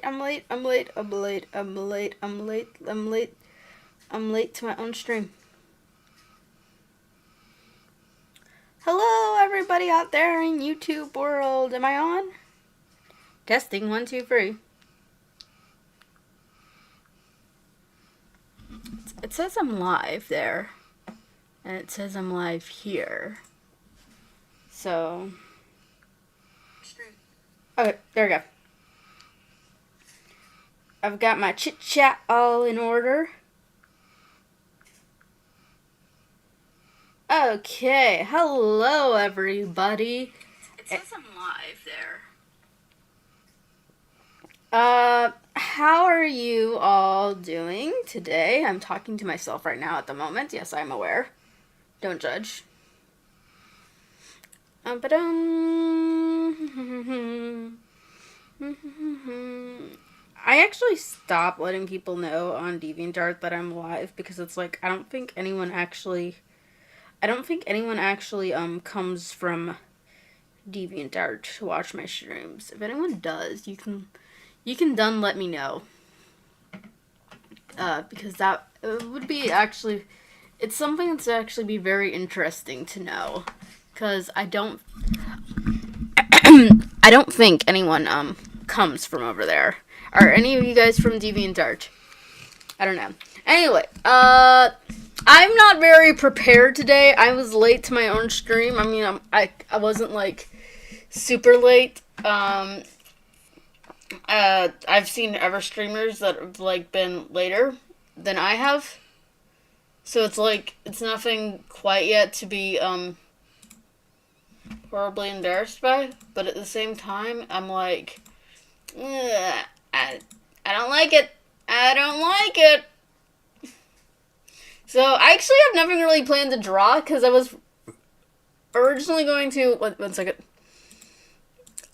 I'm late to my own stream. Hello, everybody out there in YouTube world. Am I on? Testing 1, 2, 3. It says I'm live there, and it says I'm live here. So, okay, there we go. I've got my chit chat all in order. Okay, hello everybody. It says I'm live there. How are you all doing today? I'm talking to myself right now at the moment. Yes, I'm aware. Don't judge. I actually stopped letting people know on DeviantArt that I'm live because it's like I don't think anyone actually comes from DeviantArt to watch my streams. If anyone does, you can done let me know. Because that would be actually, it's something that's actually be very interesting to know. Because I don't think anyone comes from over there. Are any of you guys from DeviantArt? I don't know. Anyway, I'm not very prepared today. I was late to my own stream. I mean, I wasn't like super late. I've seen other streamers that have like been later than I have. So it's like it's nothing quite yet to be horribly embarrassed by, but at the same time I'm like I don't like it. I don't like it. So I actually have nothing really planned to draw because I was originally going to one second.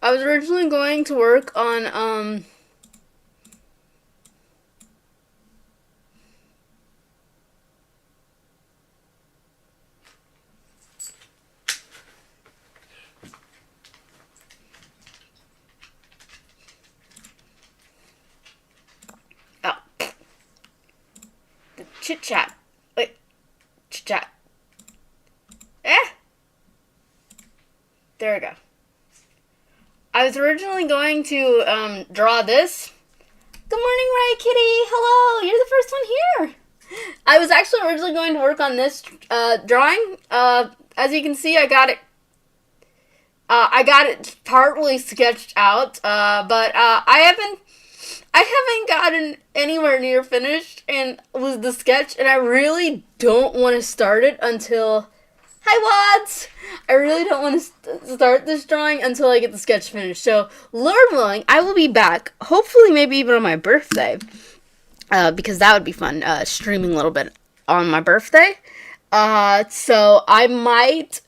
I was originally going to work on the chit chat. Wait, chit chat. There we go. I was originally going to draw this. Good morning, Ray Kitty. Hello, you're the first one here. I was actually originally going to work on this drawing. As you can see, I got it. I got it partly sketched out, but I haven't gotten anywhere near finished and with the sketch, and I really don't want to start it until. Hi, Wads! I really don't want to start this drawing until I get the sketch finished. So, Lord willing, I will be back. Hopefully, maybe even on my birthday. Because that would be fun, streaming a little bit on my birthday. So, I might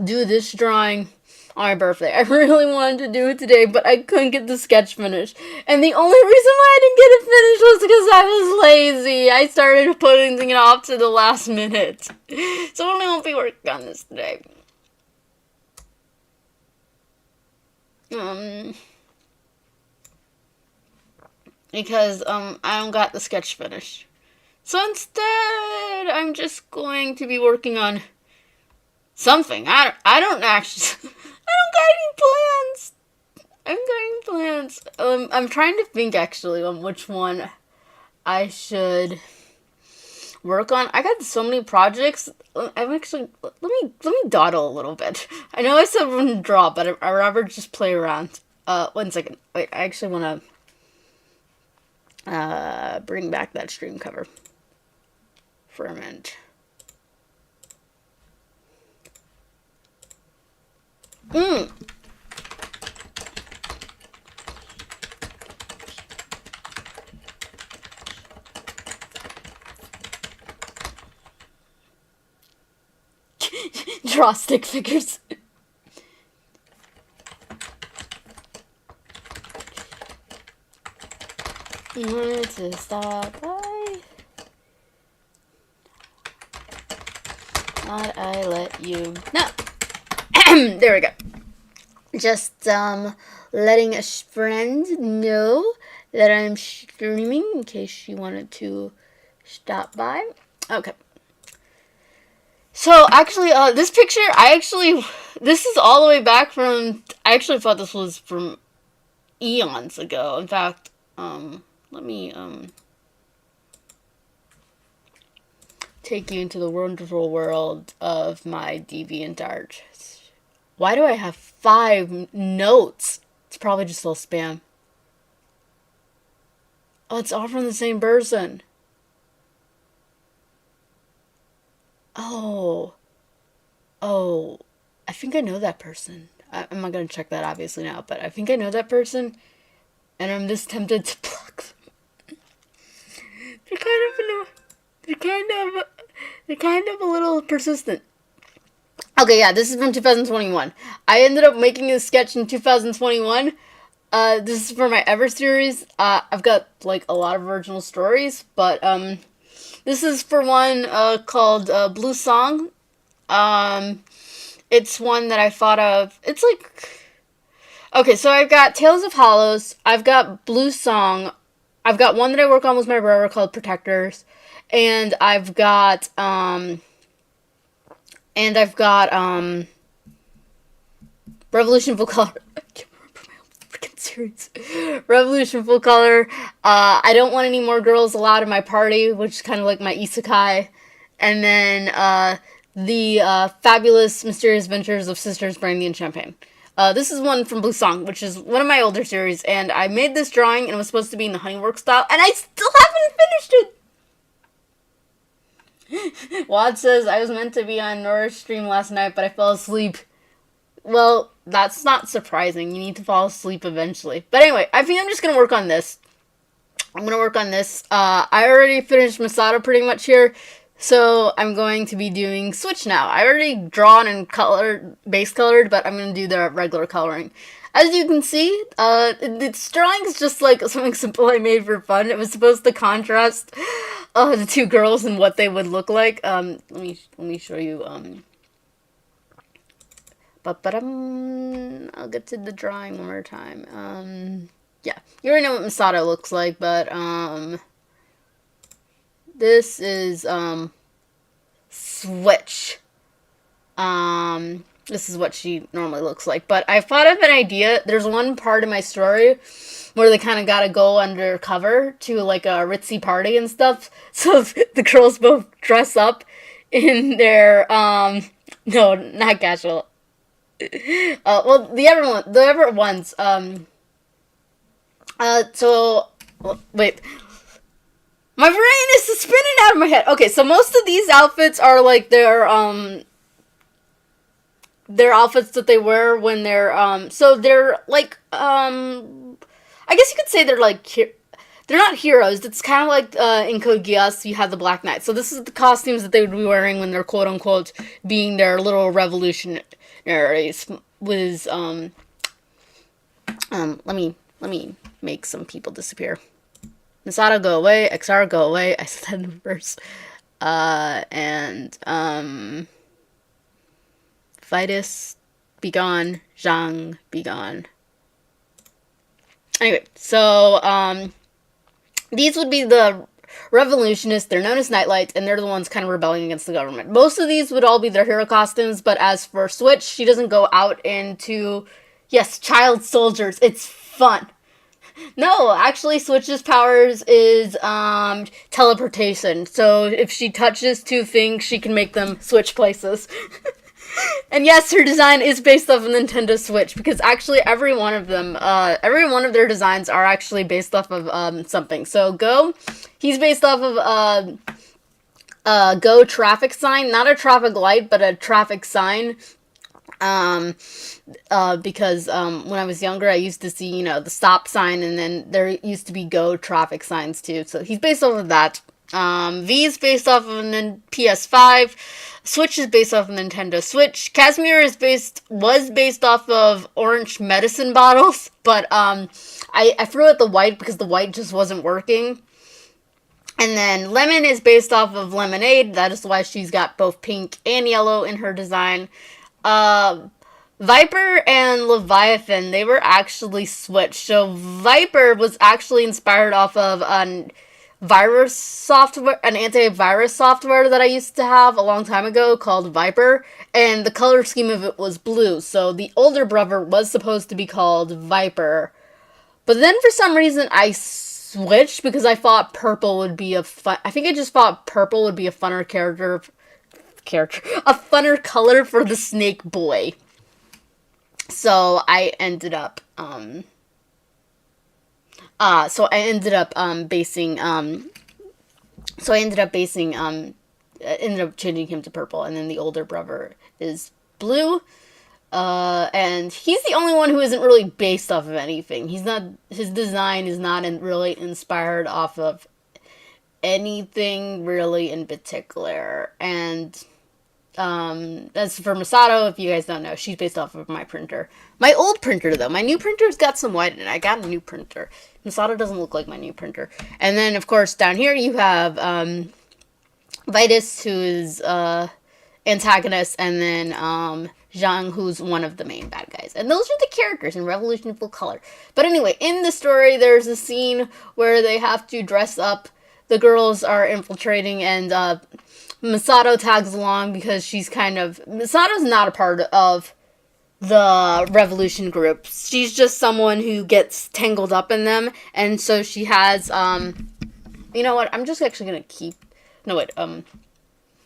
do this drawing on my birthday. I really wanted to do it today, but I couldn't get the sketch finished. And the only reason why I didn't get it finished was because I was lazy. I started putting it off to the last minute. So I won't be working on this today. Because I don't got the sketch finished. So instead, I'm just going to be working on something. I don't actually. I don't got any plans. I'm trying to think actually on which one I should work on. I got so many projects. I'm actually let me dawdle a little bit. I know I said I wouldn't draw, but I'd rather just play around. 1 second. Wait, I actually want to bring back that stream cover for a minute. Draw stick figures. You wanted to stop by. Not I let you. No. There we go. Just letting a friend know that I'm streaming in case you wanted to stop by. Okay. So actually, this picture, this is all the way back from, I actually thought this was from eons ago. In fact, let me, take you into the wonderful world of my DeviantArt. Why do I have 5 notes? It's probably just a little spam. Oh, it's all from the same person. Oh, I think I know that person. I'm not gonna check that obviously now, but I think I know that person, and I'm just tempted to block them. They're kind of a little persistent. Okay, yeah, this is from 2021. I ended up making this sketch in 2021. This is for my Ever series. I've got like a lot of original stories, but this is for one called Blue Song. It's one that I thought of. It's like, okay, so I've got Tales of Hollows. I've got Blue Song. I've got one that I work on with my brother called Protectors, and I've got Revolution Full Color. I can't remember my own freaking series. Revolution Full Color. I Don't Want Any More Girls Allowed in My Party, which is kind of like my isekai. And then the Fabulous Mysterious Adventures of Sisters Brandy and Champagne. This is one from Blue Song, which is one of my older series, and I made this drawing, and it was supposed to be in the Honeywork style, and I still haven't finished it! Wad says, I was meant to be on Nora's stream last night, but I fell asleep. Well, that's not surprising. You need to fall asleep eventually. But anyway, I think I'm just gonna work on this. I already finished Masato pretty much here. So I'm going to be doing switch now. I already drawn and base colored, but I'm going to do the regular coloring. As you can see, this drawing is just like something simple I made for fun. It was supposed to contrast the 2 girls and what they would look like. Let me show you. I'll get to the drawing one more time. Yeah, you already know what Masato looks like, but this is Switch. This is what she normally looks like. But I thought of an idea. There's one part in my story where they kind of gotta go undercover to like a ritzy party and stuff. So the girls both dress up in their no, not casual. Well, the Ever ones. Wait. My brain is spinning out of my head. Okay, so most of these outfits are like their outfits that they wear when they're so they're like I guess you could say they're like they're not heroes. It's kind of like in Code Geass you have the Black Knight. So this is the costumes that they would be wearing when they're quote unquote being their little revolutionaries. With let me make some people disappear. Masato, go away. XR, go away. I said that in reverse. Vitus, be gone. Zhang, be gone. Anyway, so, these would be the revolutionists. They're known as Nightlights, and they're the ones kind of rebelling against the government. Most of these would all be their hero costumes, but as for Switch, she doesn't go out into, yes, child soldiers. It's fun. No, actually, Switch's powers is teleportation. So if she touches 2 things, she can make them switch places. And yes, her design is based off of Nintendo Switch, because actually every one of their designs are actually based off of something. So Go, he's based off of Go traffic sign, not a traffic light, but a traffic sign. Because when I was younger, I used to see, the stop sign, and then there used to be Go traffic signs too. So he's based off of that. V is based off of PS5. Switch is based off of Nintendo Switch. Casimir was based off of orange medicine bottles, but I threw out the white because the white just wasn't working. And then Lemon is based off of Lemonade. That is why she's got both pink and yellow in her design. Viper and Leviathan, they were actually switched. So Viper was actually inspired off of an virus software, an antivirus software that I used to have a long time ago called Viper, and the color scheme of it was blue. So the older brother was supposed to be called Viper, but then for some reason I switched because I thought purple would be a fun. I think I just thought purple would be a funner a funner color for the snake boy. So I ended up ended up changing him to purple, and then the older brother is blue. And he's the only one who isn't really based off of anything. His design is not really inspired off of anything really in particular. And as for Masato, if you guys don't know, she's based off of my printer. My old printer, though. My new printer's got some white in it. I got a new printer. Masato doesn't look like my new printer. And then, of course, down here you have Vitus, who is antagonist, and then Zhang, who's one of the main bad guys. And those are the characters in Revolution Full Color. But anyway, in the story, there's a scene where they have to dress up. The girls are infiltrating, and Masato tags along because Masato's not a part of the revolution group. She's just someone who gets tangled up in them, and so she has, you know what, I'm just actually gonna keep, I'm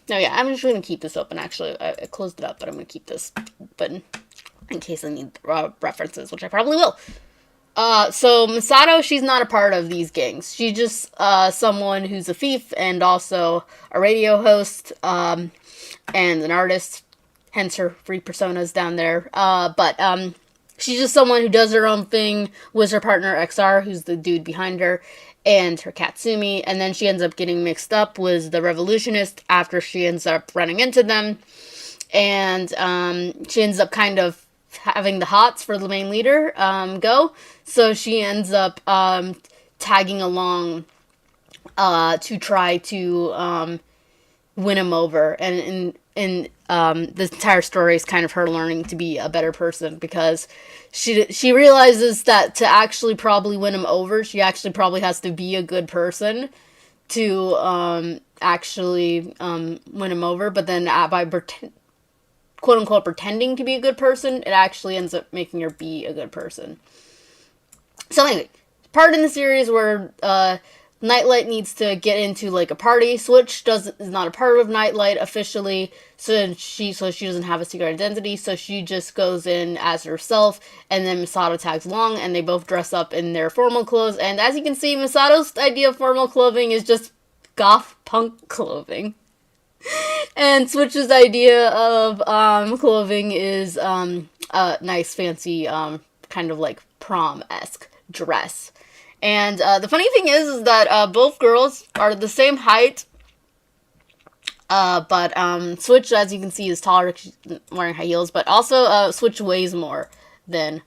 just gonna keep this open, actually. I closed it up, but I'm gonna keep this open in case I need references, which I probably will. So Masato, she's not a part of these gangs. She's just, someone who's a thief and also a radio host, and an artist, hence her 3 personas down there. But she's just someone who does her own thing with her partner XR, who's the dude behind her, and her Katsumi, and then she ends up getting mixed up with the revolutionist after she ends up running into them, and she ends up kind of having the hots for the main leader go, so she ends up tagging along to try to win him over, and the entire story is kind of her learning to be a better person, because she realizes that to actually probably win him over, she actually probably has to be a good person to actually win him over, but then by quote-unquote pretending to be a good person, it actually ends up making her be a good person. So anyway, part in the series where Nightlight needs to get into like a party. Switch is not a part of Nightlight officially, so she doesn't have a secret identity, so she just goes in as herself, and then Masato tags along, and they both dress up in their formal clothes, and as you can see, Masato's idea of formal clothing is just goth punk clothing. And Switch's idea of clothing is a nice, fancy, kind of like prom-esque dress. And the funny thing is that both girls are the same height, but Switch, as you can see, is taller. She's wearing high heels, but also Switch weighs more than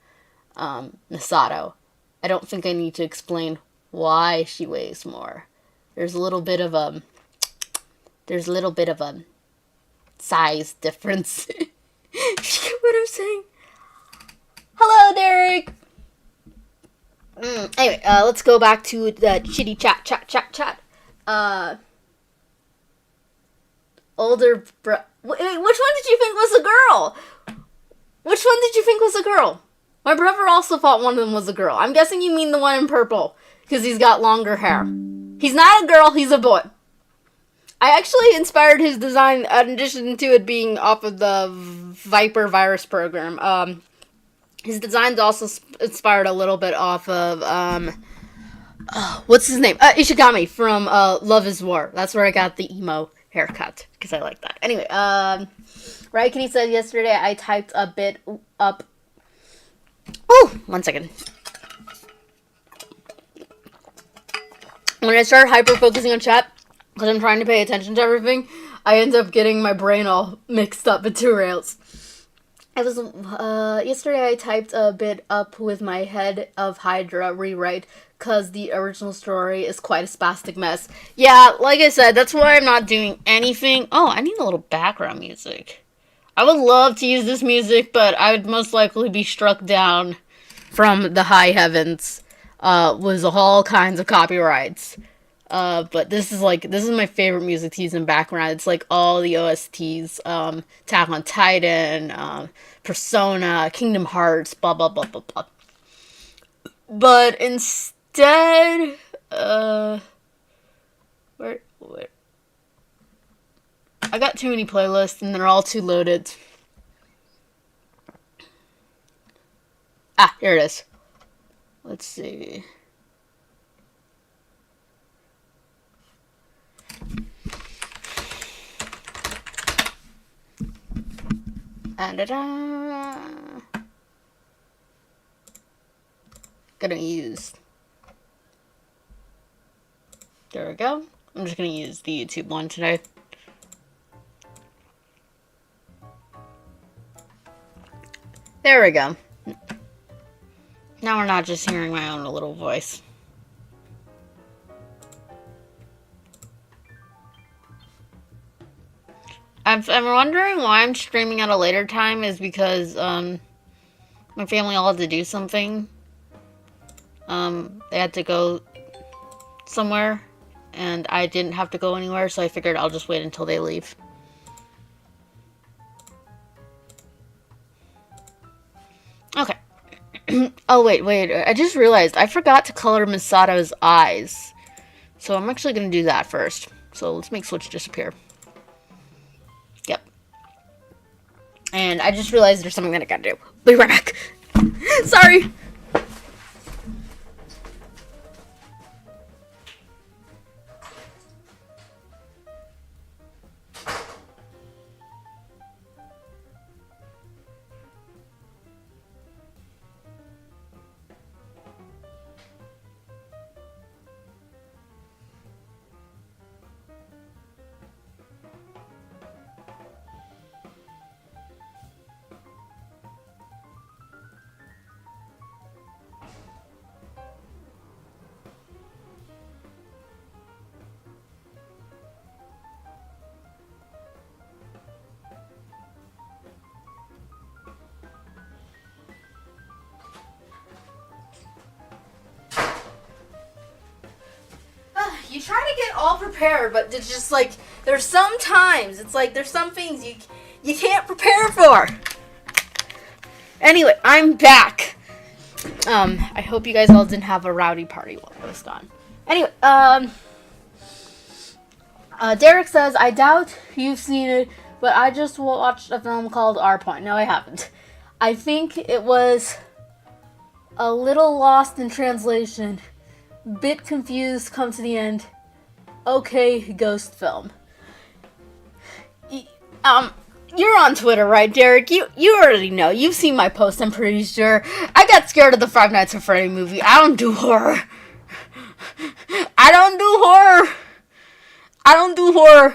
Masato. I don't think I need to explain why she weighs more. There's a little bit of a size difference. You get what I'm saying? Hello, Derek! Anyway, let's go back to the chitty chat. Older wait, which one did you think was a girl? Which one did you think was a girl? My brother also thought one of them was a girl. I'm guessing you mean the one in purple, because he's got longer hair. He's not a girl, he's a boy. I actually inspired his design, in addition to it being off of the Viper virus program. His design's also inspired a little bit off of, what's his name? Ishigami from Love is War. That's where I got the emo haircut, because I like that. Anyway, Raikini said yesterday I typed a bit up. Oh, 1 second. When I start hyper-focusing on chat, because I'm trying to pay attention to everything, I end up getting my brain all mixed up in 2 rails. Yesterday I typed a bit up with my Head of Hydra rewrite, because the original story is quite a spastic mess. Yeah, like I said, that's why I'm not doing anything. Oh, I need a little background music. I would love to use this music, but I would most likely be struck down from the high heavens with all kinds of copyrights. But this is my favorite music to use in background. It's like all the OSTs, Attack on Titan, Persona, Kingdom Hearts, blah blah blah blah blah. But instead, where? I got too many playlists and they're all too loaded. Ah, here it is. Let's see. Gonna use. There we go. I'm just gonna use the YouTube one today. There we go. Now we're not just hearing my own little voice. I'm wondering why I'm streaming at a later time is because my family all had to do something. They had to go somewhere, and I didn't have to go anywhere, so I figured I'll just wait until they leave. Okay. Oh, wait. I just realized I forgot to color Misato's eyes. So I'm actually going to do that first. So let's make Switch disappear. Yep. And I just realized there's something that I gotta do. Be right back. Sorry. You try to get all prepared, but it's just like, there's some times, it's like, there's some things you can't prepare for. Anyway, I'm back. I hope you guys all didn't have a rowdy party while I was gone. Anyway, Derek says, I doubt you've seen it, but I just watched a film called R Point. No, I haven't. I think it was a little lost in translation. Bit confused, come to the end. Okay, ghost film. You're on Twitter, right, Derek? You already know. You've seen my post, I'm pretty sure. I got scared of the Five Nights at Freddy movie. I don't do horror. I don't do horror.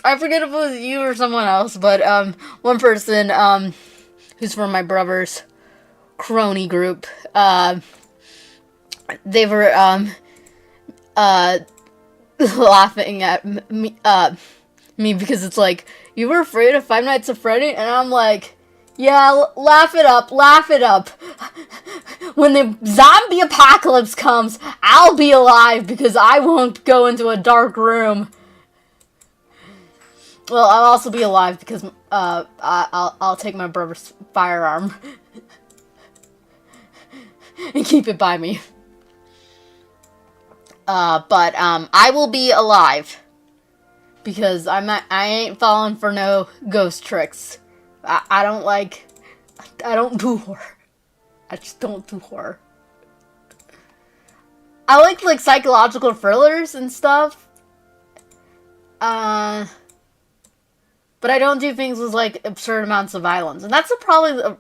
I forget if it was you or someone else, but one person who's from my brother's crony group, they were laughing at me because it's like, you were afraid of Five Nights at Freddy? And I'm like, yeah, laugh it up. When the zombie apocalypse comes, I'll be alive because I won't go into a dark room. Well, I'll also be alive because I'll take my brother's firearm and keep it by me. But I will be alive because I ain't falling for no ghost tricks. I don't do horror. I just don't do horror. I like psychological thrillers and stuff. But I don't do things with like absurd amounts of violence. And that's probably the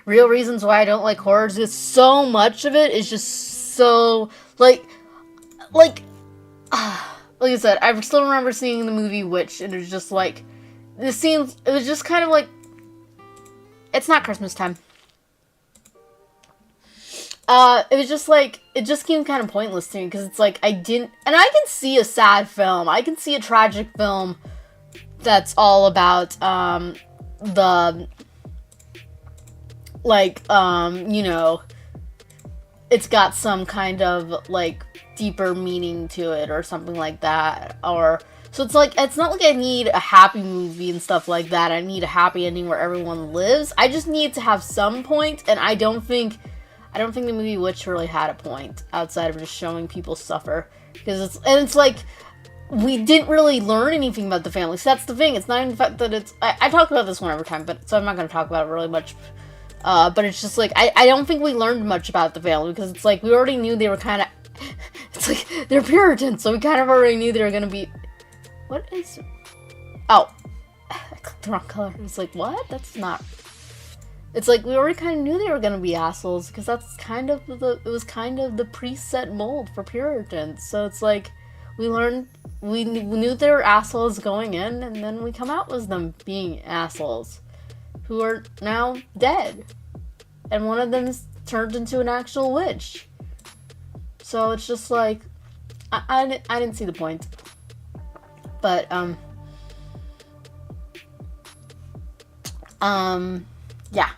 real reasons why I don't like horror, is because so much of it is just so like I said, I still remember seeing the movie Witch, and it was just like, the scenes, it was just kind of like, it's not Christmas time. It was just like, it just seemed kind of pointless to me, because it's like, and I can see a sad film, I can see a tragic film that's all about, the, like, you know, it's got some kind of, like, deeper meaning to it or something like that. Or, so it's like, it's not like I need a happy movie and stuff like that. I need a happy ending where everyone lives. I just need to have some point, and I don't think the movie Witch really had a point outside of just showing people suffer. Because it's like, we didn't really learn anything about the family. So that's the thing. It's not even the fact that it's, I talk about this one every time, but so I'm not going to talk about it really much. But it's just like, I don't think we learned much about the family, because it's like, we already knew they were kind of, it's like, they're Puritans, so we kind of already knew they were going to be, what is, oh, I clicked the wrong color. It's like, what? That's not, it's like, we already kind of knew they were going to be assholes, because that's kind of it was kind of the preset mold for Puritans. So it's like, we knew they were assholes going in, and then we come out with them being assholes, who are now dead. And one of them is turned into an actual witch. So it's just like, I didn't see the point. But, yeah.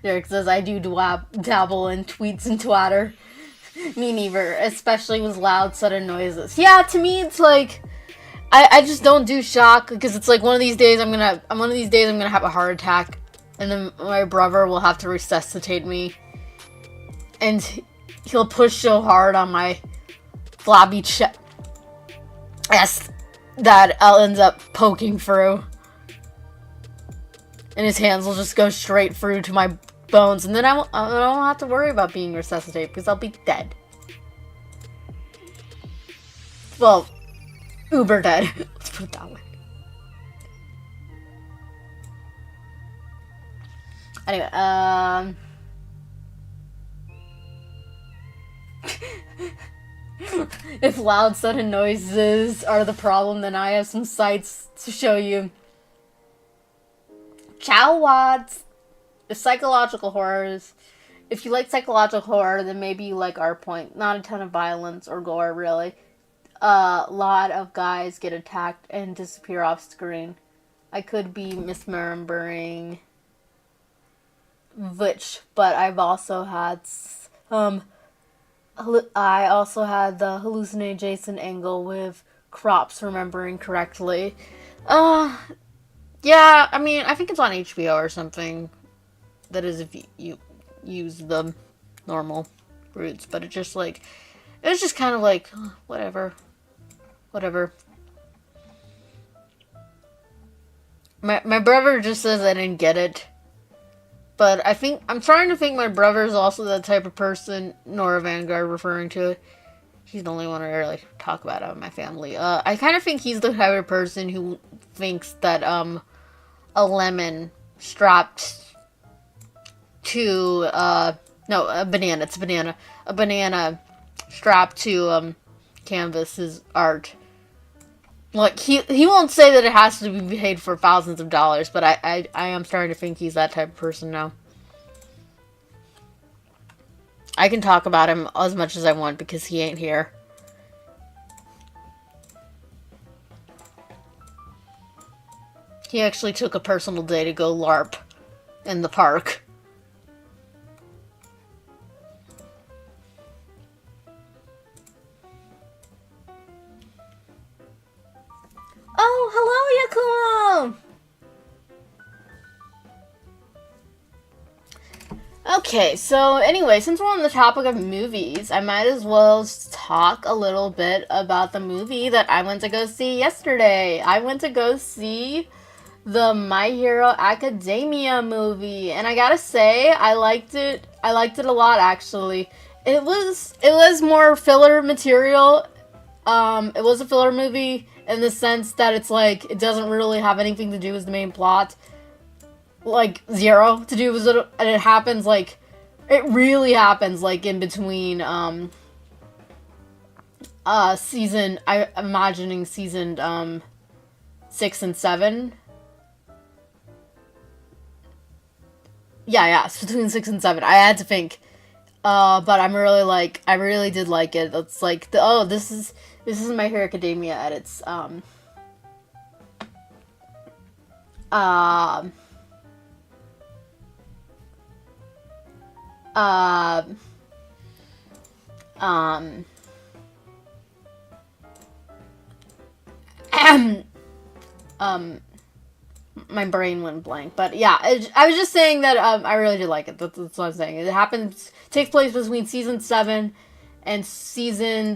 Derek says, I do dabble in tweets and twatter. Me neither, especially with loud, sudden noises. Yeah, to me, it's like, I just don't do shock, because it's like, one of these days I'm gonna have a heart attack, and then my brother will have to resuscitate me, and he'll push so hard on my flabby chest that I'll end up poking through, and his hands will just go straight through to my bones, and then I don't have to worry about being resuscitated, because I'll be dead. Well, uber dead. Let's put it that way. Anyway, if loud sudden noises are the problem, then I have some sights to show you. Ciao, Wads! Psychological horrors. If you like psychological horror, then maybe you like our point. Not a ton of violence or gore, really. A lot of guys get attacked and disappear off screen. I could be misremembering which, but I've also had I also had the hallucinate Jason angle with Crops, remembering correctly. Yeah, I mean, I think it's on HBO or something. That is, if you use the normal routes, but it was just kind of like, whatever. My brother just says I didn't get it. But I'm trying to think my brother's also the type of person, Nora Vanguard referring to it. He's the only one I really talk about out of my family. I kind of think he's the type of person who thinks that, a lemon strapped to, no, a banana, it's a banana. A banana strapped to, canvas is art. Like, he won't say that it has to be paid for thousands of dollars, but I am starting to think he's that type of person now. I can talk about him as much as I want because he ain't here. He actually took a personal day to go LARP in the park. Oh, hello, Yakumo! Okay, so anyway, since we're on the topic of movies, I might as well talk a little bit about the movie that I went to go see yesterday. I went to go see the My Hero Academia movie, and I gotta say, I liked it. I liked it a lot, actually. It was more filler material. It was a filler movie in the sense that it's like, it doesn't really have anything to do with the main plot. Like, zero to do with it, and it happens, like, it really happens, like, in between, season, I'm imagining season, 6 and 7. Yeah, it's between 6 and 7. I had to think. But I'm really, like, I really did like it. It's like, this is This is My Hero Academia edits. Um, um, my brain went blank, but yeah, I was just saying that I really did like it. That's what I'm saying. Takes place between season 7 and season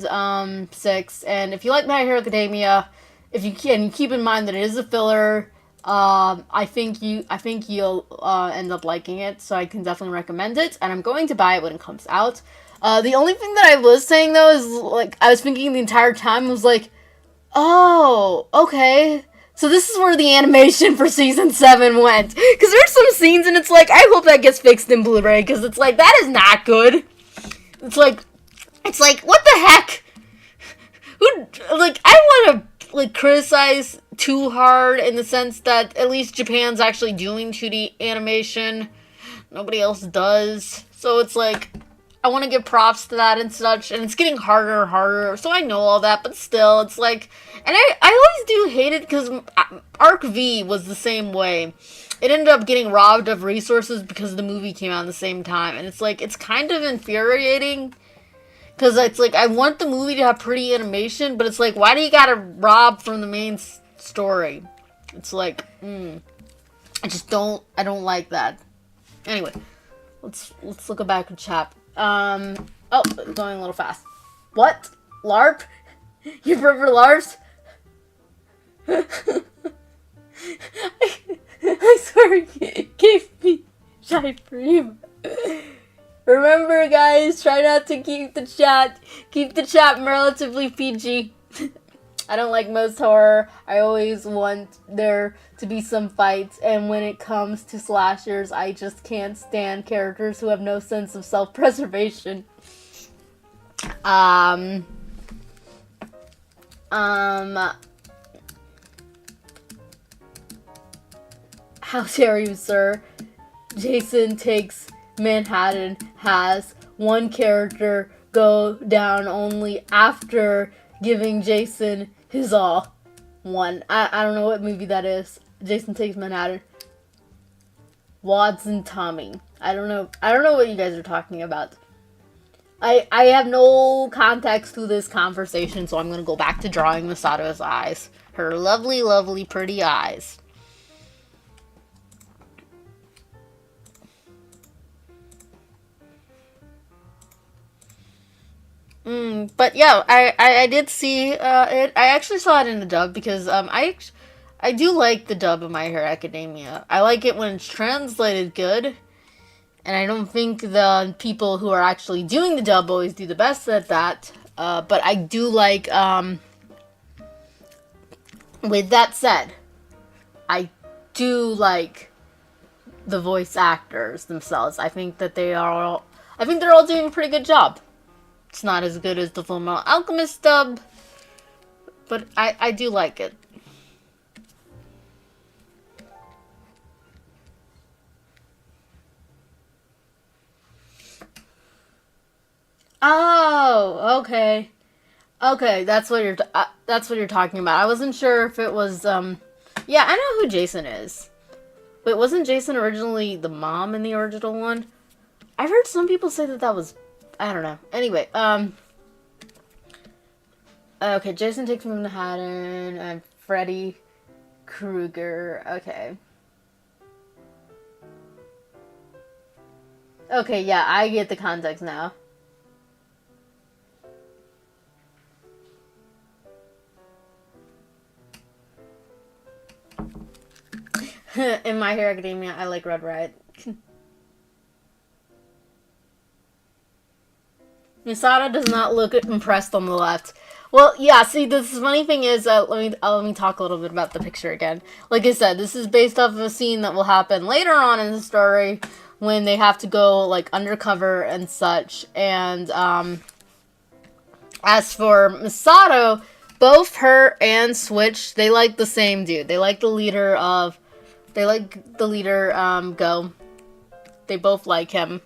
6. And if you like My Hero Academia, if you can keep in mind that it is a filler, I think you'll end up liking it. So I can definitely recommend it, and I'm going to buy it when it comes out. The only thing that I was saying though is like I was thinking the entire time was like, oh, okay. So this is where the animation for season 7 went. Because there's some scenes and it's like, I hope that gets fixed in Blu-ray. Because it's like, that is not good. It's like, what the heck? I want to, criticize too hard in the sense that at least Japan's actually doing 2D animation. Nobody else does. So it's like, I want to give props to that and such, and it's getting harder and harder, so I know all that, but still, it's like, and I always do hate it, because Arc V was the same way. It ended up getting robbed of resources because the movie came out at the same time, and it's like, it's kind of infuriating, because it's like, I want the movie to have pretty animation, but it's like, why do you gotta rob from the main story? It's like, I don't like that. Anyway, let's look back at chat. Oh, going a little fast. What? LARP? You prefer LARPs? I swear it gave me shy dream. Remember, guys, try not to keep the chat relatively PG. I don't like most horror. I always want there to be some fights, and when it comes to slashers, I just can't stand characters who have no sense of self-preservation. How dare you, sir? Jason Takes Manhattan has one character go down only after giving Jason his all. One. I don't know what movie that is. Jason Takes Manhattan. Wads and Tommy. I don't know what you guys are talking about. I have no context to this conversation, so I'm gonna go back to drawing Misato's eyes. Her lovely, lovely, pretty eyes. But yeah, I did see it. I actually saw it in the dub because I do like the dub of My Hero Academia. I like it when it's translated good, and I don't think the people who are actually doing the dub always do the best at that. But I do like. With that said, I do like the voice actors themselves. I think they're all doing a pretty good job. It's not as good as the Fullmetal Alchemist dub, but I do like it. Oh, okay. Okay, that's what you're talking about. I wasn't sure if it was yeah, I know who Jason is. Wait, wasn't Jason originally the mom in the original one? I've heard some people say that was, I don't know. Anyway, okay, Jason Takes Manhattan and Freddy Krueger. Okay. Okay, yeah, I get the context now. In My Hero Academia, I like Red Riot. Misato does not look impressed on the left. Well, yeah, see, the funny thing is, let me talk a little bit about the picture again. Like I said, this is based off of a scene that will happen later on in the story when they have to go, like, undercover and such. And, as for Misato, both her and Switch, they like the same dude. They like the leader, Go. They both like him.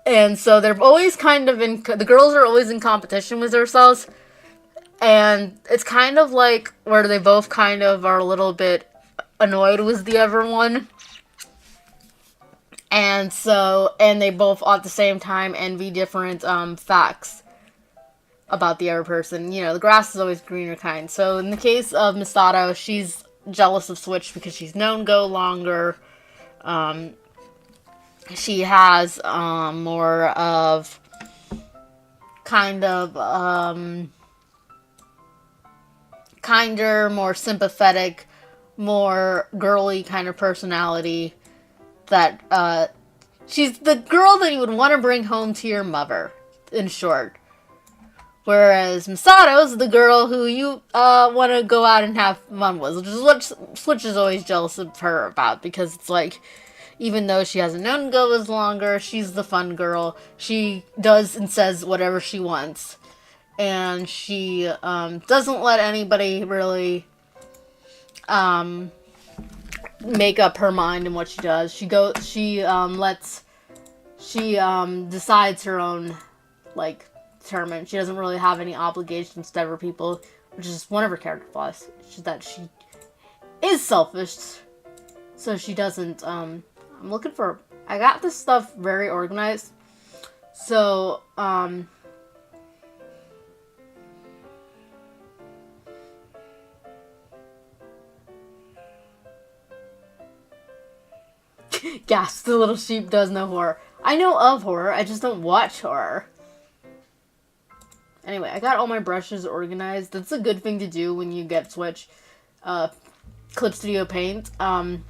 And so they're always kind of the girls are always in competition with themselves. And it's kind of like where they both kind of are a little bit annoyed with the other one. And they both at the same time envy different facts about the other person. You know, the grass is always greener kind. So in the case of Misato, she's jealous of Switch because she's known Go longer. She has more of kinder, more sympathetic, more girly kind of personality. That she's the girl that you would want to bring home to your mother, in short. Whereas Misato's the girl who you want to go out and have fun with, which is what Switch is always jealous of her about, because it's like, even though she hasn't known Go as longer, she's the fun girl. She does and says whatever she wants. And she doesn't let anybody really make up her mind in what she does. She decides her own, like, determined. She doesn't really have any obligations to other people, which is one of her character flaws. It's that she is selfish, so she doesn't. I'm looking for. I got this stuff very organized, so Gasp! The little sheep does know horror. I know of horror. I just don't watch horror. Anyway, I got all my brushes organized. That's a good thing to do when you get Switch. clipstudiopaint,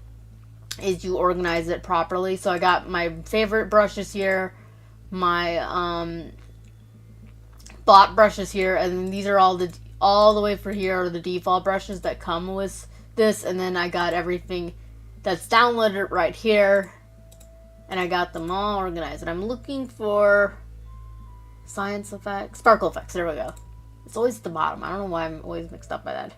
is you organize it properly. So I got my favorite brushes here, my bought brushes here, and these are all the way for here are the default brushes that come with this, and then I got everything that's downloaded right here, and I got them all organized. And I'm looking for science effects, sparkle effects. There we go. It's always at the bottom. I don't know why I'm always mixed up by that.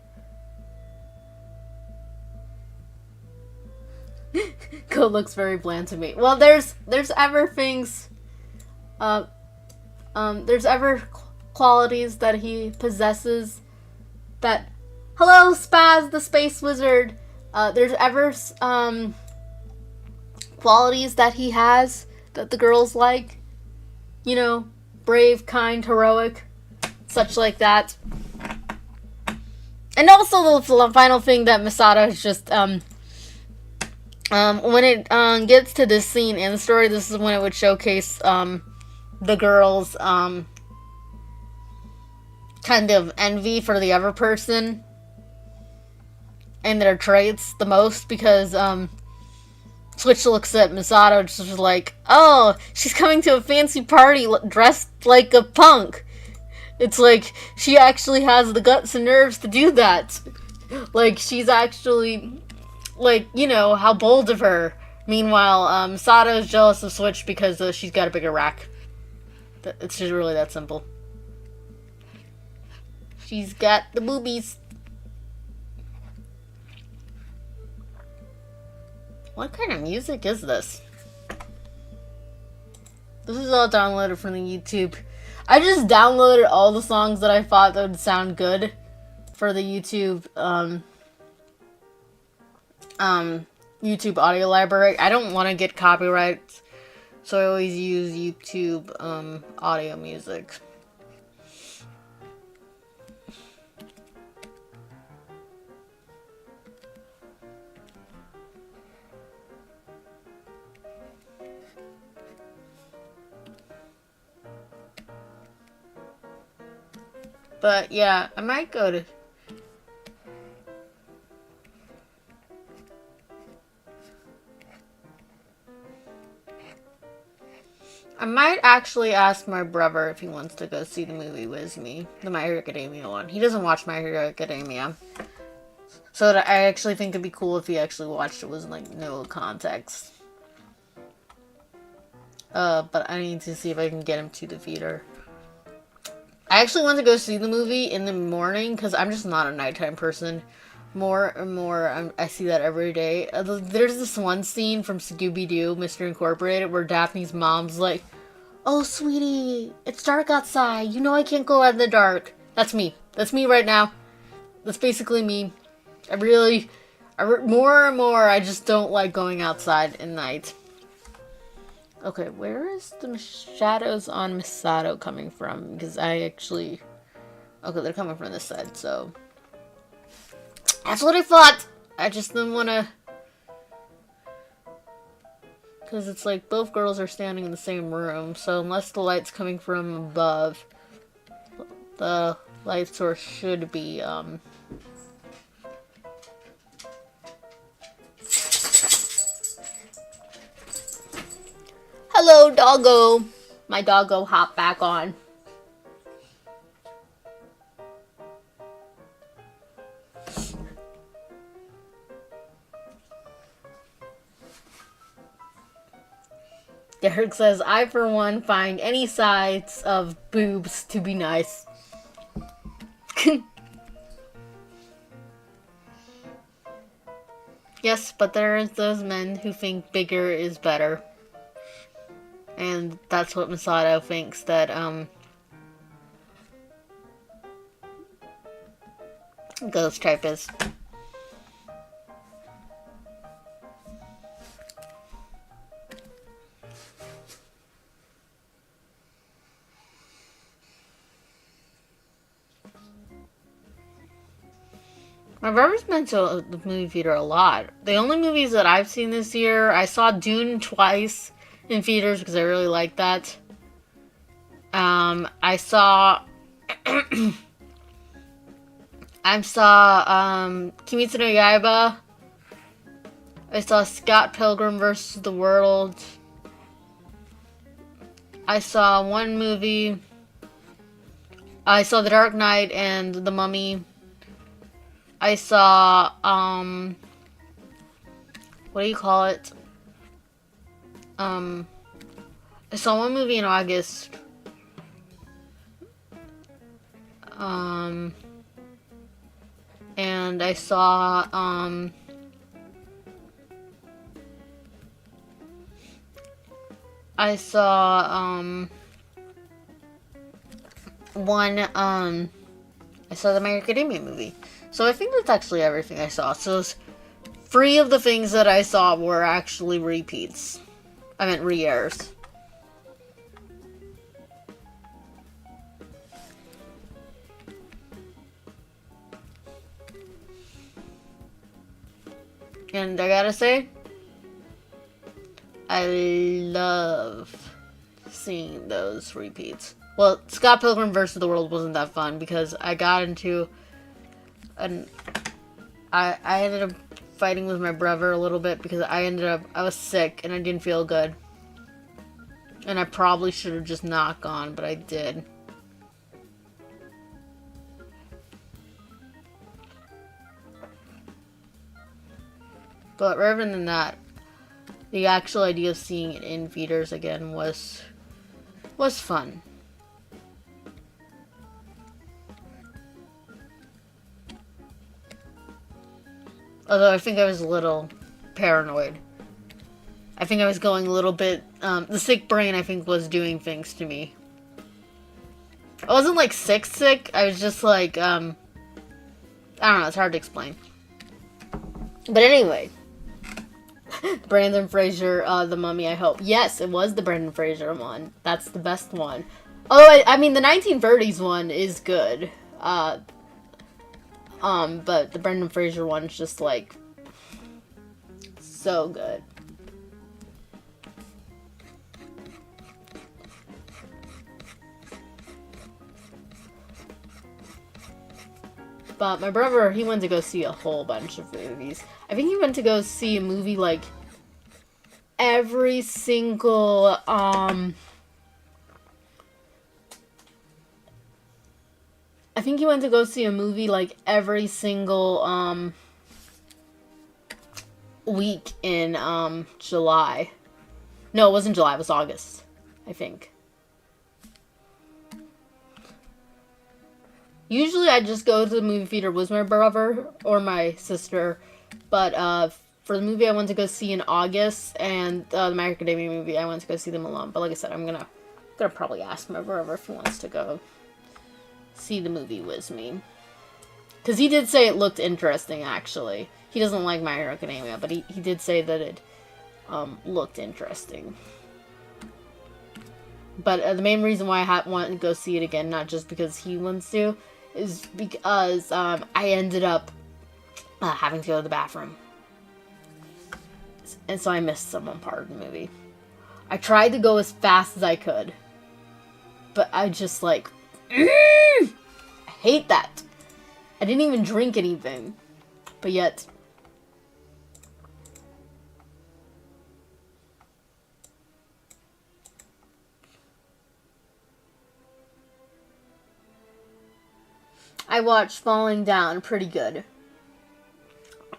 Code looks very bland to me. Well, there's ever things, there's ever qualities that he possesses that. Hello, Spaz, the space wizard. There's ever qualities that he has that the girls like. You know, brave, kind, heroic, such like that. And also the final thing that Misato is just when it gets to this scene in the story, this is when it would showcase the girls' kind of envy for the other person and their traits the most, because Switch looks at Misato just like, oh, she's coming to a fancy party dressed like a punk. It's like, she actually has the guts and nerves to do that. Like, she's actually, like, you know, how bold of her. Meanwhile, Misato is jealous of Switch because she's got a bigger rack. It's just really that simple. She's got the boobies. What kind of music is this? This is all downloaded from the YouTube. I just downloaded all the songs that I thought that would sound good for the YouTube YouTube audio library. I don't want to get copyrights, so I always use YouTube audio music. But yeah, I might go to... I might actually ask my brother if he wants to go see the movie with me. The My Hero Academia one. He doesn't watch My Hero Academia. So that I actually think it'd be cool if he actually watched it with, like, no context. But I need to see if I can get him to the theater. I actually want to go see the movie in the morning because I'm just not a nighttime person. More and more, I see that every day. There's this one scene from Scooby-Doo, Mr. Incorporated, where Daphne's mom's like, "Oh, sweetie, it's dark outside. You know I can't go out in the dark." That's me. That's me right now. That's basically me. More and more, I just don't like going outside at night. Okay, where is the shadows on Misato coming from? Because okay, they're coming from this side, so that's what I thought. I just didn't want to, because it's like both girls are standing in the same room, so unless the light's coming from above, the light source should be, Hello, doggo. My doggo hopped back on. Derek says, I for one find any sides of boobs to be nice. Yes, but there is those men who think bigger is better. And that's what Misato thinks that, ghost type is. My brother's been to the movie theater a lot. The only movies that I've seen this year, I saw Dune twice in theaters because I really like that. I saw Kimetsu no Yaiba. I saw Scott Pilgrim vs. the World. I saw one movie. I saw The Dark Knight and The Mummy. I saw, what do you call it? I saw one movie in August. And I saw, I saw the My Hero Academia movie. So I think that's actually everything I saw. So 3 of the things that I saw were actually repeats. I meant re-airs. And I gotta say, I love seeing those repeats. Well, Scott Pilgrim vs. the World wasn't that fun because I got into... And I ended up fighting with my brother a little bit because I was sick and I didn't feel good. And I probably should have just not gone, but I did. But rather than that, the actual idea of seeing it in theaters again was fun. Although I think I was a little paranoid. I think I was going a little bit... the sick brain, I think, was doing things to me. I wasn't, like, sick. I was just, like, I don't know. It's hard to explain. But anyway. Brandon Fraser, The Mummy, I hope. Yes, it was the Brandon Fraser one. That's the best one. Although, I mean, the 1930s one is good. But the Brendan Fraser one's just, like, so good. But my brother, he went to go see a whole bunch of movies. I think he went to go see a movie, like, every single, I think he went to go see a movie, like, every single, week in, July. No, it wasn't July, it was August, I think. Usually I just go to the movie theater with my brother or my sister, but, for the movie I went to go see in August, and, the My Hero Academia movie, I went to go see them alone. But like I said, I'm gonna probably ask my brother if he wants to go see the movie with me. Because he did say it looked interesting, actually. He doesn't like My Hero Academia, but he did say that it looked interesting. But the main reason why I want to go see it again, not just because he wants to, is because I ended up having to go to the bathroom. And so I missed some part of the movie. I tried to go as fast as I could. But I just like... I hate that. I didn't even drink anything. But yet... I watched Falling Down. Pretty good.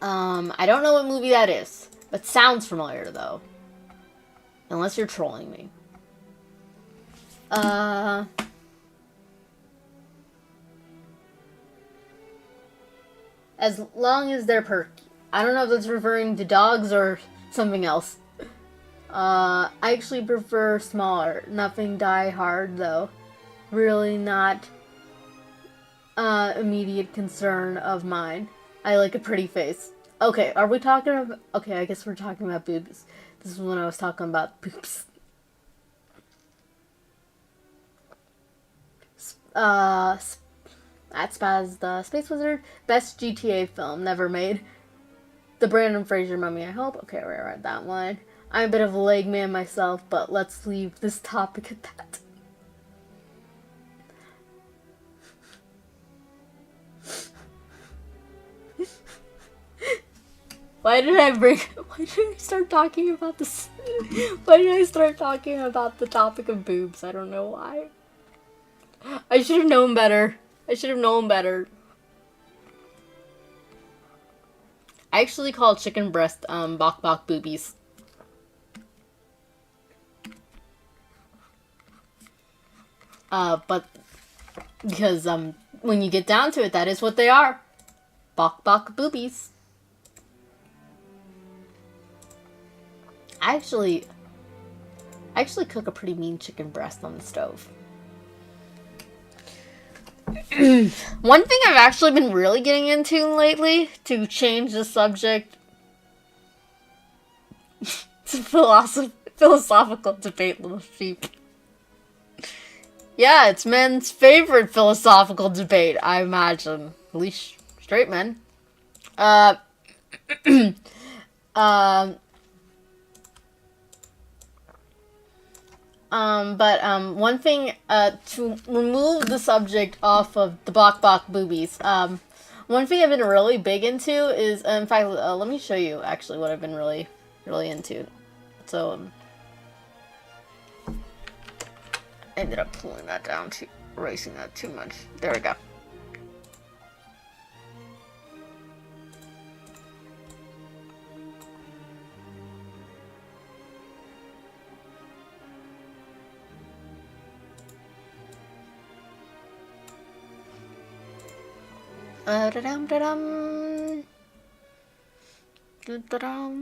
I don't know what movie that is. But sounds familiar, though. Unless you're trolling me. As long as they're perky. I don't know if that's referring to dogs or something else. I actually prefer smaller. Nothing die hard, though. Really not immediate concern of mine. I like a pretty face. Okay, are we talking about... Okay, I guess we're talking about boobies. This is when I was talking about boobs. That's Spaz the Space Wizard. Best GTA film never made. The Brandon Fraser Mummy, I hope. Okay, I read that one. I'm a bit of a leg man myself, but let's leave this topic at that. Why did I start talking about this? Why did I start talking about the topic of boobs? I don't know why. I should have known better. I actually call chicken breast, bok bok boobies. But, because, when you get down to it, that is what they are. Bok bok boobies. I actually cook a pretty mean chicken breast on the stove. One thing I've actually been really getting into lately, to change the subject, it's a philosophical debate, little sheep. Yeah, it's men's favorite philosophical debate, I imagine. At least straight men. One thing, to remove the subject off of the bok bok boobies, one thing I've been really big into is, in fact, let me show you, actually, what I've been really into. So, I ended up pulling that down, erasing that too much. There we go. Da-dum, da-dum. Da-dum.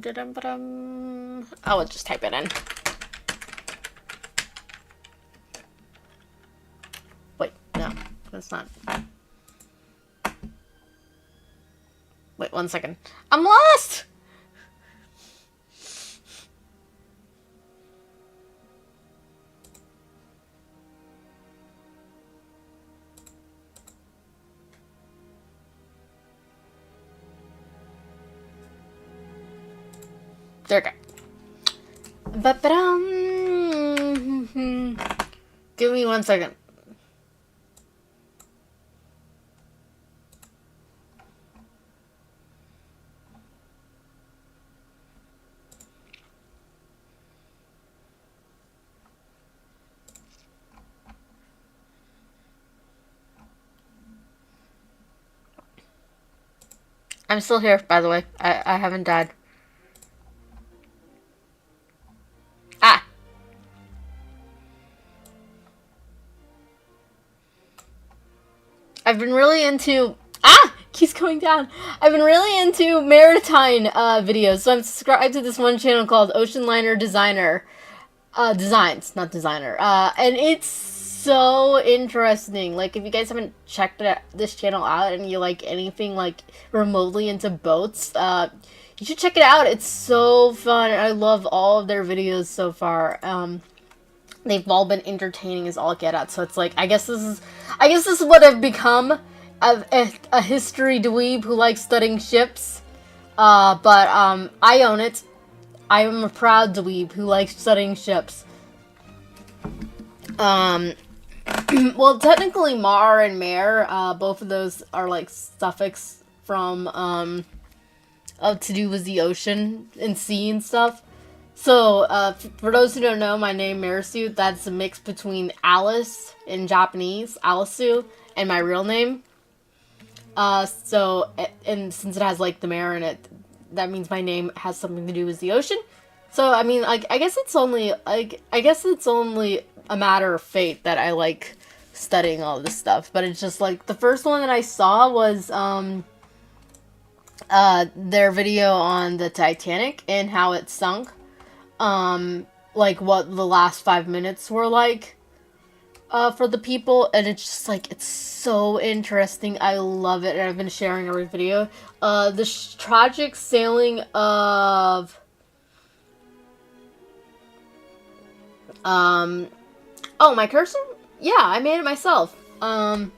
Da-dum, da-dum. I'll just type it in. Wait, no, that's not. Wait, 1 second. I'm lost! There we go. Ba-ba-dum. Give me 1 second. I'm still here, by the way. I haven't died. Ah! I've been really into... Ah! Keeps going down. I've been really into maritime videos. So I'm subscribed to this one channel called Ocean Liner Designer. Designs, not designer. And it's so interesting. Like, if you guys haven't checked this channel out and you like anything like remotely into boats, you should check it out. It's so fun. I love all of their videos so far. They've all been entertaining as all get out. So it's like, I guess this is what I've become, a history dweeb who likes studying ships. But I own it. I am a proud dweeb who likes studying ships. Well, technically, Mar and Mare, both of those are like suffix from to do with the ocean and sea and stuff. So, for those who don't know, my name Merisu, that's a mix between Alice in Japanese, Alisu, and my real name. So, and since it has like the mare in it, that means my name has something to do with the ocean. So, I mean, I guess it's only a matter of fate that I like studying all this stuff. But it's just like, the first one that I saw was, their video on the Titanic and how it sunk. Like what the last 5 minutes were like, for the people. And it's just like, it's so interesting. I love it. And I've been sharing every video. The tragic sailing of... Oh, my cursor? Yeah, I made it myself. You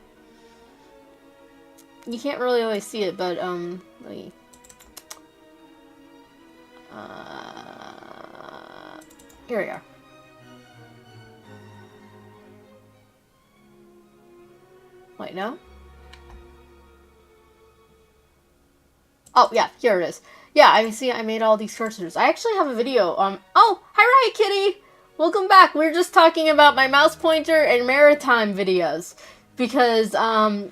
can't really always see it, but, let me... Here we are. Wait, no? Oh, yeah, here it is. Yeah, I see, I made all these cursors. I actually have a video, oh, hi, Riot Kitty! Welcome back. We were just talking about my mouse pointer and maritime videos. Because, I've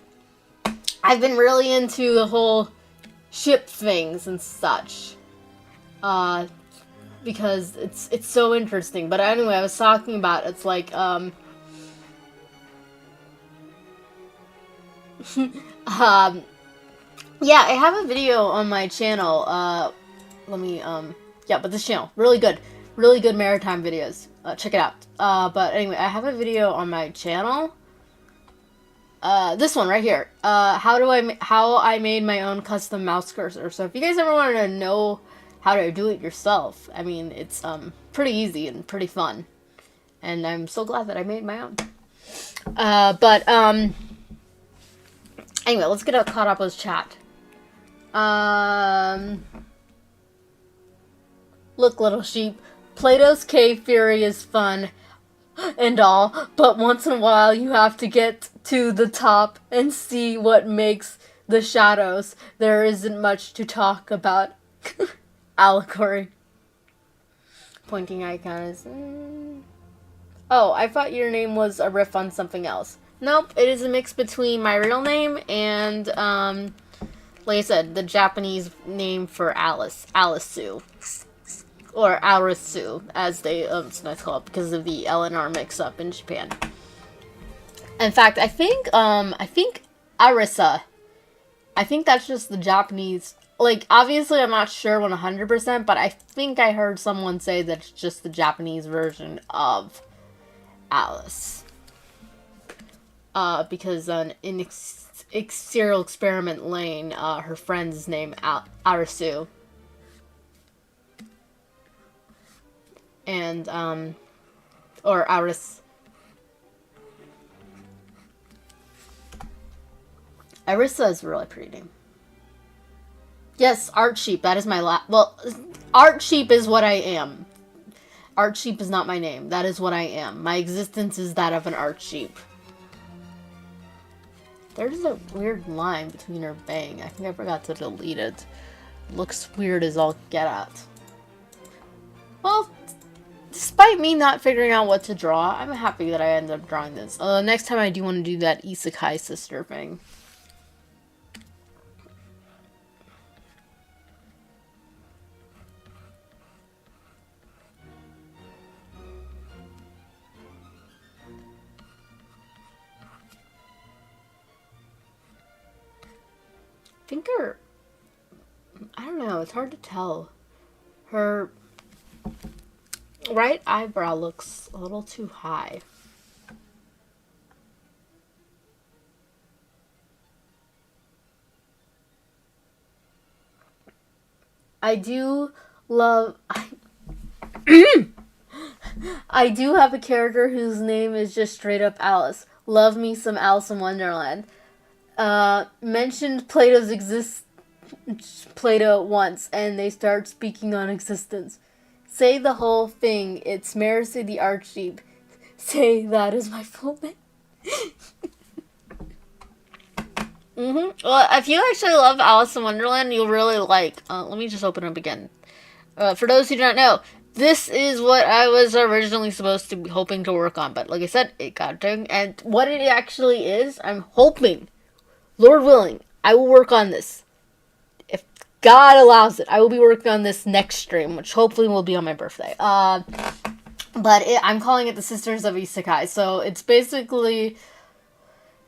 been really into the whole ship things and such. Because it's so interesting. But anyway, I was talking about, it's like, yeah, I have a video on my channel, let me, yeah, but this channel, really good maritime videos, check it out, but anyway, I have a video on my channel, this one right here, how I made my own custom mouse cursor. So if you guys ever want to know how to do it yourself, I mean, it's, pretty easy and pretty fun, and I'm so glad that I made my own, anyway, let's get caught up with chat. Look, little sheep, Plato's cave theory is fun and all, but once in a while you have to get to the top and see what makes the shadows. There isn't much to talk about. Allegory. Pointing icon is... Oh, I thought your name was a riff on something else. Nope, it is a mix between my real name and, like I said, the Japanese name for Alice, Alisu. Or Arisu, as they sometimes call it, because of the L and R mix-up in Japan. In fact, I think Arisa, I think that's just the Japanese, like, obviously I'm not sure 100%, but I think I heard someone say that it's just the Japanese version of Alice. Because in Serial Experiment Lane, her friend's name Arisu. And, or Aris. Arisa is a really pretty name. Yes, Art Sheep, that is my well, Art Sheep is what I am. Art Sheep is not my name, that is what I am. My existence is that of an Art Sheep. There's a weird line between her bang. I think I forgot to delete it. Looks weird as all get out. Well, despite me not figuring out what to draw, I'm happy that I ended up drawing this. Next time I do want to do that isekai sister thing. I think I don't know, it's hard to tell. Her Right eyebrow looks a little too high. I do love... I do have a character whose name is just straight up Alice. Love me some Alice in Wonderland. Mentioned Plato once, and they start speaking on existence. Say the whole thing. It's Merisusheep the Archeep. Say that is my full name. Well, if you actually love Alice in Wonderland, you'll really like... let me just open up again. For those who don't know, this is what I was originally supposed to be hoping to work on. But like I said, it got done. And what it actually is, I'm hoping, Lord willing, I will work on this. If God allows it, I will be working on this next stream, which hopefully will be on my birthday. I'm calling it the Sisters of Isekai. So it's basically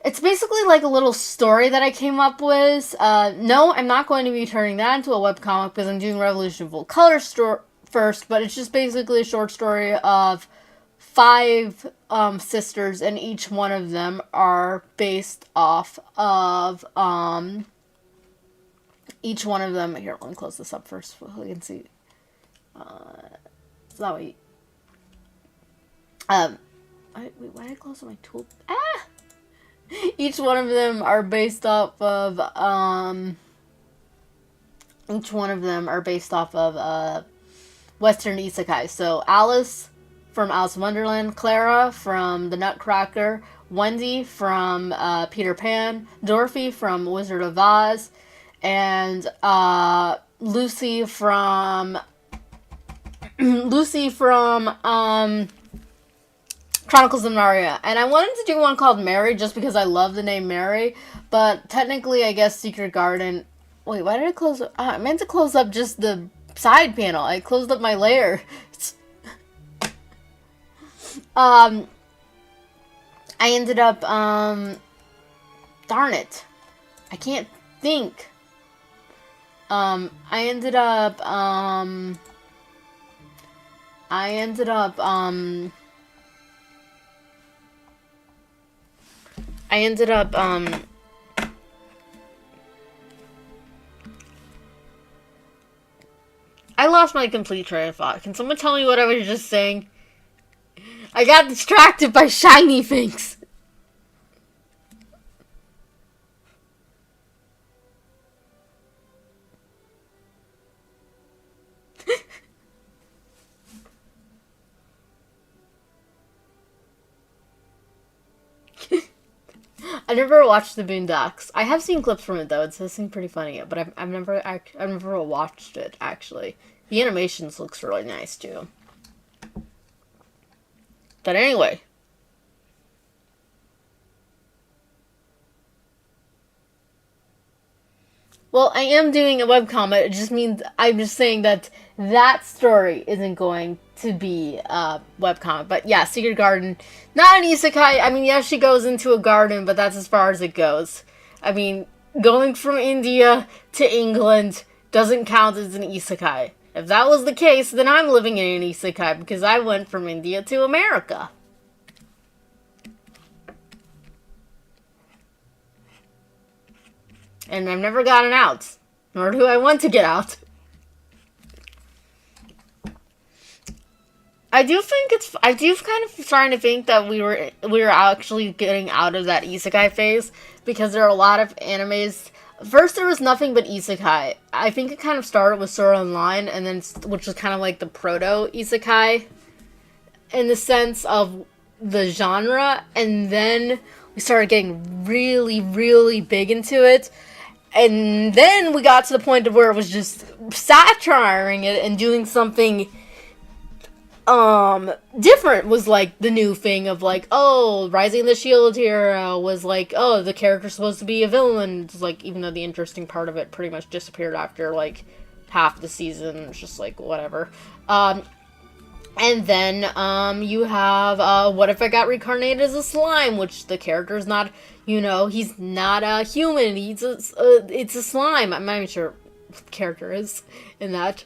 like a little story that I came up with. No, I'm not going to be turning that into a webcomic because I'm doing Revolution Full Color first, but it's just basically a short story of 5 sisters, and each one of them are based off of, each one of them, here, let me close this up first so you can see, so that way, wait, why did I close my tool? Each one of them are based off of, Western Isekai. So Alice from Alice in Wonderland, Clara from The Nutcracker, Wendy from Peter Pan, Dorothy from Wizard of Oz, and Lucy from Chronicles of Narnia. And I wanted to do one called Mary just because I love the name Mary, but technically I guess Secret Garden... Wait, why did I close... I meant to close up just the side panel. I closed up my layer. I ended up, darn it. I can't think. I ended up, I lost my complete train of thought. Can someone tell me what I was just saying? I got distracted by shiny things. I never watched the Boondocks. I have seen clips from it though. It does seem pretty funny, but I've never watched it actually. The animations looks really nice too. But anyway. Well, I am doing a webcomic. It just means I'm just saying that that story isn't going to be a webcomic. But yeah, Secret Garden, not an isekai. I mean, yeah, she goes into a garden, but that's as far as it goes. I mean, going from India to England doesn't count as an isekai. If that was the case, then I'm living in an isekai because I went from India to America. And I've never gotten out. Nor do I want to get out. I do kind of starting to think that we were actually getting out of that isekai phase. Because there are a lot of animes. First there was nothing but isekai. I think it kind of started with Sword Art Online. And then, which was kind of like the proto-isekai. In the sense of the genre. And then we started getting really, really big into it. And then we got to the point of where it was just satirizing it and doing something different was like the new thing of like, oh, Rising the Shield Hero was like, oh, the character's supposed to be a villain. It's like, even though the interesting part of it pretty much disappeared after like half the season. It's just like, whatever. And then, you have, What If I Got Reincarnated as a Slime, which the character's not, you know, he's not a human, it's a slime. I'm not even sure what the character is in that,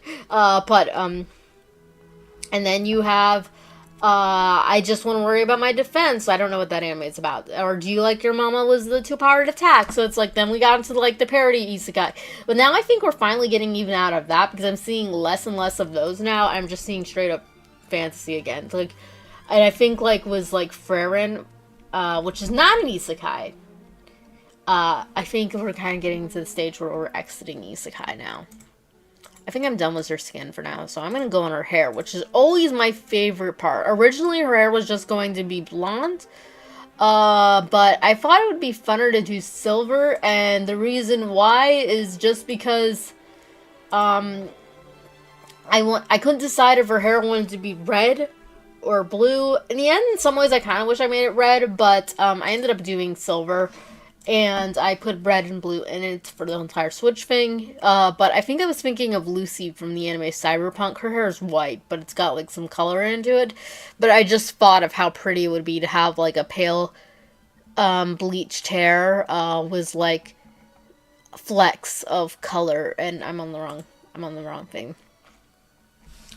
And then you have I just want to worry about my defense. I don't know what that anime is about. Or do you like your mama was the two-powered attack? So it's like, then we got into like the parody isekai. But now I think we're finally getting even out of that, because I'm seeing less and less of those now. I'm just seeing straight up fantasy again. Like, and I think like was like Frieren, which is not an isekai. I think we're kind of getting to the stage where we're exiting isekai now. I think I'm done with her skin for now, so I'm going to go on her hair, which is always my favorite part. Originally, her hair was just going to be blonde, but I thought it would be funner to do silver, and the reason why is just because, I couldn't decide if her hair wanted to be red or blue. In the end, in some ways, I kind of wish I made it red, but, I ended up doing silver. And I put red and blue in it for the entire switch thing. But I think I was thinking of Lucy from the anime Cyberpunk. Her hair is white, but it's got like some color into it. But I just thought of how pretty it would be to have like a pale bleached hair with like flecks of color. And I'm on the wrong thing.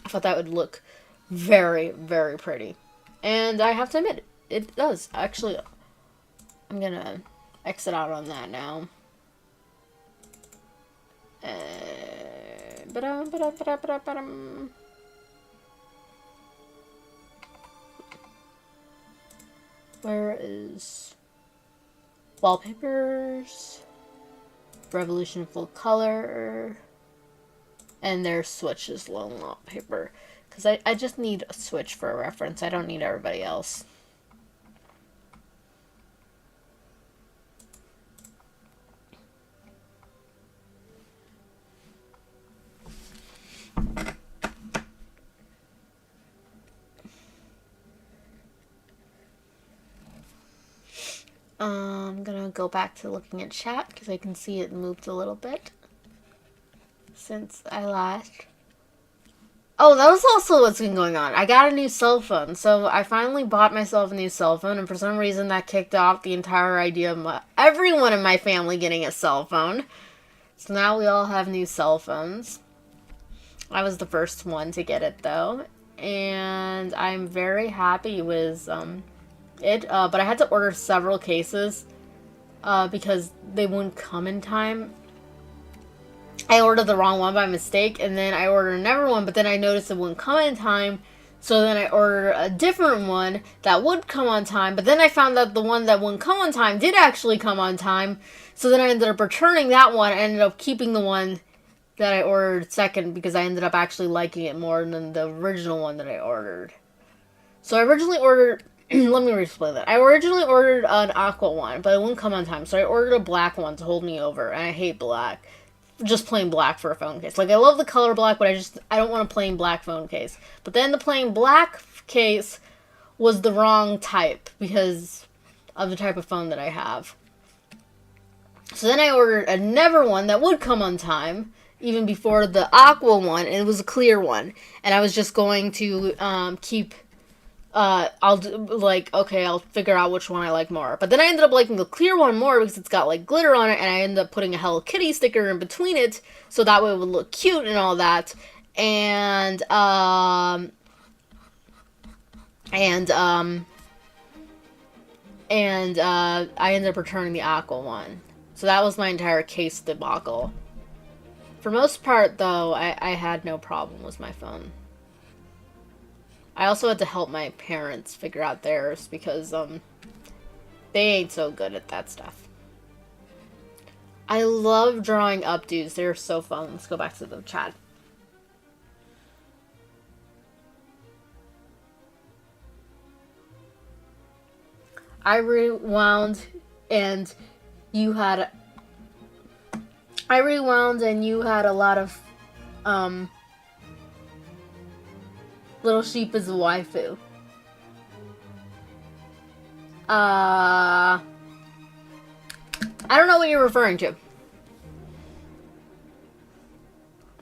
I thought that would look very, very pretty. And I have to admit, it does. Actually, I'm gonna exit out on that now. Where is wallpapers? Revolution full color. And there's Switch's lone wallpaper. Because I just need a Switch for a reference. I don't need everybody else. I'm gonna go back to looking at chat because I can see it moved a little bit since I last. Oh, that was also what's been going on. I got a new cell phone, so I finally bought myself a new cell phone, and for some reason that kicked off the entire idea of everyone in my family getting a cell phone. So now we all have new cell phones. I was the first one to get it though, and I'm very happy with but I had to order several cases because they wouldn't come in time. I ordered the wrong one by mistake, and then I ordered another one, but then I noticed it wouldn't come in time, so then I ordered a different one that would come on time, but then I found out the one that wouldn't come on time did actually come on time, so then I ended up returning that one. I ended up keeping the one that I ordered second because I ended up actually liking it more than the original one that I ordered. So I originally ordered... Let me explain that. I originally ordered an aqua one, but it wouldn't come on time, so I ordered a black one to hold me over, and I hate black. Just plain black for a phone case. Like, I love the color black, but I don't want a plain black phone case. But then the plain black case was the wrong type because of the type of phone that I have. So then I ordered another one that would come on time, even before the aqua one, and it was a clear one. And I was just going to keep... I'll figure out which one I like more. But then I ended up liking the clear one more because it's got, like, glitter on it, and I ended up putting a Hello Kitty sticker in between it, so that way it would look cute and all that. And I ended up returning the aqua one. So that was my entire case debacle. For most part, though, I had no problem with my phone. I also had to help my parents figure out theirs because, they ain't so good at that stuff. I love drawing updos. They're so fun. Let's go back to the chat. I rewound and you had a lot of, Little Sheep is a waifu. I don't know what you're referring to.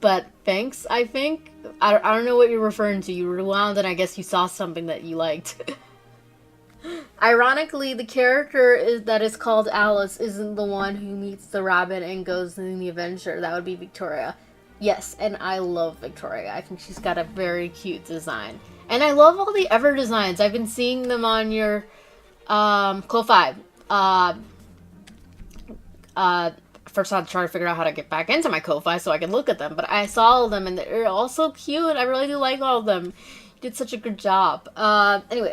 But thanks, I think. I don't know what you're referring to. You rewound and I guess you saw something that you liked. Ironically, the character that is called Alice isn't the one who meets the rabbit and goes in the adventure. That would be Victoria. Yes, and I love Victoria. I think she's got a very cute design. And I love all the Ever designs. I've been seeing them on your Ko-Fi. First I had to try to figure out how to get back into my Ko-Fi so I could look at them. But I saw all of them and they're all so cute. I really do like all of them. You did such a good job. Anyway,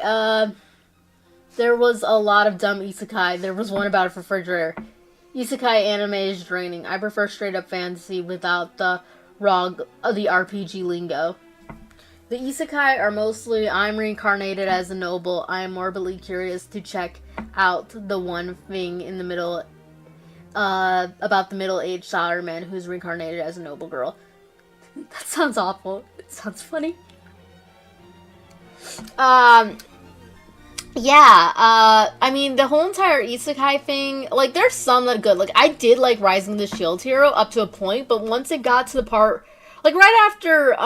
there was a lot of dumb isekai. There was one about a refrigerator. Isekai anime is draining. I prefer straight up fantasy without the the RPG lingo. The isekai are mostly I'm reincarnated as a noble. I am morbidly curious to check out the one thing in the middle about the middle-aged salaryman who's reincarnated as a noble girl. That sounds awful. It sounds funny. Yeah, I mean, the whole entire isekai thing, like, there's some that are good. Like, I did like Rising the Shield Hero up to a point, but once it got to the part, like, right after,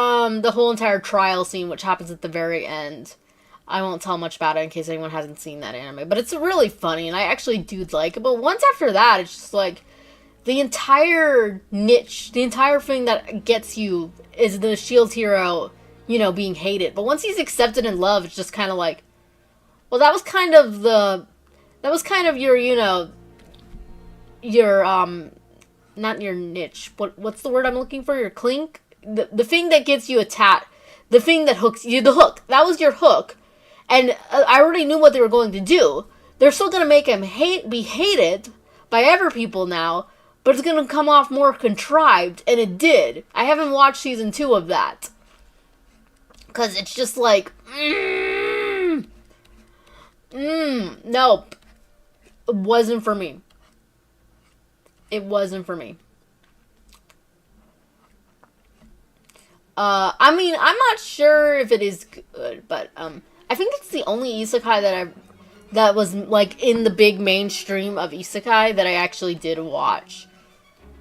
the whole entire trial scene, which happens at the very end, I won't tell much about it in case anyone hasn't seen that anime, but it's really funny, and I actually do like it, but once after that, it's just, like, the entire niche, the entire thing that gets you is the Shield Hero, you know, being hated, but once he's accepted and loved, it's just kind of like, well, that was kind of your, you know, your, not your niche, what's the word I'm looking for, your clink? The thing that gets you the thing that hooks you, the hook, that was your hook, and I already knew what they were going to do. They're still going to make him be hated by ever people now, but it's going to come off more contrived, and it did. I haven't watched season 2 of that, because it's just like, nope. It wasn't for me. It wasn't for me. I mean, I'm not sure if it is good, but, I think it's the only isekai that was, like, in the big mainstream of isekai that I actually did watch.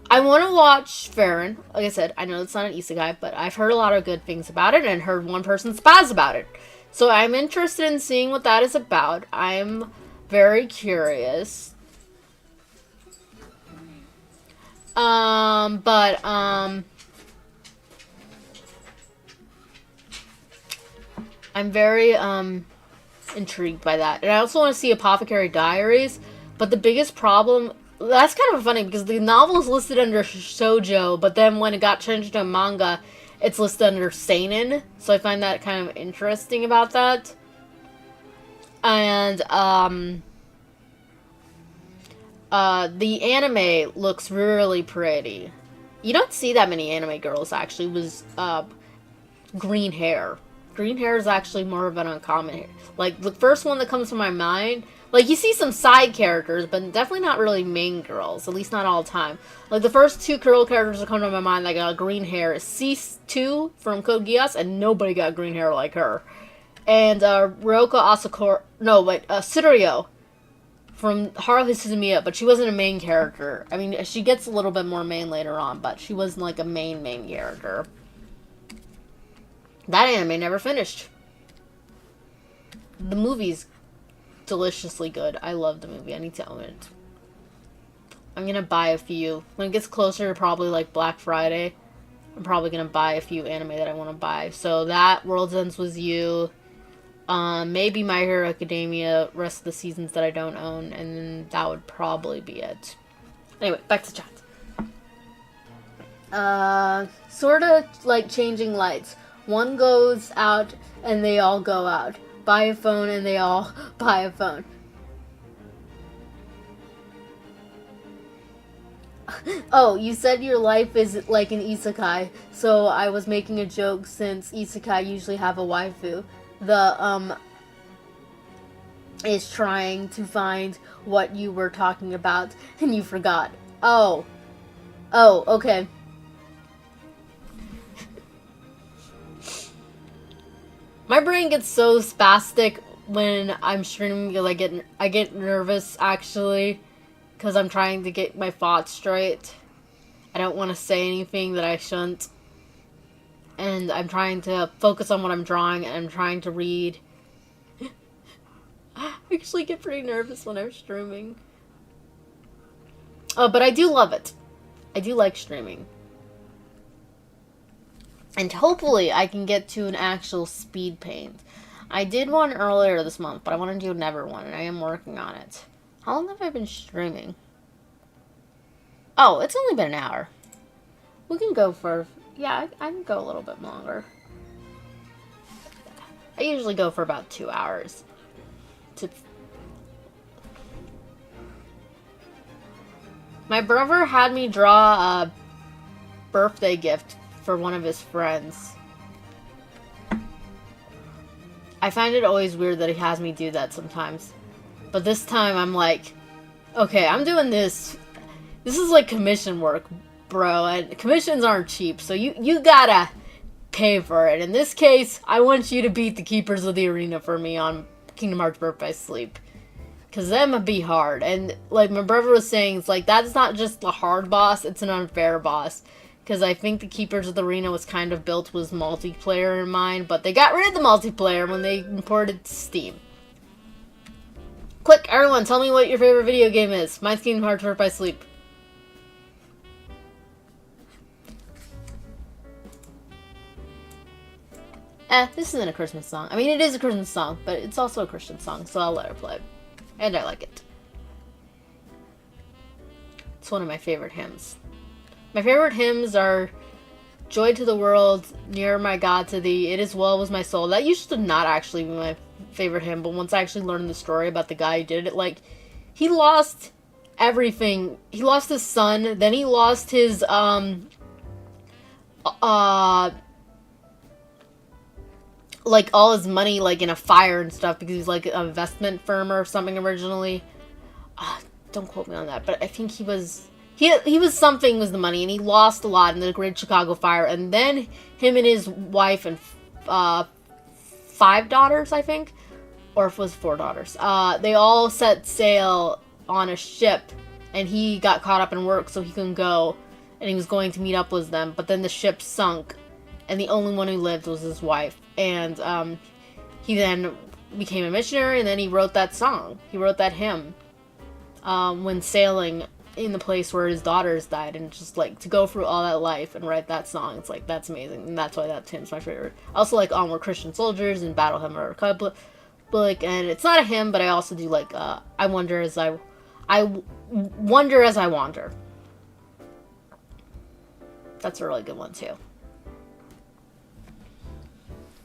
I want to watch Farron. Like I said, I know it's not an isekai, but I've heard a lot of good things about it, and heard one person spaz about it. So I'm interested in seeing what that is about. I'm very curious. I'm very, intrigued by that. And I also want to see Apothecary Diaries, but the biggest problem, that's kind of funny, because the novel is listed under shoujo, but then when it got changed to manga, it's listed under seinen, so I find that kind of interesting about that. And, the anime looks really pretty. You don't see that many anime girls, actually, with, green hair. Green hair is actually more of an uncommon hair. Like, the first one that comes to my mind, like, you see some side characters, but definitely not really main girls, at least not all the time. Like, the first 2 girl characters that come to my mind that got green hair is C2 from Code Geass, and nobody got green hair like her. And, Ryoka Asakura, no, wait, Tsuruyo from Haruhi Suzumiya, but she wasn't a main character. I mean, she gets a little bit more main later on, but she wasn't, like, a main character. That anime never finished. The movie's deliciously good. I love the movie. I need to own it. I'm gonna buy a few. When it gets closer to probably like Black Friday, I'm probably gonna buy a few anime that I want to buy. So that, World's Ends With You, maybe My Hero Academia, rest of the seasons that I don't own, and then that would probably be it. Anyway, back to chat. Sorta like changing lights. One goes out and they all go out. Buy a phone and they all buy a phone. Oh, you said your life is like an isekai, so I was making a joke since isekai usually have a waifu. The, is trying to find what you were talking about and you forgot. Oh. Oh, okay. My brain gets so spastic when I'm streaming because I get nervous, actually, because I'm trying to get my thoughts straight. I don't want to say anything that I shouldn't. And I'm trying to focus on what I'm drawing, and I'm trying to read. I actually get pretty nervous when I'm streaming. Oh, but I do love it. I do like streaming. And hopefully I can get to an actual speed paint. I did one earlier this month, but I want to do another one, and I am working on it. How long have I been streaming? Oh, it's only been an hour. We can go for... Yeah, I can go a little bit longer. I usually go for about 2 hours. My brother had me draw a birthday gift for one of his friends. I find it always weird that he has me do that sometimes. But this time I'm like, okay, I'm doing this. This is like commission work, bro. And commissions aren't cheap, so you gotta pay for it. In this case, I want you to beat the Keepers of the Arena for me on Kingdom Hearts Birth by Sleep. Because them would be hard. And like my brother was saying, it's like, that's not just a hard boss, it's an unfair boss. Because I think the Keepers of the Arena was kind of built with multiplayer in mind, but they got rid of the multiplayer when they imported to Steam. Quick, everyone, tell me what your favorite video game is. Mine's Kingdom Hearts Birth by Sleep. This isn't a Christmas song. I mean, it is a Christmas song, but it's also a Christian song, so I'll let her play. And I like it. It's one of my favorite hymns. My favorite hymns are Joy to the World, Near My God to Thee, It Is Well With My Soul. That used to not actually be my favorite hymn, but once I actually learned the story about the guy who did it, like, he lost everything. He lost his son, then he lost his, like, all his money, like, in a fire and stuff, because he's, like, an investment firm or something originally. Don't quote me on that, but I think he was something was the money, and he lost a lot in the Great Chicago Fire, and then him and his wife and 5 daughters, I think, or if it was 4 daughters, they all set sail on a ship, and he got caught up in work, so he couldn't go, and he was going to meet up with them, but then the ship sunk, and the only one who lived was his wife, and he then became a missionary, and then he wrote that song. He wrote that hymn when sailing in the place where his daughters died, and just like to go through all that life and write that song, it's like, that's amazing, and that's why that hymn's my favorite. I also like Onward Christian Soldiers and Battle Hymn of the Republic, and it's not a hymn, but I also do like I Wonder As I Wonder As I Wander. That's a really good one too.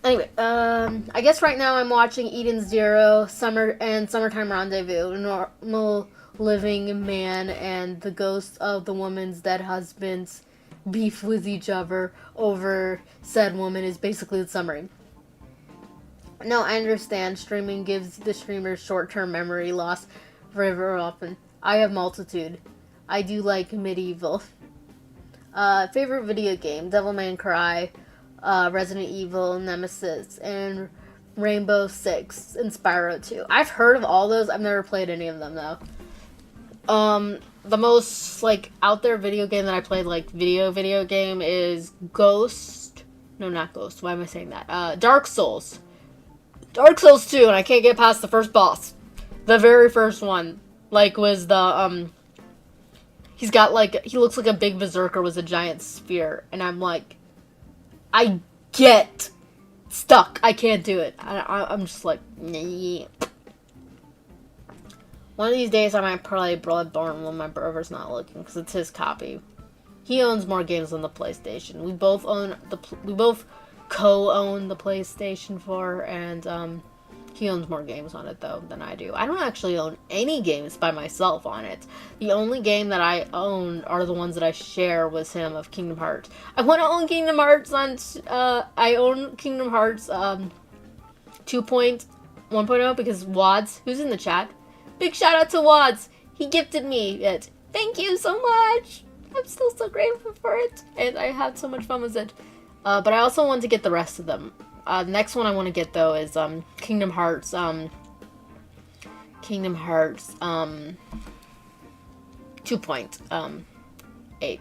Anyway, I guess right now I'm watching Eden Zero, Summertime Rendezvous, Normal Living Man, and the ghosts of the woman's dead husbands beef with each other over said woman is basically the summary. No, I understand. Streaming gives the streamers short-term memory loss very often. I have multitude. I do like medieval. Favorite video game: Devil May Cry, Resident Evil, Nemesis, and Rainbow Six, and Spyro 2. I've heard of all those. I've never played any of them though. The most like out there video game that I played, like video game, is Ghost. No, not Ghost. Why am I saying that? Dark Souls. Dark Souls 2, and I can't get past the first boss. The very first one, like, was the he's got like, he looks like a big berserker with a giant spear, and I'm like, I get stuck. I can't do it. I'm just like, nah. One of these days I might play Bloodborne when my brother's not looking, because it's his copy. He owns more games than the PlayStation. We both co-own the PlayStation 4, and he owns more games on it though than I do. I don't actually own any games by myself on it. The only game that I own are the ones that I share with him of Kingdom Hearts. I want to own Kingdom Hearts on. I own Kingdom Hearts 2.1.0 because Wads, who's in the chat, big shout out to Wads. He gifted me it. Thank you so much. I'm still so grateful for it, and I had so much fun with it. But I also want to get the rest of them. The next one I want to get though is Kingdom Hearts 2.8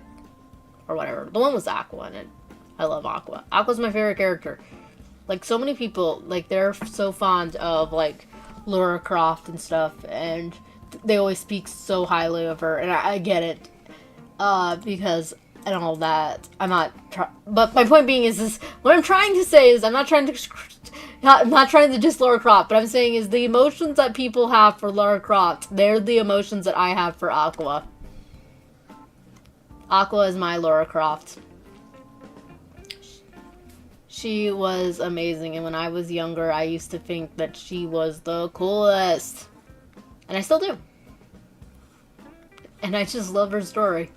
or whatever. The one was Aqua, and I love Aqua. Aqua's my favorite character. Like, so many people, like, they're so fond of like Lara Croft and stuff, and they always speak so highly of her, and I get it, because and all that. But my point being is what I'm trying to say is I'm not trying to diss Lara Croft, but I'm saying is the emotions that people have for Lara Croft, they're the emotions that I have for Aqua. Aqua is my Lara Croft. She was amazing, and when I was younger, I used to think that she was the coolest. And I still do. And I just love her story.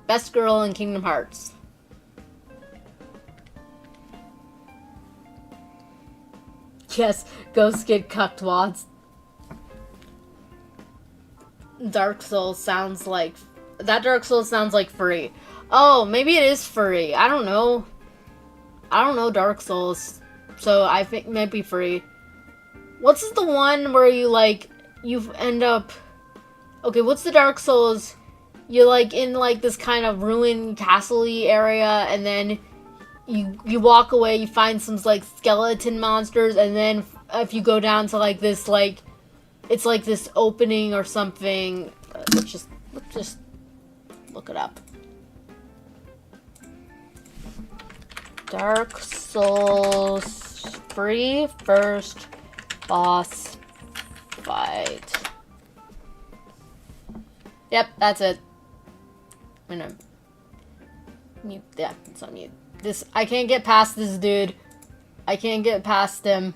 Best girl in Kingdom Hearts. Yes, ghosts get cucked wads. Dark Souls sounds like... That Dark Souls sounds like free. Oh, maybe it is free. I don't know. I don't know Dark Souls. So I think it might be free. What's the one where you, like, you end up... Okay, what's the Dark Souls? You're, like, in, like, this kind of ruined castle-y area, and then you walk away, you find some, like, skeleton monsters, and then if you go down to, like, this, like... It's, like, this opening or something. Let's just look it up. Dark Souls free first boss fight. Yep, that's it. I'm gonna mute. Yeah, it's on mute. I can't get past this dude. I can't get past him.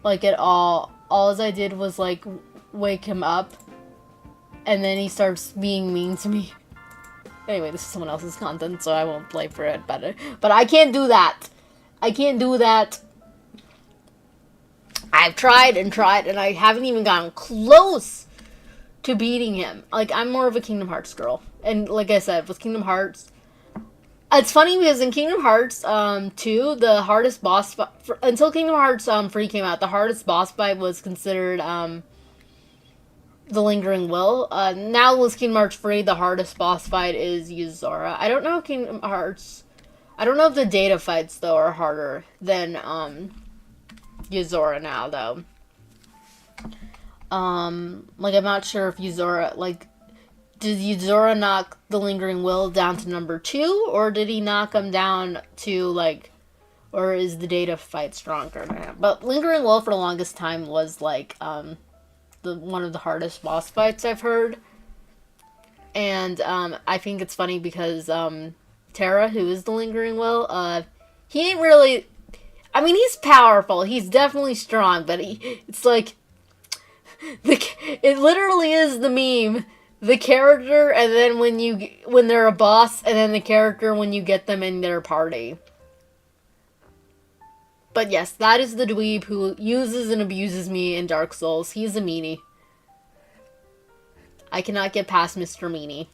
Like, at all. All I did was, like, wake him up. And then he starts being mean to me. Anyway, this is someone else's content, so I won't play for it better. But I can't do that. I can't do that. I've tried, and I haven't even gotten close to beating him. Like, I'm more of a Kingdom Hearts girl. And like I said, with Kingdom Hearts... It's funny because in Kingdom Hearts 2, the hardest boss fight... Until Kingdom Hearts 3 came out, the hardest boss fight was considered the Lingering Will. Now with Kingdom Hearts 3, the hardest boss fight is Yuzora. I don't know if Kingdom Hearts... I don't know if the data fights, though, are harder than Yuzora now, though. Like, I'm not sure if Yuzora... Like, did Yuzora knock the Lingering Will down to number 2? Or did he knock him down to, like... Or is the data fight stronger now? But Lingering Will, for the longest time, was, like, one of the hardest boss fights I've heard. And, I think it's funny because, Terra, who is the Lingering Will, he ain't really... I mean, he's powerful. He's definitely strong, but it's like... It literally is the meme. The character, and then when they're a boss, and then the character when you get them in their party. But yes, that is the dweeb who uses and abuses me in Dark Souls. He's a meanie. I cannot get past Mr. Meanie.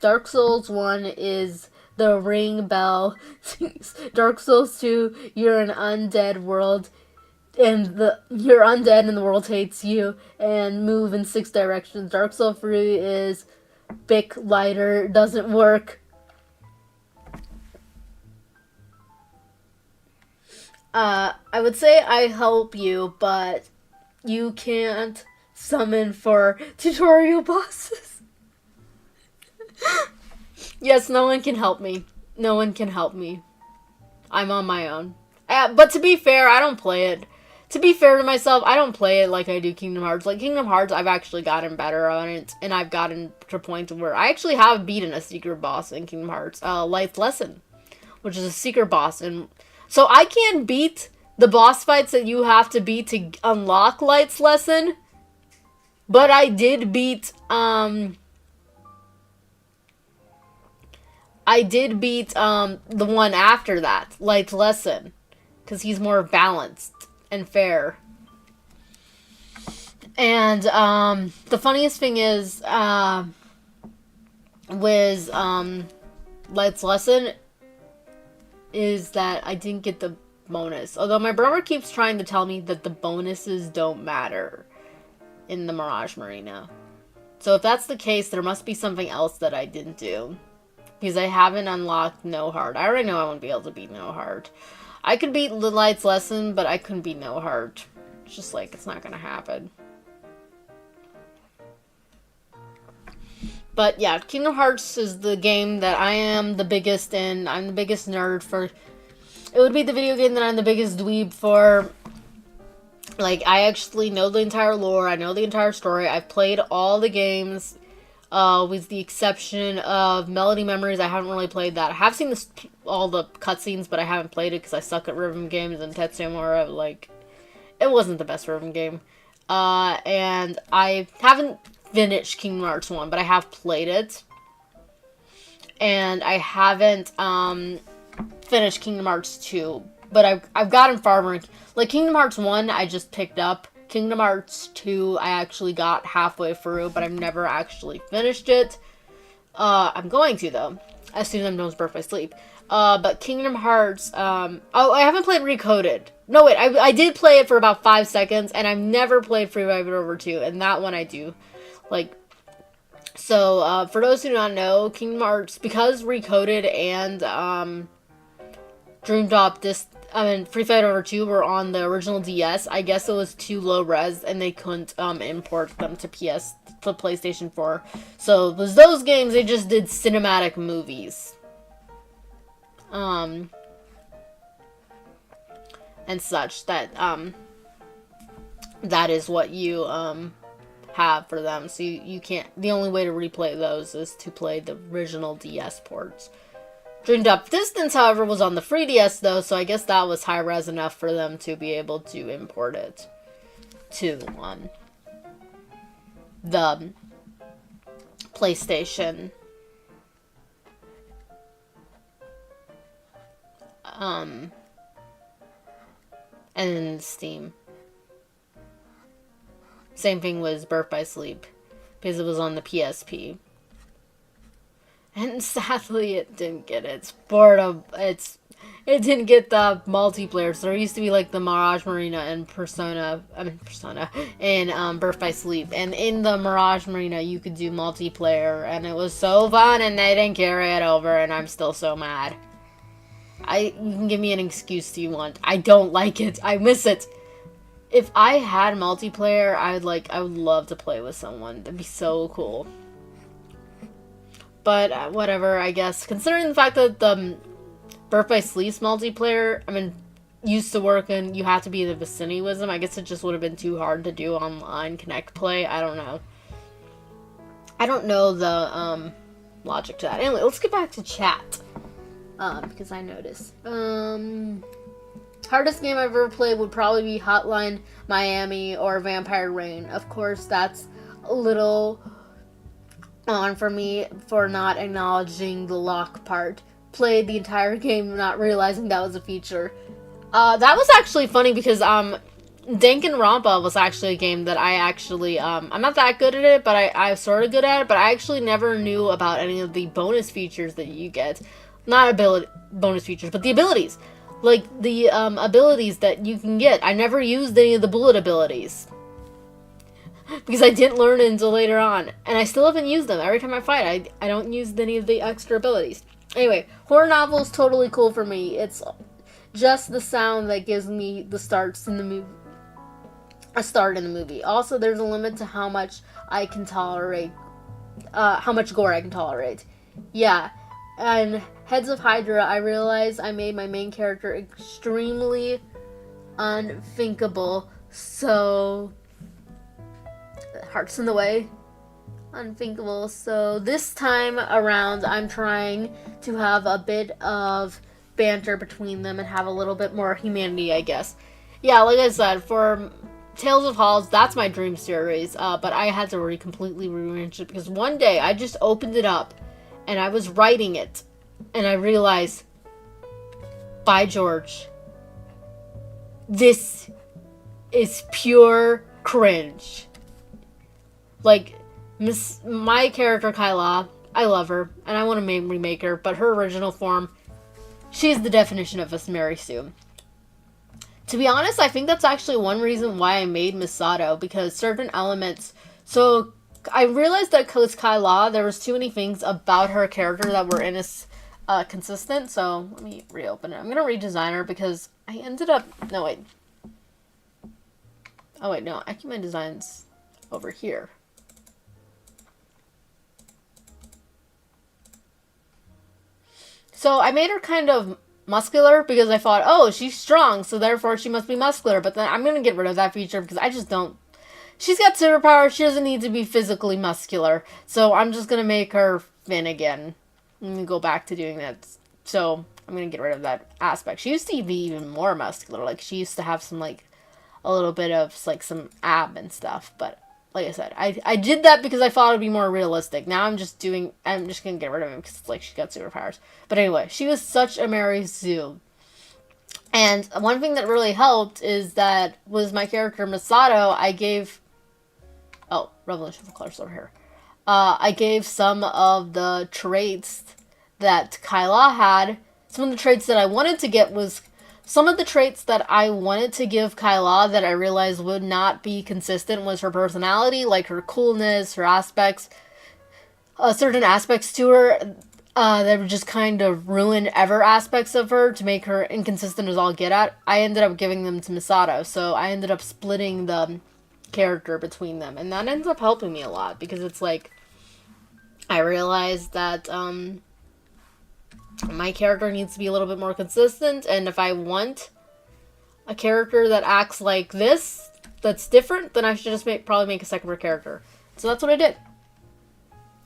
Dark Souls 1 is the ring bell. Dark Souls 2, you're an undead world. And you're undead and the world hates you. And move in 6 directions. Dark Souls 3 is Bic lighter, doesn't work. I would say I help you, but you can't summon for tutorial bosses. Yes, no one can help me. No one can help me. I'm on my own. But to be fair, I don't play it. To be fair to myself, I don't play it like I do Kingdom Hearts. Like, Kingdom Hearts, I've actually gotten better on it. And I've gotten to a point where I actually have beaten a secret boss in Kingdom Hearts. Light's Lesson. Which is a secret boss. And so I can't beat the boss fights that you have to beat to unlock Light's Lesson. But I did beat, the one after that, Light's Lesson, because he's more balanced and fair. And, the funniest thing is, with, Light's Lesson, is that I didn't get the bonus. Although my brother keeps trying to tell me that the bonuses don't matter in the Mirage Marina. So if that's the case, there must be something else that I didn't do. because I haven't unlocked No Heart. I already know I won't be able to beat No Heart. I could beat The Light's Lesson, but I couldn't beat No Heart. It's just like, it's not gonna happen. But yeah, Kingdom Hearts is the game that I am the biggest in. I'm the biggest nerd for. It would be the video game that I'm the biggest dweeb for. Like, I actually know the entire lore. I know the entire story. I've played all the games, with the exception of Melody Memories. I haven't really played that. I have seen all the cutscenes, but I haven't played it because I suck at rhythm games, and Tetsuya Nomura, like, it wasn't the best rhythm game. And I haven't finished Kingdom Hearts 1, but I have played it. And I haven't finished Kingdom Hearts 2, but I've gotten farther. Like, Kingdom Hearts 1, I just picked up. Kingdom Hearts 2, I actually got halfway through, but I've never actually finished it. I'm going to, though, as soon as I'm done with Birth by Sleep. But Kingdom Hearts, oh, I haven't played Recoded. No, wait, I did play it for about 5 seconds, and I've never played Free Ride Over 2, and that one I do. Like, so, for those who do not know, Kingdom Hearts, because Recoded and, Free Fight Over 2 were on the original DS, I guess it was too low res, and they couldn't, import them to PlayStation 4. So, with those games, they just did cinematic movies. And such, that is what you, have for them, so you can't, the only way to replay those is to play the original DS ports. Dream Drop Distance, however, was on the 3DS, though, so I guess that was high-res enough for them to be able to import it to, the PlayStation, and Steam. Same thing with Birth by Sleep, because it was on the PSP. And sadly, it didn't get its boredom. It didn't get the multiplayer. So there used to be like the Mirage Marina and Persona and Birth by Sleep. And in the Mirage Marina, you could do multiplayer, and it was so fun, and they didn't carry it over, and I'm still so mad. You can give me an excuse you want. I don't like it. I miss it. If I had multiplayer, I would love to play with someone. That'd be so cool. But whatever, I guess. Considering the fact that the Birth by Sleep's multiplayer, used to work and you have to be in the vicinity with them, I guess it just would have been too hard to do online Connect play. I don't know. I don't know the logic to that. Anyway, let's get back to chat. Because I noticed. Hardest game I've ever played would probably be Hotline Miami or Vampire Rain. Of course, that's a little on for me for not acknowledging the lock part. Played the entire game not realizing that was a feature. That was actually funny because Danganronpa was actually a game that I actually, I'm not that good at it, but I'm sort of good at it, but I actually never knew about any of the bonus features that you get. Not bonus features, but the abilities. Like, the abilities that you can get. I never used any of the bullet abilities. Because I didn't learn it until later on. And I still haven't used them. Every time I fight, I don't use any of the extra abilities. Anyway, horror novel is totally cool for me. It's just the sound that gives me the starts in the movie. A start in the movie. Also, there's a limit to how much I can tolerate. How much gore I can tolerate. Yeah. And Heads of Hydra, I realized I made my main character extremely unthinkable. So, hearts in the way. Unthinkable. So this time around, I'm trying to have a bit of banter between them and have a little bit more humanity, I guess. Yeah, like I said, for Tales of Halls, that's my dream series. But I had to completely rearrange it because one day I just opened it up and I was writing it, and I realized, by George, this is pure cringe. Like, my character Kyla, I love her, and I want to remake her, but her original form, she's the definition of a Merisu. To be honest, I think that's actually one reason why I made Misato, because certain elements, so I realized that because Kyla, there was too many things about her character that were consistent. So let me reopen it. I'm gonna redesign her because I ended up. No wait. Oh wait, no. I keep my designs over here. So I made her kind of muscular because I thought, oh, she's strong, so therefore she must be muscular. But then I'm gonna get rid of that feature because I just don't. She's got superpowers. She doesn't need to be physically muscular. So I'm just going to make her thin again. Let me go back to doing that. So I'm going to get rid of that aspect. She used to be even more muscular. Like, she used to have some, like, a little bit of, like, some ab and stuff. But, like I said, I did that because I thought it would be more realistic. Now I'm just going to get rid of him because, like, she got superpowers. But anyway, she was such a merisusheep. And one thing that really helped is that was my character Masato, I gave... Oh, Revolution of Colors over here. I gave some of the traits that Kyla had. Some of the traits that I wanted to get was... Some of the traits that I wanted to give Kyla that I realized would not be consistent was her personality, like her coolness, her aspects. Certain aspects to her that would just kind of ruin other aspects of her to make her inconsistent as all get at. I ended up giving them to Misato, so I ended up splitting the character between them, and that ends up helping me a lot because it's like I realized that my character needs to be a little bit more consistent, and if I want a character that acts like this that's different, then I should just probably make a second character. So that's what I did.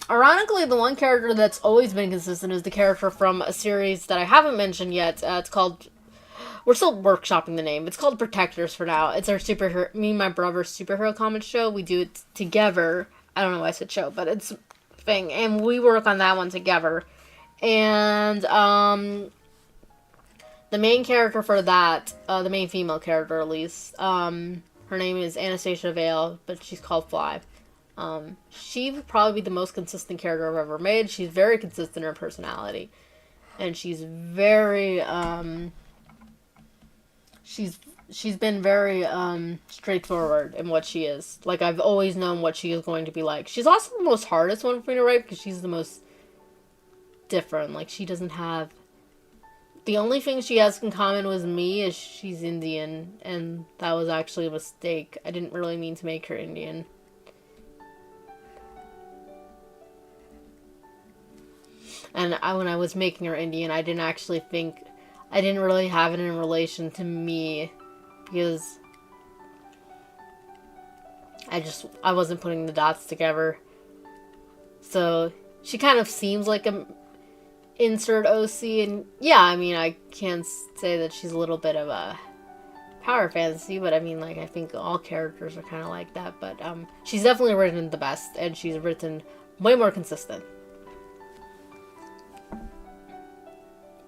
Ironically, the one character that's always been consistent is the character from a series that I haven't mentioned yet. It's called... We're still workshopping the name. It's called Protectors for now. It's our superhero, me and my brother's superhero comic show. We do it together. I don't know why I said show, but it's a thing. And we work on that one together. And, the main character for that, the main female character at least, her name is Anastasia Vale, but she's called Fly. She would probably be the most consistent character I've ever made. She's very consistent in her personality. And she's very, She's been very straightforward in what she is. Like, I've always known what she is going to be like. She's also the most hardest one for me to write because she's the most different. Like, she doesn't have... The only thing she has in common with me is she's Indian, and that was actually a mistake. I didn't really mean to make her Indian. And when I was making her Indian, I didn't actually think... I didn't really have it in relation to me because I wasn't putting the dots together. So she kind of seems like a insert OC, and yeah, I mean, I can't say that she's a little bit of a power fantasy, but I mean, like, I think all characters are kind of like that, but she's definitely written the best, and she's written way more consistent.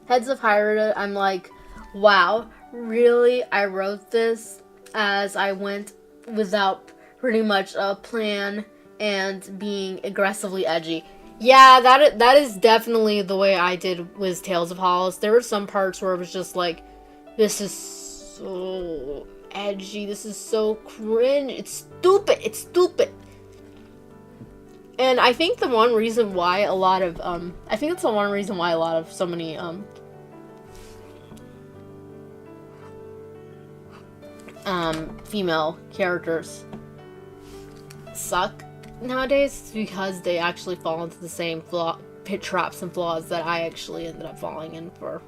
Heads of Hyrule, I'm like, wow, really? I wrote this as I went without pretty much a plan and being aggressively edgy. Yeah, that is definitely the way I did with Tales of Hollis. There were some parts where it was just like, this is so edgy, this is so cringe, it's stupid. And I think the one reason why a lot of, I think it's the one reason why a lot of so many, female characters suck nowadays because they actually fall into the same pit traps and flaws that I actually ended up falling in for.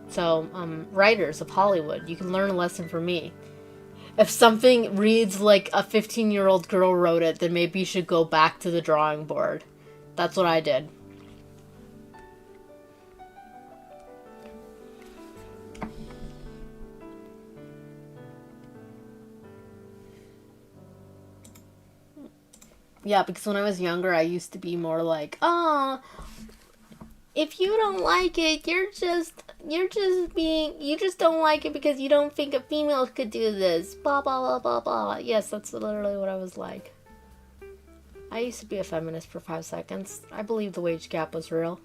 So, writers of Hollywood, you can learn a lesson from me. If something reads like a 15-year-old girl wrote it, then maybe you should go back to the drawing board. That's what I did. Yeah, because when I was younger, I used to be more like, oh, if you don't like it, you just don't like it because you don't think a female could do this. Blah, blah, blah, blah, blah. Yes, that's literally what I was like. I used to be a feminist for 5 seconds. I believed the wage gap was real.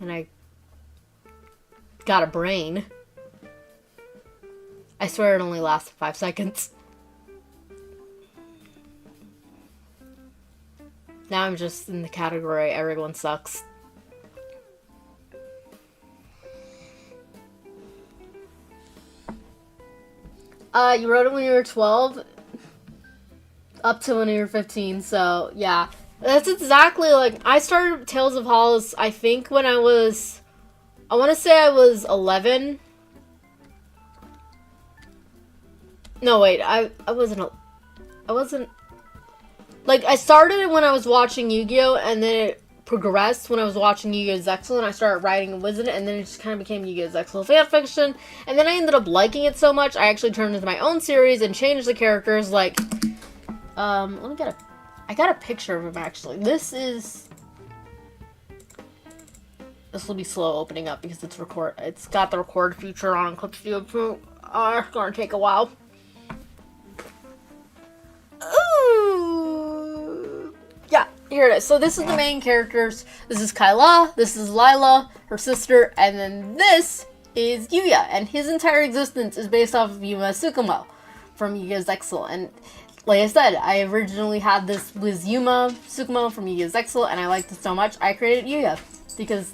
And I got a brain. I swear it only lasted 5 seconds. Now I'm just in the category everyone sucks. You wrote it when you were 12, up to when you were 15, so yeah. That's exactly, like, I started Tales of Halls, I think, when I want to say I was 11. No, wait, I wasn't, like, I started it when I was watching Yu-Gi-Oh! And then it progressed when I was watching Yu-Gi-Oh! Zexal, and I started writing a wizard, and then it just kind of became Yu-Gi-Oh! Zexal fanfiction, and then I ended up liking it so much, I actually turned into my own series and changed the characters, like, let me get I got a picture of him, actually. This will be slow opening up because it's got the record feature on clipstudiopaint. It's gonna take a while. Ooh. Yeah, here it is. So this is the main characters. This is Kyla, this is Lila, her sister, and then this is Yuya, and his entire existence is based off of Yuma Tsukumo from Yu-Gi-Oh! Zexal, and like I said, I originally had this with Yuma Tsukumo from Yu-Gi-Oh! Zexal, and I liked it so much, I created Yuya, because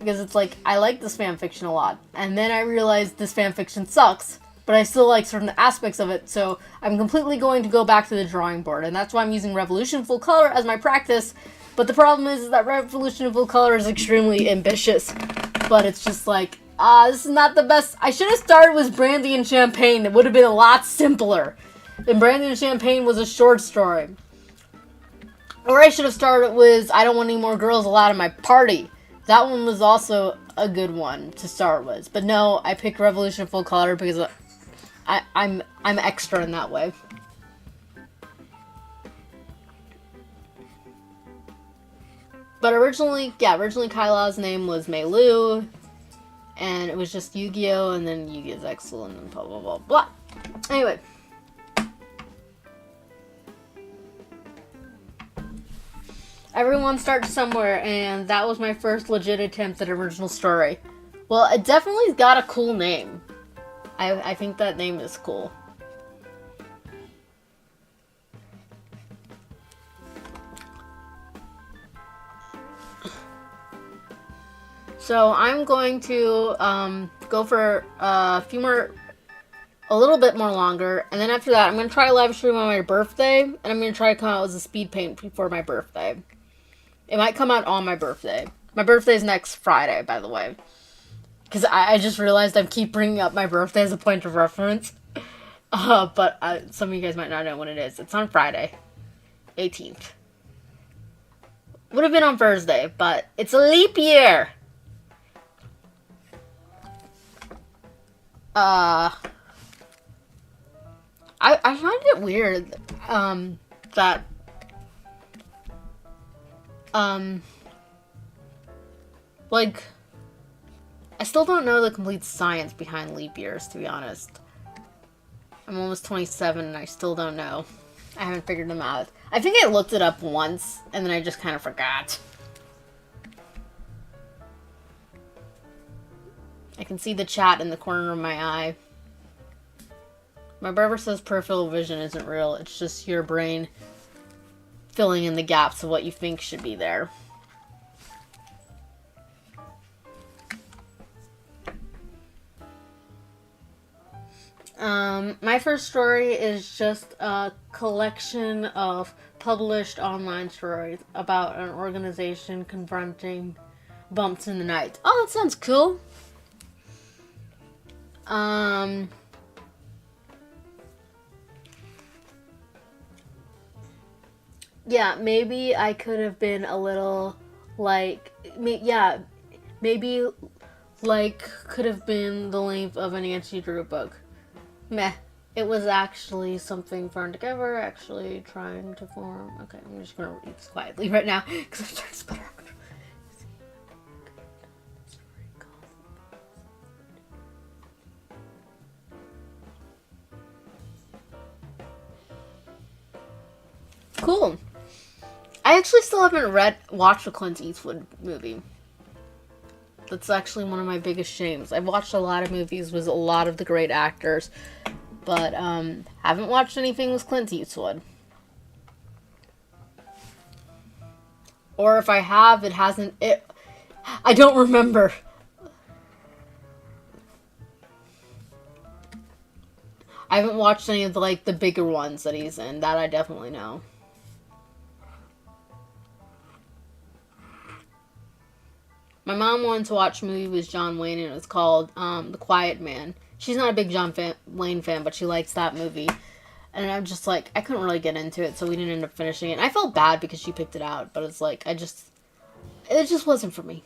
it's like, I like this fanfiction a lot, and then I realized this fanfiction sucks, but I still like certain aspects of it, so I'm completely going to go back to the drawing board, and that's why I'm using Revolution Full Color as my practice, but the problem is that Revolution Full Color is extremely ambitious, but it's just like, this is not the best. I should have started with Brandy and Champagne. It would have been a lot simpler. And Brandy and Champagne was a short story. Or I should have started with I Don't Want Any More Girls Allowed in My Party. That one was also a good one to start with. But no, I picked Revolution Full Color because I'm extra in that way. But originally Kyla's name was Mei Lu. And it was just Yu-Gi-Oh! And then Yu-Gi-Oh! Zexal and then blah blah blah blah. Anyway. Everyone starts somewhere, and that was my first legit attempt at original story. Well, it definitely got a cool name. I think that name is cool. So I'm going to go for a little bit more longer, and then after that I'm going to try a live stream on my birthday, and I'm going to try to come out with a speed paint before my birthday. It might come out on my birthday. My birthday is next Friday, by the way. Because I just realized I keep bringing up my birthday as a point of reference. But some of you guys might not know when it is. It's on Friday, 18th. Would have been on Thursday, but it's a leap year. I find it weird, that, like, I still don't know the complete science behind leap years, to be honest. I'm almost 27 and I still don't know. I haven't figured them out. I think I looked it up once, and then I just kind of forgot. I can see the chat in the corner of my eye. My barber says peripheral vision isn't real. It's just your brain filling in the gaps of what you think should be there. My first story is just a collection of published online stories about an organization confronting bumps in the night. Oh, that sounds cool. Yeah, maybe I could have been a little, like, maybe, like, could have been the length of a Nancy Drew book. Meh. It was actually something fun together, actually trying to form. Okay, I'm just gonna read this quietly right now, because I'm trying to spell out. Cool. I actually still haven't watched the Clint Eastwood movie. That's actually one of my biggest shames. I've watched a lot of movies with a lot of the great actors, but haven't watched anything with Clint Eastwood. Or if I have, I don't remember. I haven't watched any of the bigger ones that he's in. That I definitely know. My mom wanted to watch a movie with John Wayne, and it was called The Quiet Man. She's not a big John Wayne fan, but she likes that movie. And I'm just like, I couldn't really get into it, so we didn't end up finishing it. And I felt bad because she picked it out, but it's like, it just wasn't for me.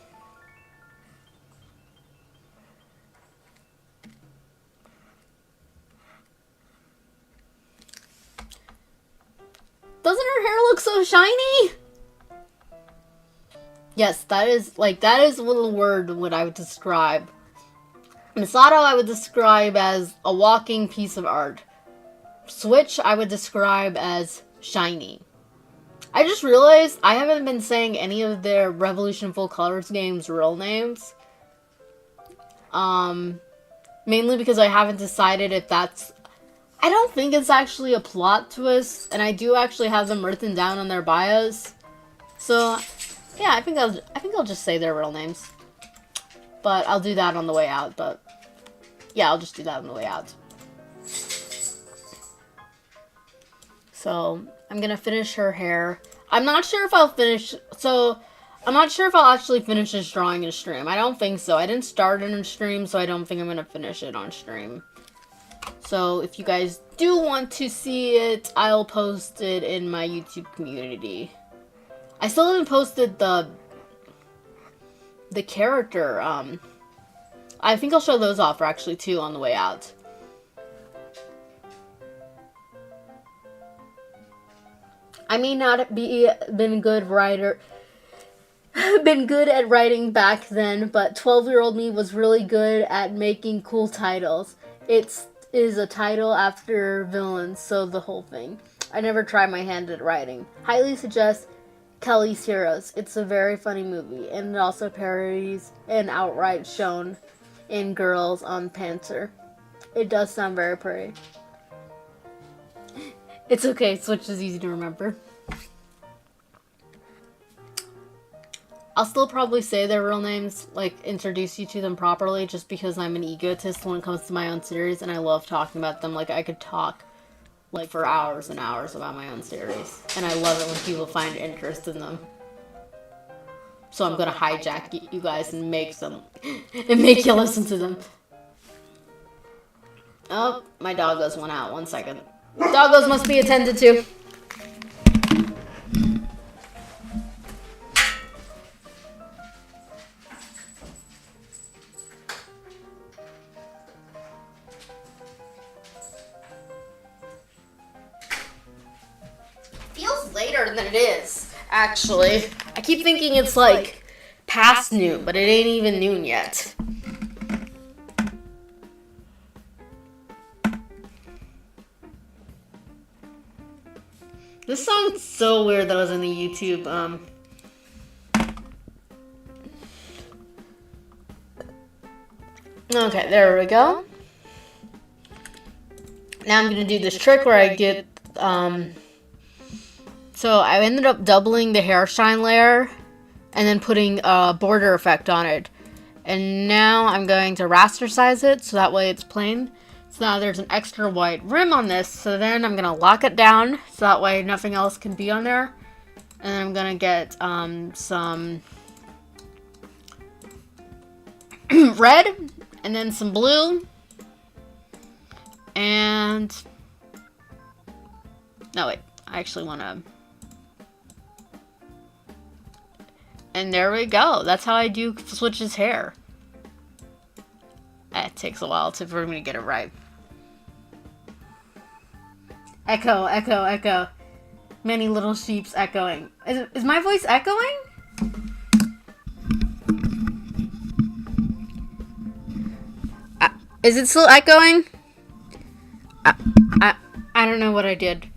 Doesn't her hair look so shiny? Yes, that is a little word what I would describe. Misato I would describe as a walking piece of art. Switch I would describe as shiny. I just realized I haven't been saying any of their Revolution Full Colors games real names. Mainly because I haven't decided if that's... I don't think it's actually a plot twist, and I do actually have them written down on their bios. So, yeah, I think I'll just say their real names. But I'll do that on the way out, but... Yeah, I'll just do that on the way out. So, I'm gonna finish her hair. I'm not sure if I'll actually finish this drawing in stream. I don't think so. I didn't start it in stream, so I don't think I'm gonna finish it on stream. So, if you guys do want to see it, I'll post it in my YouTube community. I still haven't posted the character, I think I'll show those off actually too on the way out. I may not been good at writing back then, but 12-year-old me was really good at making cool titles. It is a title after villains, so the whole thing. I never tried my hand at writing. Highly suggest Kelly's Heroes. It's a very funny movie, and it also parodies and outright shown in Girls on Panther. It does sound very pretty. It's okay, Switch is easy to remember. I'll still probably say their real names, like introduce you to them properly, just because I'm an egotist when it comes to my own series, and I love talking about them. Like, I could talk like for hours and hours about my own series, and I love it when people find interest in them. So I'm gonna hijack you guys and make you listen to them. Oh, my doggos went out. 1 second. Doggos must be attended to. Feels later than it is, actually. I keep thinking it's like past noon, but it ain't even noon yet. This sounds so weird that I was in the YouTube, Okay, there we go. Now I'm gonna do this trick where I get, so I ended up doubling the hair shine layer and then putting a border effect on it. And now I'm going to raster size it so that way it's plain. So now there's an extra white rim on this. So then I'm going to lock it down so that way nothing else can be on there. And then I'm going to get some red and then some blue. And no, wait, I actually want to. And there we go. That's how I do Switch's hair. It takes a while for me to get it right. Echo, echo, echo. Many little sheeps echoing. Is my voice echoing? Is it still echoing? I don't know what I did.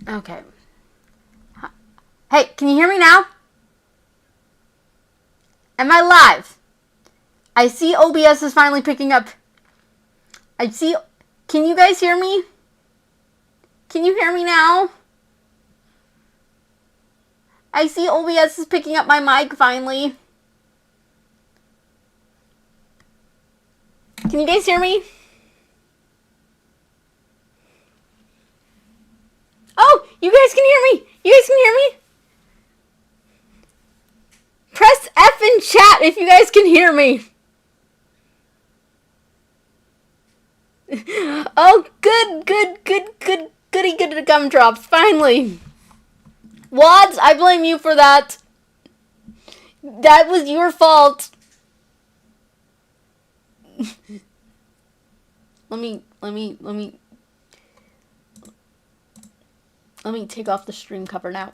Okay. Hey, can you hear me now? Am I live? I see OBS is finally picking up. I see... Can you guys hear me? Can you hear me now? I see OBS is picking up my mic finally. Can you guys hear me? Oh, you guys can hear me. You guys can hear me? Press F in chat if you guys can hear me. Oh, goody gumdrops, finally. Wads, I blame you for that. That was your fault. Let me take off the stream cover now.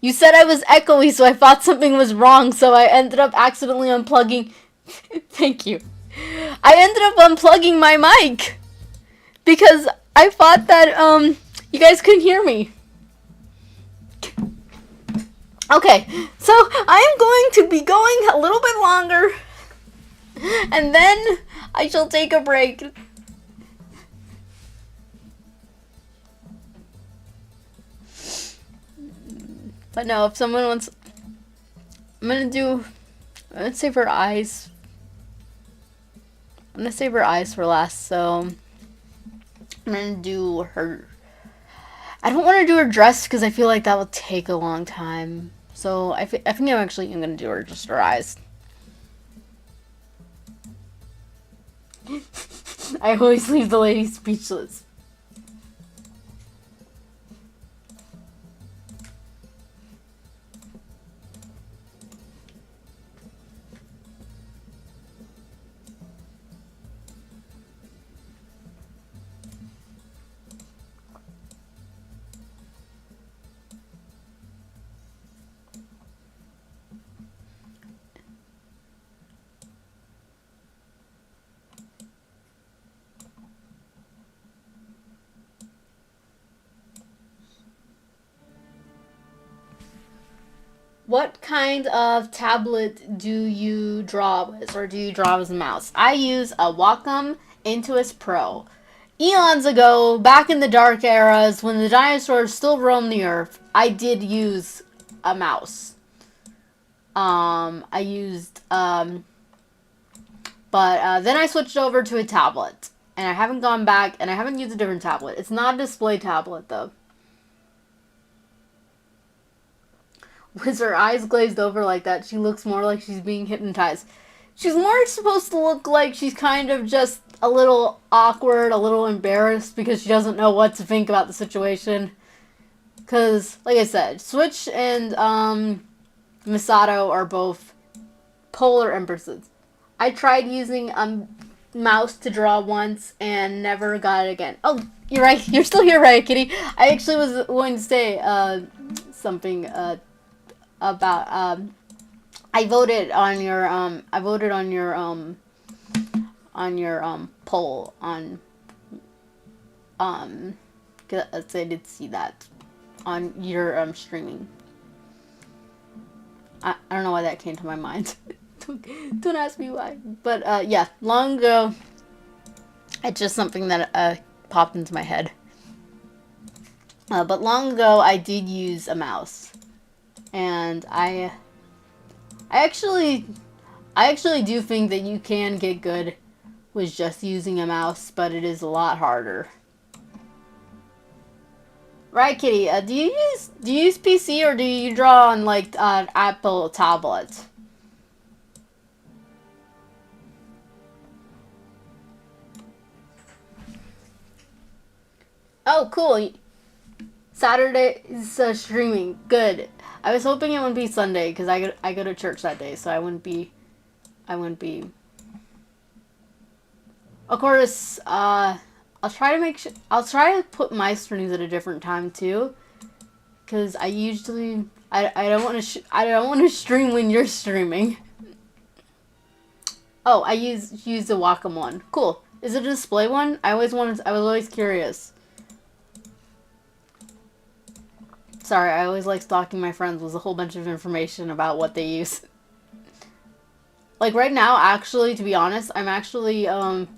You said I was echoey, so I thought something was wrong, so I ended up accidentally unplugging. Thank you. I ended up unplugging my mic because I thought that you guys couldn't hear me. Okay, so I am going to be going a little bit longer, and then I shall take a break. But no, if someone wants, I'm gonna save her eyes. I'm gonna save her eyes for last, so I'm gonna do her. I don't want to do her dress because I feel like that will take a long time. So I think I'm actually gonna do her just her eyes. I always leave the lady speechless. What kind of tablet do you draw with, or do you draw with a mouse? I use a Wacom Intuos Pro. Eons ago, back in the dark eras, when the dinosaurs still roamed the earth, I did use a mouse. But then I switched over to a tablet, and I haven't gone back, and I haven't used a different tablet. It's not a display tablet, though. With her eyes glazed over like that, she looks more like she's being hypnotized. She's more supposed to look like she's kind of just a little awkward, a little embarrassed because she doesn't know what to think about the situation. Because, like I said, Switch and Misato are both polar empresses. I tried using a mouse to draw once and never got it again. Oh, you're right. You're still here, right, Kitty? I actually was going to say something about I voted on your poll on cause I did see that on your streaming. I don't know why that came to my mind. Don't ask me why. But yeah, long ago, it's just something that popped into my head. But long ago, I did use a mouse, and I actually do think that you can get good with just using a mouse, but it is a lot harder. Right, Kitty? Do you use PC, or do you draw on like Apple tablet? Oh, cool. Saturday is streaming. Good. I was hoping it wouldn't be Sunday because I go to church that day, so I wouldn't be. Of course, I'll try to put my streams at a different time too, because I don't want to stream when you're streaming. Oh, I use the Wacom one. Cool. Is it a display one? I was always curious. Sorry, I always like stalking my friends with a whole bunch of information about what they use. Like right now, actually, to be honest, I'm actually, I'm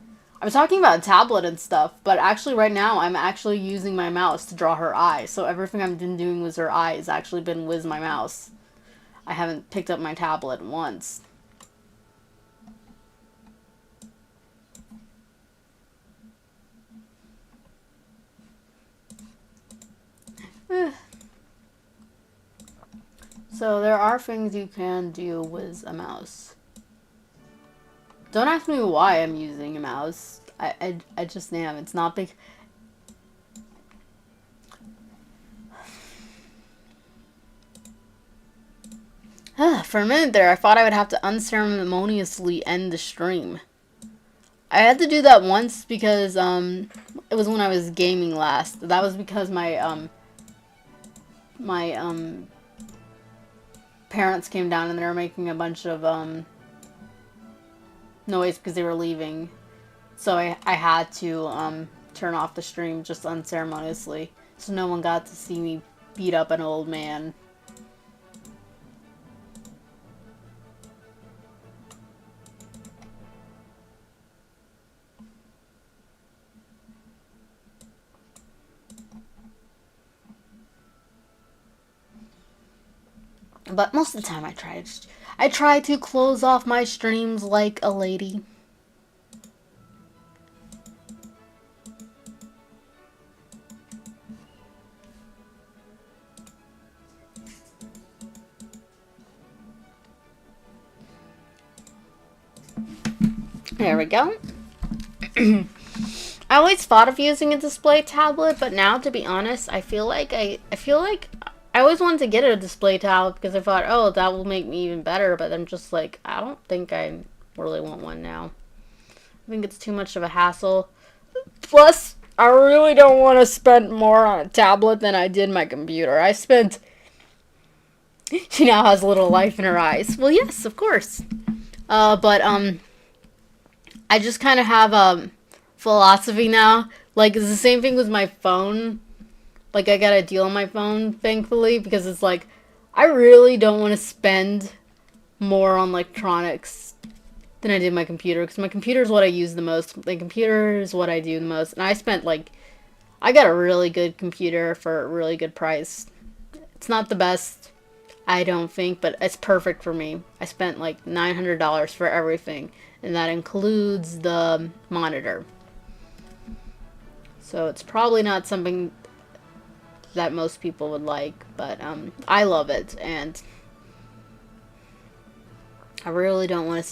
talking about a tablet and stuff, but actually right now, I'm actually using my mouse to draw her eyes. So everything I've been doing with her eyes has actually been with my mouse. I haven't picked up my tablet once. So there are things you can do with a mouse. Don't ask me why I'm using a mouse. I just am. It's not big. For a minute there, I thought I would have to unceremoniously end the stream. I had to do that once because it was when I was gaming last. That was because my parents came down and they were making a bunch of noise because they were leaving. So I had to turn off the stream just unceremoniously, so no one got to see me beat up an old man. But most of the time I try to close off my streams like a lady. There we go. I always thought of using a display tablet, but now, to be honest, I feel like I always wanted to get a display tablet because I thought, oh, that will make me even better, but I'm just like, I don't think I really want one now. I think it's too much of a hassle. Plus, I really don't want to spend more on a tablet than I did my computer. She now has a little life in her eyes. Well, yes, of course. I just kind of have a philosophy now. Like, it's the same thing with my phone. Like, I got a deal on my phone, thankfully, because it's like, I really don't want to spend more on electronics than I did my computer, because my computer is what I use the most. My computer is what I do the most, and I got a really good computer for a really good price. It's not the best, I don't think, but it's perfect for me. I spent like $900 for everything, and that includes the monitor. So it's probably not something that most people would like, but I love it, and I really don't want to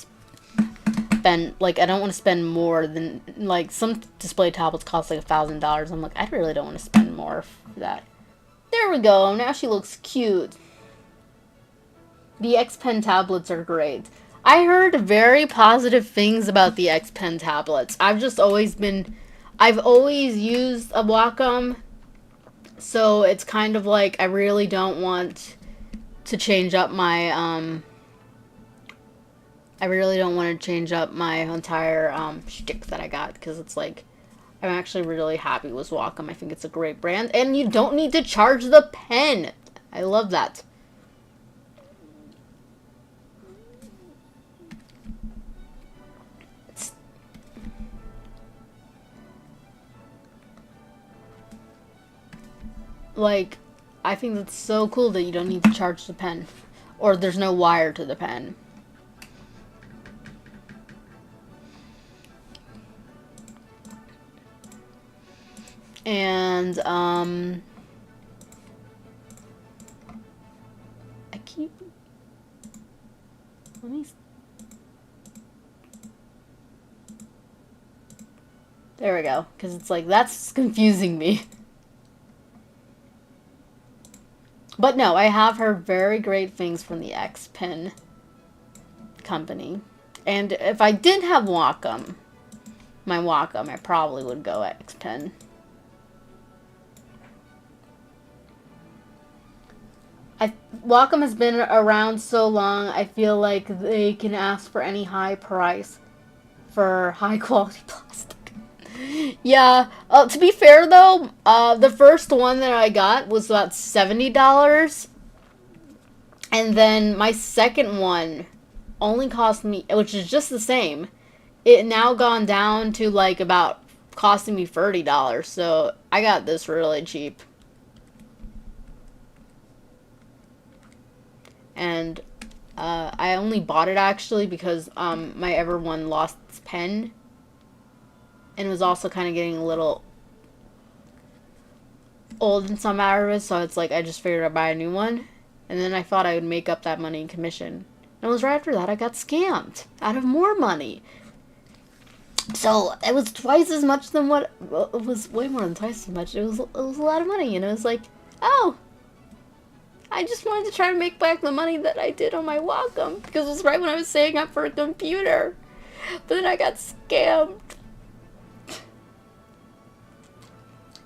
spend, I don't want to spend more than, some display tablets cost like $1,000. I'm like, I really don't want to spend more for that. There we go, now she looks cute. The X Pen tablets are great. I heard very positive things about the X Pen tablets. I've always used a Wacom, so it's kind of like I really don't want to change up my entire shtick that I got, because it's like I'm actually really happy with Wacom. I think it's a great brand, and you don't need to charge the pen. I love that. I think that's so cool that you don't need to charge the pen, or there's no wire to the pen. And there we go, because it's like, that's confusing me. But no, I have heard very great things from the X Pen company. And if I did have my Wacom, I probably would go X Pen. Wacom has been around so long, I feel like they can ask for any high price for high quality plastic. Yeah. To be fair though, the first one that I got was about $70, and then my second one only cost me, which is just the same. It now gone down to like about costing me $30. So I got this really cheap. And I only bought it actually because my Everone lost its pen, and was also kind of getting a little old in some areas, so it's like I just figured I'd buy a new one, and then I thought I would make up that money in commission. And it was right after that I got scammed out of more money. So it was twice as much than what, well, it was way more than twice as much. It was a lot of money, and it was like, oh, I just wanted to try to make back the money that I did on my Wacom, because it was right when I was saving up for a computer. But then I got scammed.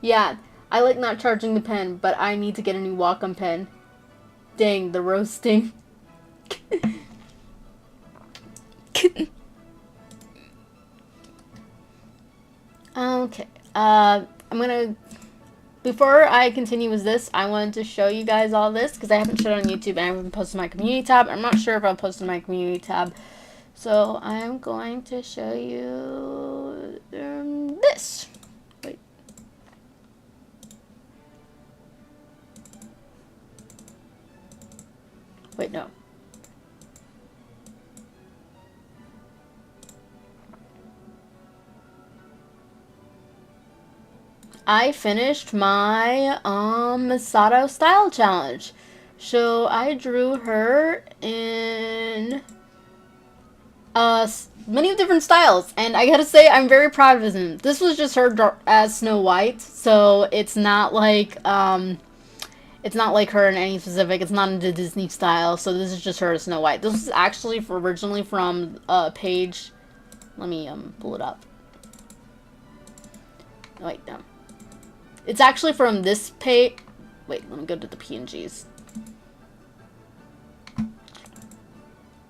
Yeah, I like not charging the pen, but I need to get a new Wacom pen. Dang, the roasting. Okay, I'm gonna, before I continue with this, I wanted to show you guys all this, because I haven't showed it on YouTube, and I haven't posted my community tab. I'm not sure if I'll post in my community tab. So I'm going to show you this. Wait. Wait, no. I finished my Masato style challenge. So I drew her in many different styles, and I gotta say I'm very proud of them. This was just her as Snow White, so it's not like her in any specific. It's not in the Disney style, so this is just her as Snow White. This is actually originally from a page. Let me pull it up. Wait, no. It's actually from this page. Wait, let me go to the PNGs.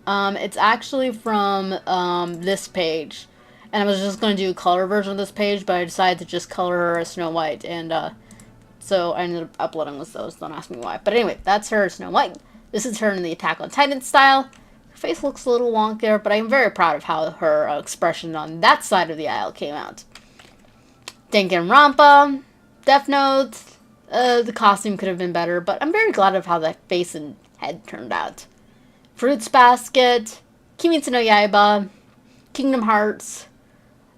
It's actually from this page, and I was just going to do a color version of this page, but I decided to just color her as Snow White, and so I ended up uploading with those. Don't ask me why. But anyway, that's her Snow White. This is her in the Attack on Titan style. Her face looks a little wonkier, but I'm very proud of how her expression on that side of the aisle came out. Danganronpa, Death Note. The costume could have been better, but I'm very glad of how that face and head turned out. Fruits Basket, Kimetsu no Yaiba, Kingdom Hearts,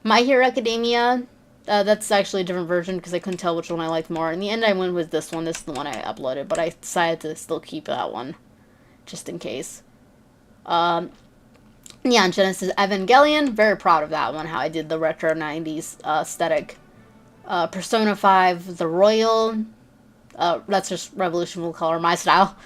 My Hero Academia. That's actually a different version because I couldn't tell which one I liked more. In the end, I went with this one. This is the one I uploaded, but I decided to still keep that one, just in case. Neon Genesis Evangelion. Very proud of that one, how I did the retro 90s aesthetic. Persona 5, The Royal. That's just Revolution Will Color, my style.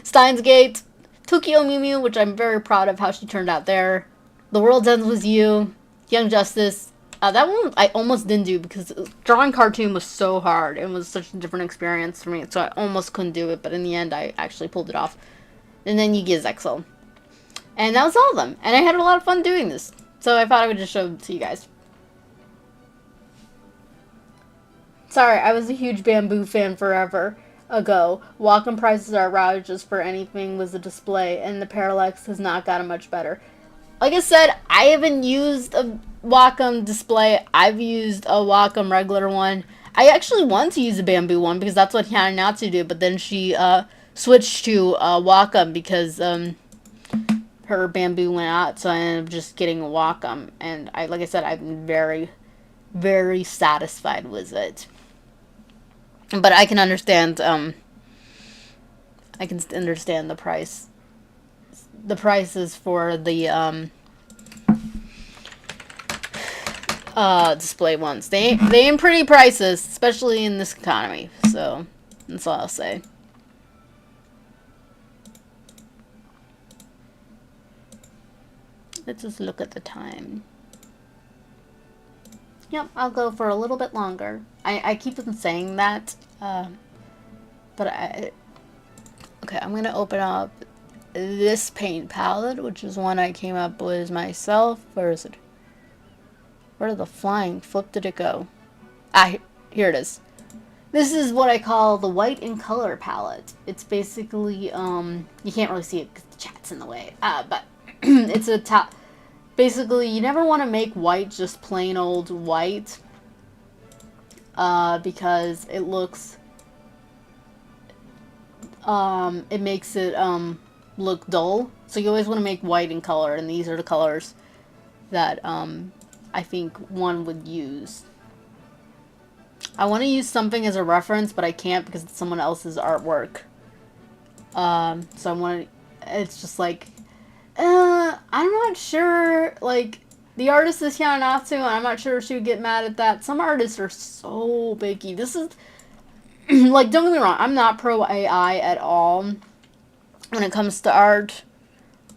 Steins Gate. Tokyo Mew Mew, which I'm very proud of how she turned out there. The World Ends With You. Young Justice. That one I almost didn't do because drawing cartoon was so hard. It was such a different experience for me, so I almost couldn't do it, but in the end I actually pulled it off. And then Yu-Gi-Oh! Zexal. And that was all of them. And I had a lot of fun doing this. So I thought I would just show it to you guys. Sorry, I was a huge Bamboo fan forever ago. Wacom prices are outrageous for anything with a display, and the Parallax has not gotten much better. Like I said, I haven't used a Wacom display. I've used a Wacom regular one. I actually wanted to use a Bamboo one because that's what Hananatsu did, but then she switched to Wacom because her Bamboo went out, so I ended up just getting a Wacom. And like I said, I'm very, very satisfied with it. But I can understand the price. The prices for the display ones. They ain't pretty prices, especially in this economy. So that's all I'll say. Let's just look at the time. Yep, I'll go for a little bit longer. I keep on saying that, but okay, I'm gonna open up this paint palette, which is one I came up with myself. Where is it? Where did the flying flip did it go? Ah, here it is. This is what I call the white in color palette. It's basically, you can't really see it because the chat's in the way, but it's a top. Basically, you never want to make white just plain old white, because it looks, it makes it, look dull. So you always want to make white in color, and these are the colors that, I think one would use. I want to use something as a reference, but I can't because it's someone else's artwork. So I want to, it's just like, I'm not sure, like, the artist is Hyanatsu, and I'm not sure she would get mad at that. Some artists are so picky. This is, like, don't get me wrong, I'm not pro AI at all when it comes to art.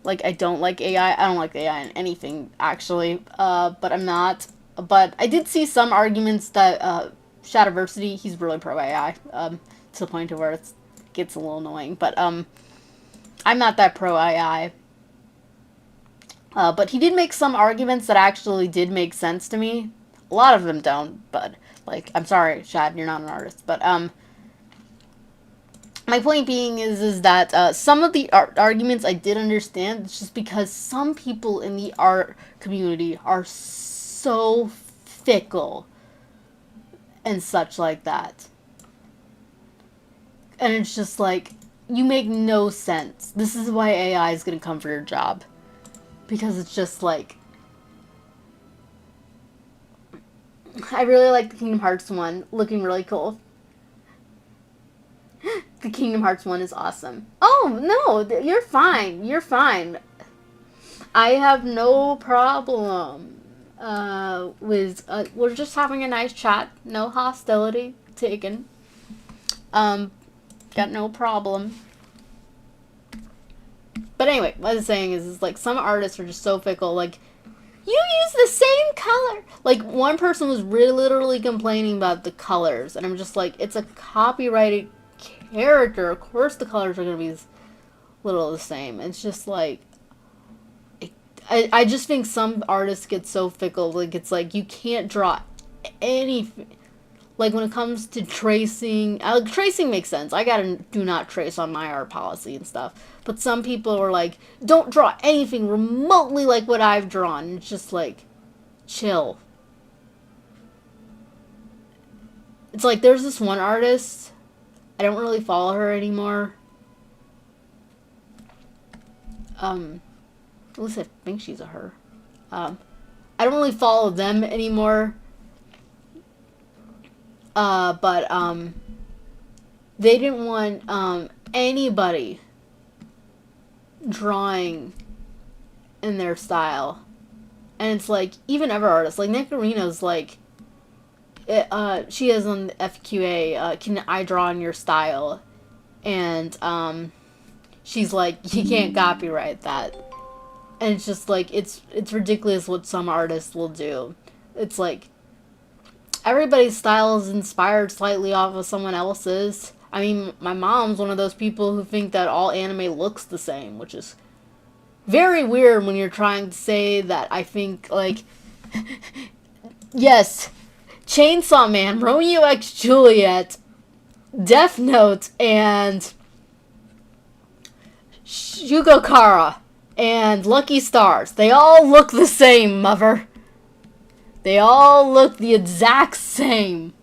Like, I don't like AI. I don't like AI in anything, actually, but I'm not. But I did see some arguments that, Shadiversity, he's really pro AI, to the point of where it gets a little annoying. But, I'm not that pro AI. But he did make some arguments that actually did make sense to me. A lot of them don't, but, like, I'm sorry, Shad, you're not an artist. But, my point being is that, some of the arguments I did understand. It's just because some people in the art community are so fickle and such like that. And it's just like, you make no sense. This is why AI is going to come for your job. Because it's just like, I really like the Kingdom Hearts one. Looking really cool. The Kingdom Hearts one is awesome. Oh, no, you're fine. You're fine. I have no problem. We're just having a nice chat. No hostility taken. Got no problem. But anyway, what I was saying is like, some artists are just so fickle. Like, you use the same color. Like, one person was literally complaining about the colors. And I'm just like, it's a copyrighted character. Of course the colors are going to be little the same. It's just like, I just think some artists get so fickle. Like, it's like, you can't draw any, like, when it comes to tracing, tracing makes sense. I gotta do not trace on my art policy and stuff. But some people are like, don't draw anything remotely like what I've drawn. It's just like, chill. It's like, there's this one artist, I don't really follow her anymore. At least I think she's a her. I don't really follow them anymore. But they didn't want, anybody drawing in their style. And it's like, even other artists, like Nicarino's like, she is on the FQA, can I draw in your style? And, she's like, you can't copyright that. And it's just like, it's ridiculous what some artists will do. It's like, everybody's style is inspired slightly off of someone else's. I mean, my mom's one of those people who think that all anime looks the same, which is very weird when you're trying to say that. I think, like, yes, Chainsaw Man, Romeo x Juliet, Death Note, and Shugokara, and Lucky Stars. They all look the same, mother. They all look the exact same.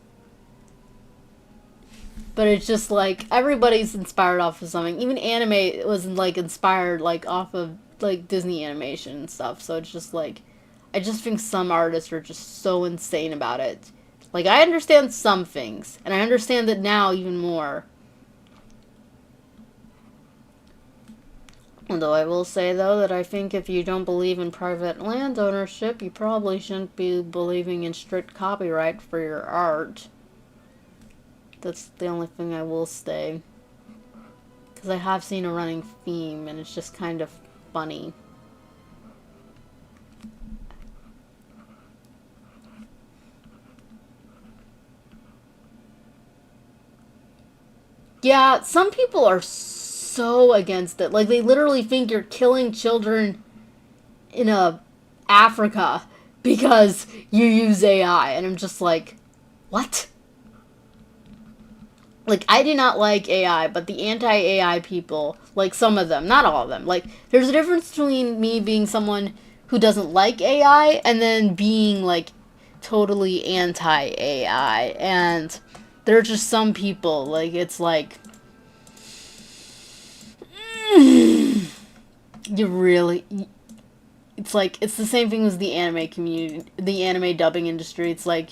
But it's just like, everybody's inspired off of something. Even anime was like inspired like off of like Disney animation and stuff. So it's just like, I just think some artists are just so insane about it. Like, I understand some things, and I understand it now even more. Although I will say, though, that I think if you don't believe in private land ownership, you probably shouldn't be believing in strict copyright for your art. That's the only thing I will say. Because I have seen a running theme, and it's just kind of funny. Yeah, some people are so against it. Like, they literally think you're killing children in Africa because you use AI. And I'm just like, what? Like, I do not like AI, but the anti-AI people, like some of them, not all of them, like, there's a difference between me being someone who doesn't like AI and then being, like, totally anti-AI. And there are just some people, like, it's like, you really, it's like, it's the same thing as the anime community, the anime dubbing industry. It's like,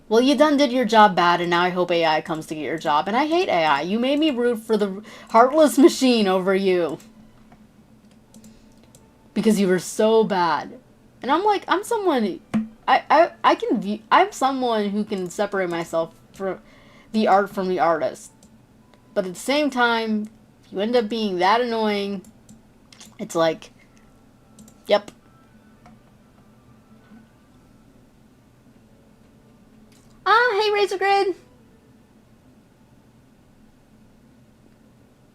well, you done did your job bad, and now I hope AI comes to get your job. And I hate AI. You made me root for the heartless machine over you. Because you were so bad. And I'm like, I'm someone, I can view, I'm someone who can separate myself from the art from the artist. But at the same time, if you end up being that annoying, it's like, yep. Hey, Razor Grid.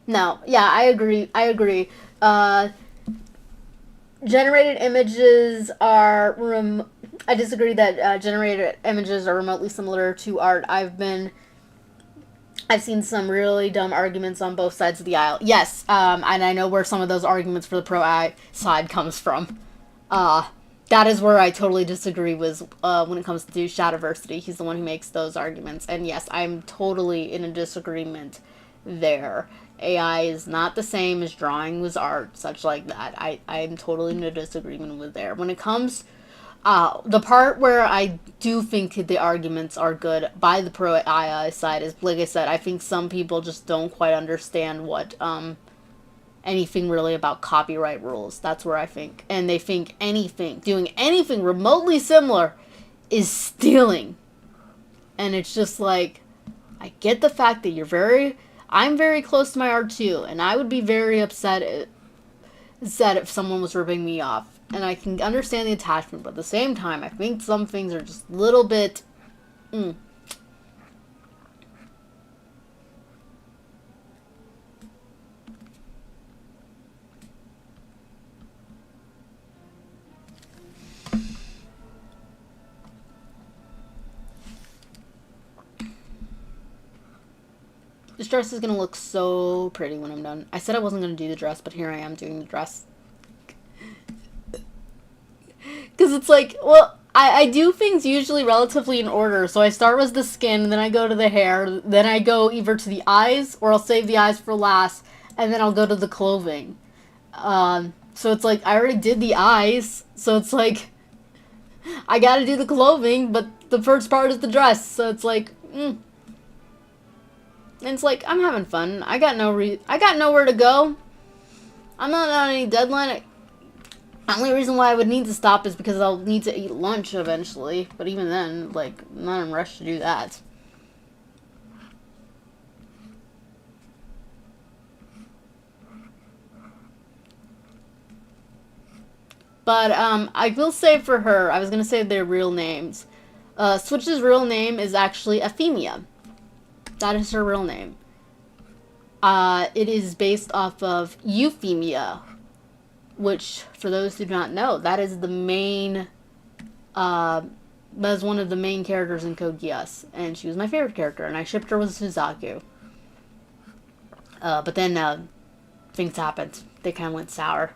No, yeah, I agree. Generated images are, I disagree that generated images are remotely similar to art. I've seen some really dumb arguments on both sides of the aisle. Yes, and I know where some of those arguments for the pro side comes from. That is where I totally disagree with when it comes to Shadiversity. He's the one who makes those arguments. And yes, I'm totally in a disagreement there. AI is not the same as drawing was art, such like that. I'm totally in a disagreement with there. When it comes, the part where I do think the arguments are good by the pro AI side is, like I said, I think some people just don't quite understand what, anything really about copyright rules. That's where I think. And they think doing anything remotely similar is stealing. And it's just like, I get the fact that I'm very close to my art too, and I would be very upset if someone was ripping me off. And I can understand the attachment, but at the same time, I think some things are just a little bit, This dress is going to look so pretty when I'm done. I said I wasn't going to do the dress, but here I am doing the dress. Because it's like, well, I do things usually relatively in order. So I start with the skin, then I go to the hair, then I go either to the eyes, or I'll save the eyes for last, and then I'll go to the clothing. So it's like, I already did the eyes, so it's like, I gotta do the clothing, but the first part is the dress. So it's like, And it's like, I'm having fun. I got nowhere to go. I'm not on any deadline. The only reason why I would need to stop is because I'll need to eat lunch eventually. But even then, like, I'm not in a rush to do that. But, I will say for her, I was going to say their real names. Switch's real name is actually Euphemia. That is her real name. It is based off of Euphemia, which, for those who do not know, that is the main, that is one of the main characters in Code Geass, and she was my favorite character, and I shipped her with Suzaku. But then, things happened. They kind of went sour.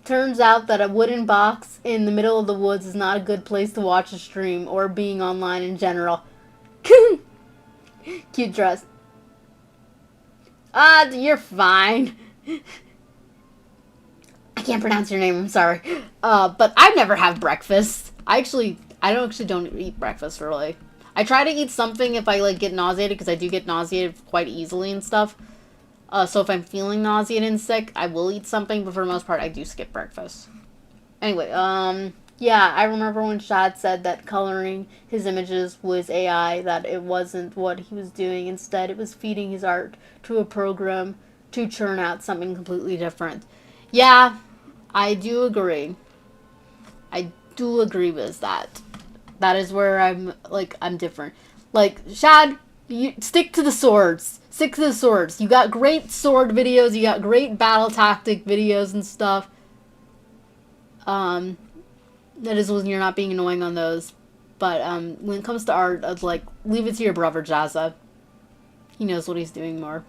Turns out that a wooden box in the middle of the woods is not a good place to watch a stream or being online in general. Cute dress. You're fine. I can't pronounce your name, I'm sorry. But I never have breakfast. I don't eat breakfast, really. I try to eat something if I, like, get nauseated, because I do get nauseated quite easily and stuff. So if I'm feeling nauseated and sick, I will eat something, but for the most part, I do skip breakfast. Anyway, yeah, I remember when Shad said that coloring his images was AI, that it wasn't what he was doing. Instead, it was feeding his art to a program to churn out something completely different. Yeah, I do agree. I do agree with that. That is where I'm different. Like, Shad, You stick to the swords. Stick to the swords. You got great sword videos. You got great battle tactic videos and stuff. That is when you're not being annoying on those. But when it comes to art, I'd like leave it to your brother Jazza. He knows what he's doing more.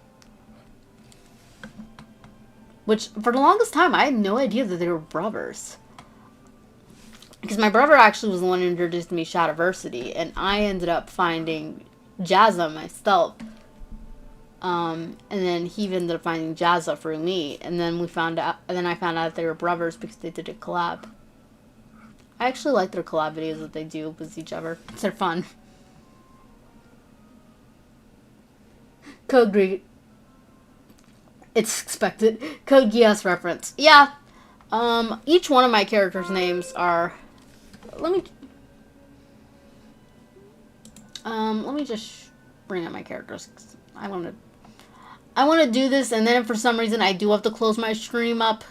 Which for the longest time I had no idea that they were brothers. Because my brother actually was the one who introduced me to Shadiversity, and I ended up finding Jazza myself. And then he ended up finding Jazza through me, and then I found out they were brothers because they did a collab. I actually like their collab videos that they do with each other. They're fun. Code Greek. It's expected. Code Geass reference. Yeah. Each one of my characters' names are... Let me just bring up my characters. I want to do this, and then if for some reason I do have to close my stream up,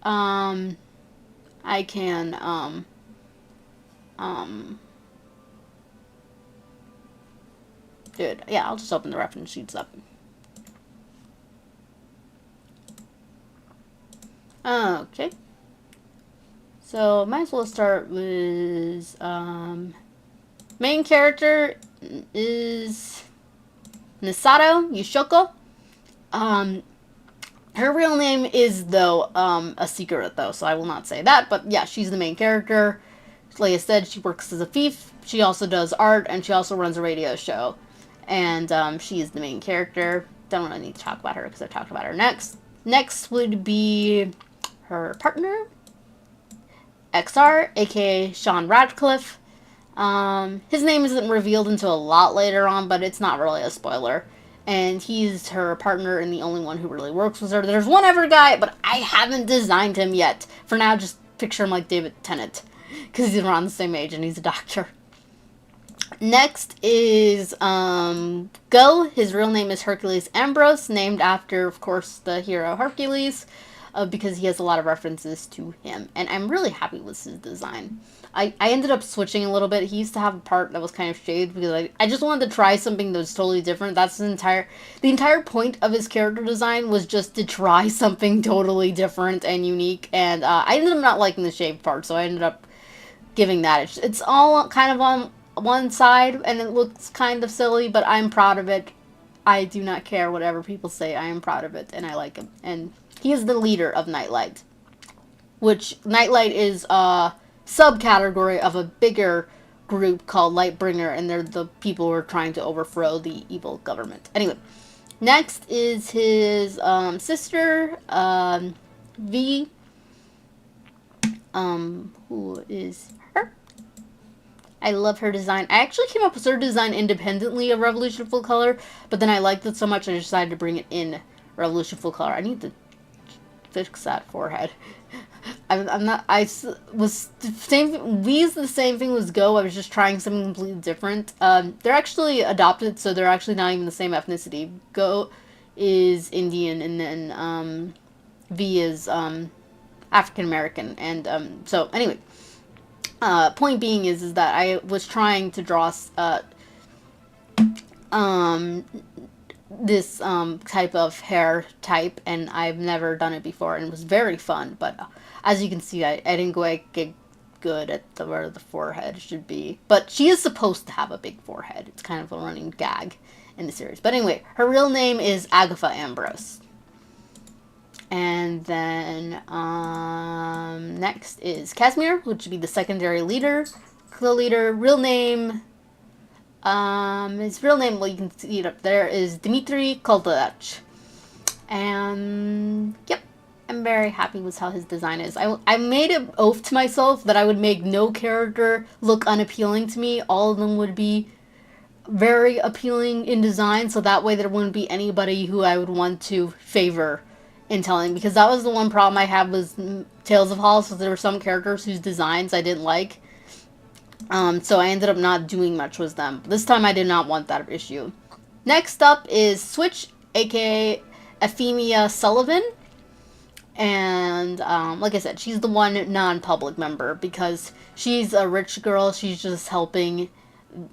I can, dude, yeah, I'll just open the reference sheets up. Okay. So, might as well start with, main character is Misato Yoshiko. Her real name is, though, a secret, though, so I will not say that. But, yeah, she's the main character. Like I said, she works as a thief. She also does art, and she also runs a radio show. And, she is the main character. Don't really need to talk about her, because I talked about her next. Next would be her partner, XR, aka Sean Radcliffe. His name isn't revealed until a lot later on, but it's not really a spoiler. And he's her partner and the only one who really works with her. There's one other guy, but I haven't designed him yet. For now, just picture him like David Tennant, because he's around the same age and he's a doctor. Next is Go. His real name is Hercules Ambrose, named after, of course, the hero Hercules, because he has a lot of references to him. And I'm really happy with his design. I ended up switching a little bit. He used to have a part that was kind of shaved because I just wanted to try something that was totally different. That's the entire point of his character design was just to try something totally different and unique. And I ended up not liking the shaved part, so I ended up giving that. It's all kind of on one side, and it looks kind of silly, but I'm proud of it. I do not care whatever people say. I am proud of it, and I like him. And he is the leader of Nightlight, which Nightlight is subcategory of a bigger group called Lightbringer, and they're the people who are trying to overthrow the evil government. Anyway, next is his sister, V. Who is her? I love her design. I actually came up with her design independently of Revolution Full Color, but then I liked it so much I decided to bring it in Revolution Full Color. I need to fix that forehead. I'm not, I was the same, we used the same thing with Go. I was just trying something completely different. They're actually adopted, so they're actually not even the same ethnicity. Go is Indian, and then, V is, African American, and, so, anyway. Point being is that I was trying to draw, this type of hair type, and I've never done it before, and it was very fun. But as you can see, I didn't get good at where the forehead should be. But she is supposed to have a big forehead. It's kind of a running gag in the series. But anyway, her real name is Agatha Ambrose. And then next is Casimir, which would be the secondary leader. The leader, real name. His real name, well, you can see it up there, is Dmitry Koldach. And, yep, I'm very happy with how his design is. I made an oath to myself that I would make no character look unappealing to me. All of them would be very appealing in design, so that way there wouldn't be anybody who I would want to favor in telling. Because that was the one problem I had with Tales of Halls, so there were some characters whose designs I didn't like. So I ended up not doing much with them. This time I did not want that issue. Next up is Switch, aka Euphemia Sullivan. And, like I said, she's the one non-public member because she's a rich girl. She's just helping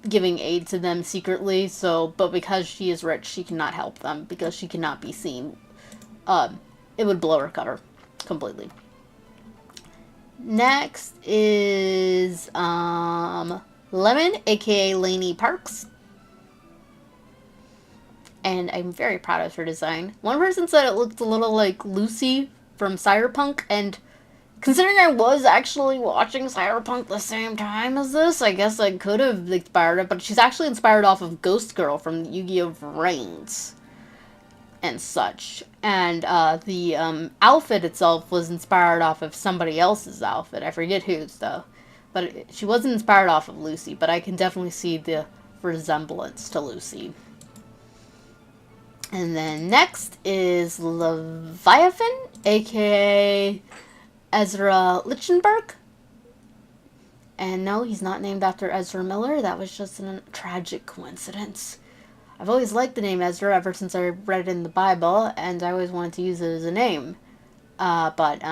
giving aid to them secretly. So, but because she is rich, she cannot help them because she cannot be seen. It would blow her cover completely. Next is Lemon, aka Lainey Parks. And I'm very proud of her design. One person said it looked a little like Lucy from Cyberpunk, and considering I was actually watching Cyberpunk the same time as this, I guess I could have inspired it, but she's actually inspired off of Ghost Girl from Yu-Gi-Oh! Reigns and such. And the outfit itself was inspired off of somebody else's outfit. I forget whose, though. But she wasn't inspired off of Lucy, but I can definitely see the resemblance to Lucy. And then next is Leviathan, aka Ezra Lichtenberg. And no, he's not named after Ezra Miller. That was just a tragic coincidence. I've always liked the name Ezra ever since I read it in the Bible, and I always wanted to use it as a name. But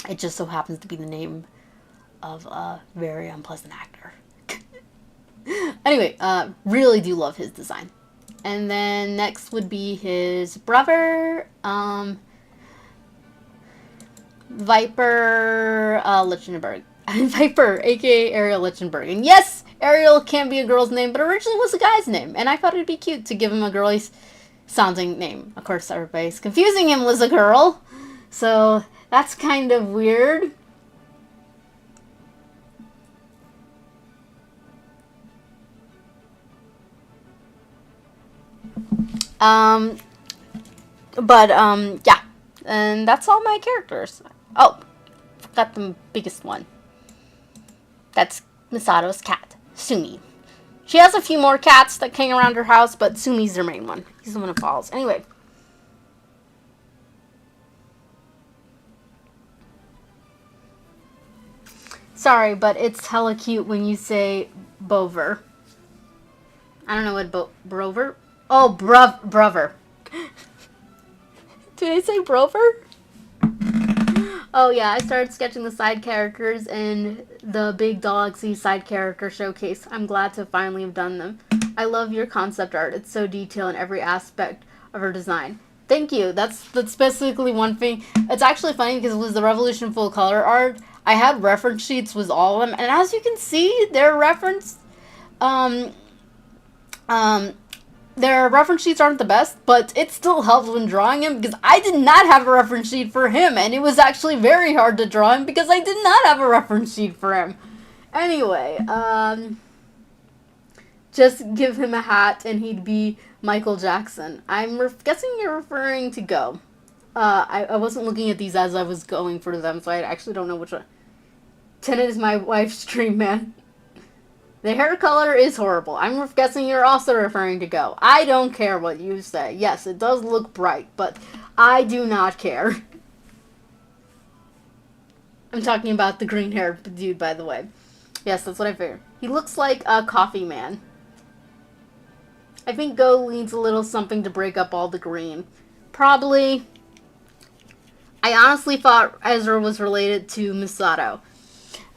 it just so happens to be the name of a very unpleasant actor. Anyway, really do love his design. And then next would be his brother, Viper Lichtenberg. Viper, aka Ariel Lichtenberg. And yes, Ariel can be a girl's name, but originally was a guy's name. And I thought it'd be cute to give him a girly sounding name. Of course, everybody's confusing him as a girl. So that's kind of weird. Yeah. And that's all my characters. Oh, forgot the biggest one. That's Misato's cat, Sumi. She has a few more cats that hang around her house, but Sumi's their main one. He's the one who follows. Anyway. Sorry, but it's hella cute when you say Bover. I don't know what Brover? Oh, Brover. Did I say Brover? Oh yeah, I started sketching the side characters in the Big Galaxy side character showcase. I'm glad to finally have done them. I love your concept art. It's so detailed in every aspect of her design. Thank you. That's basically one thing. It's actually funny because it was the Revolution full color art. I had reference sheets with all of them, and as you can see, their reference their reference sheets aren't the best, but it still helps when drawing him because I did not have a reference sheet for him, and it was actually very hard to draw him because I did not have a reference sheet for him. Anyway, just give him a hat and he'd be Michael Jackson. I'm guessing you're referring to Go. I wasn't looking at these as I was going for them, so I actually don't know which one. Tenet is my wife's dream, man. The hair color is horrible. I'm guessing you're also referring to Go. I don't care what you say. Yes, it does look bright, but I do not care. I'm talking about the green hair dude, by the way. Yes, that's what I figured. He looks like a coffee man. I think Go needs a little something to break up all the green. Probably. I honestly thought Ezra was related to Misato.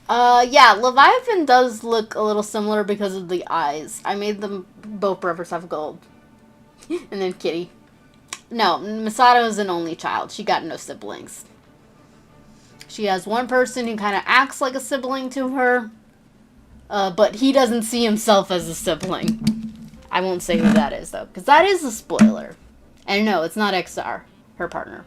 Yeah, Leviathan does look a little similar because of the eyes. I made them, both brothers have gold. And then Kitty. No, Misato is an only child. She got no siblings. She has one person who kind of acts like a sibling to her. But he doesn't see himself as a sibling. I won't say who that is, though, because that is a spoiler. And no, it's not XR, her partner.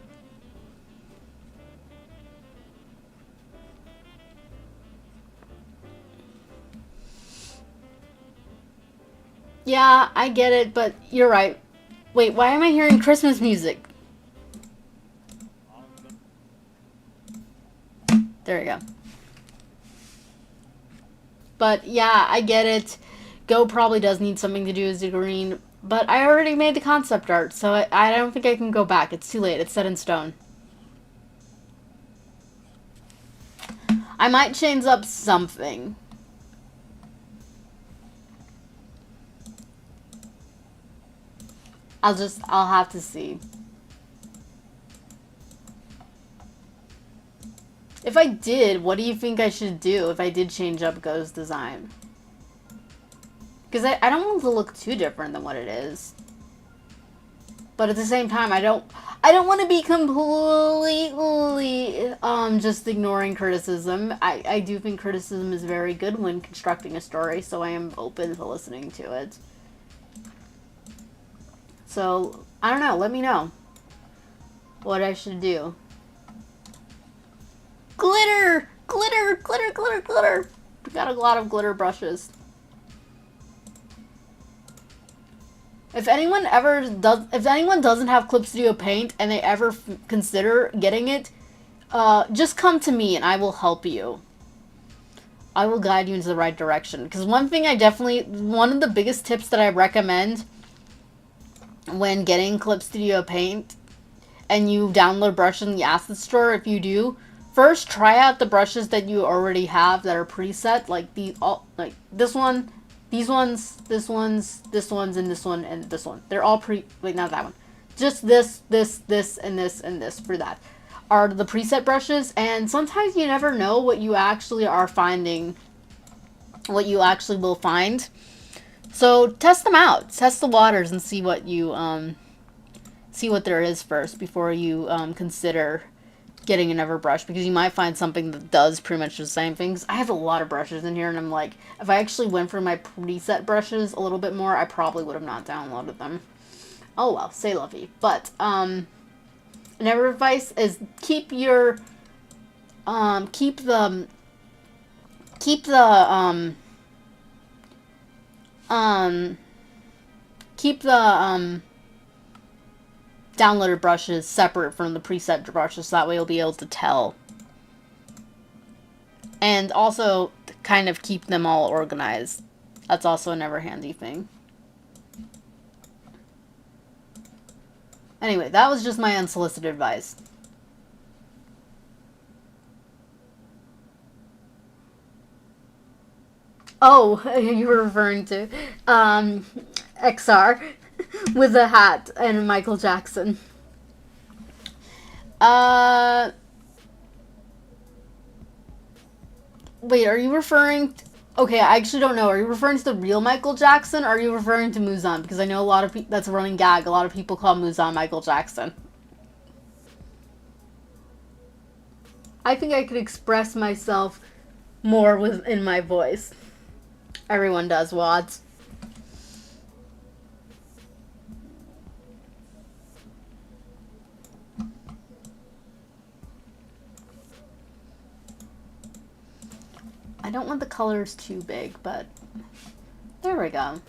Yeah, I get it, but you're right. Wait, why am I hearing Christmas music? There we go. But yeah, I get it. Go probably does need something to do with the green, but I already made the concept art, so I don't think I can go back. It's too late. It's set in stone. I might change up something. I'll have to see. If I did, what do you think I should do if I did change up Go's design? Because I don't want it to look too different than what it is. But at the same time, I don't want to be completely just ignoring criticism. I do think criticism is very good when constructing a story, so I am open to listening to it. So, I don't know, let me know what I should do. Glitter! Glitter! Glitter! Glitter! Glitter! We got a lot of glitter brushes. If anyone doesn't have Clip Studio Paint and they ever consider getting it, just come to me and I will help you. I will guide you into the right direction. Because one of the biggest tips that I recommend when getting Clip Studio Paint and you download brushes in the asset store, if you do, first try out the brushes that you already have that are preset, like this one, these ones, this one's, this one's, and this one, and this one. They're all wait, not that one. Just this, and this for that are the preset brushes, and sometimes you never know what you actually are finding, what you actually will find. So test them out. Test the waters and see what you, see what there is first before you, consider getting another brush, because you might find something that does pretty much the same things. I have a lot of brushes in here, and I'm like, if I actually went for my preset brushes a little bit more, I probably would have not downloaded them. Oh well, say lovey. But another advice is keep the downloaded brushes separate from the preset brushes, so that way you'll be able to tell. And also kind of keep them all organized. That's also another handy thing. Anyway, that was just my unsolicited advice. Oh, you were referring to XR with a hat and Michael Jackson. Wait, are you referring to, okay, I actually don't know. Are you referring to the real Michael Jackson, or are you referring to Muzan? Because I know a lot of people, that's a running gag. A lot of people call Muzan Michael Jackson. I think I could express myself more within my voice. Everyone does, Wads. I don't want the colors too big, but there we go.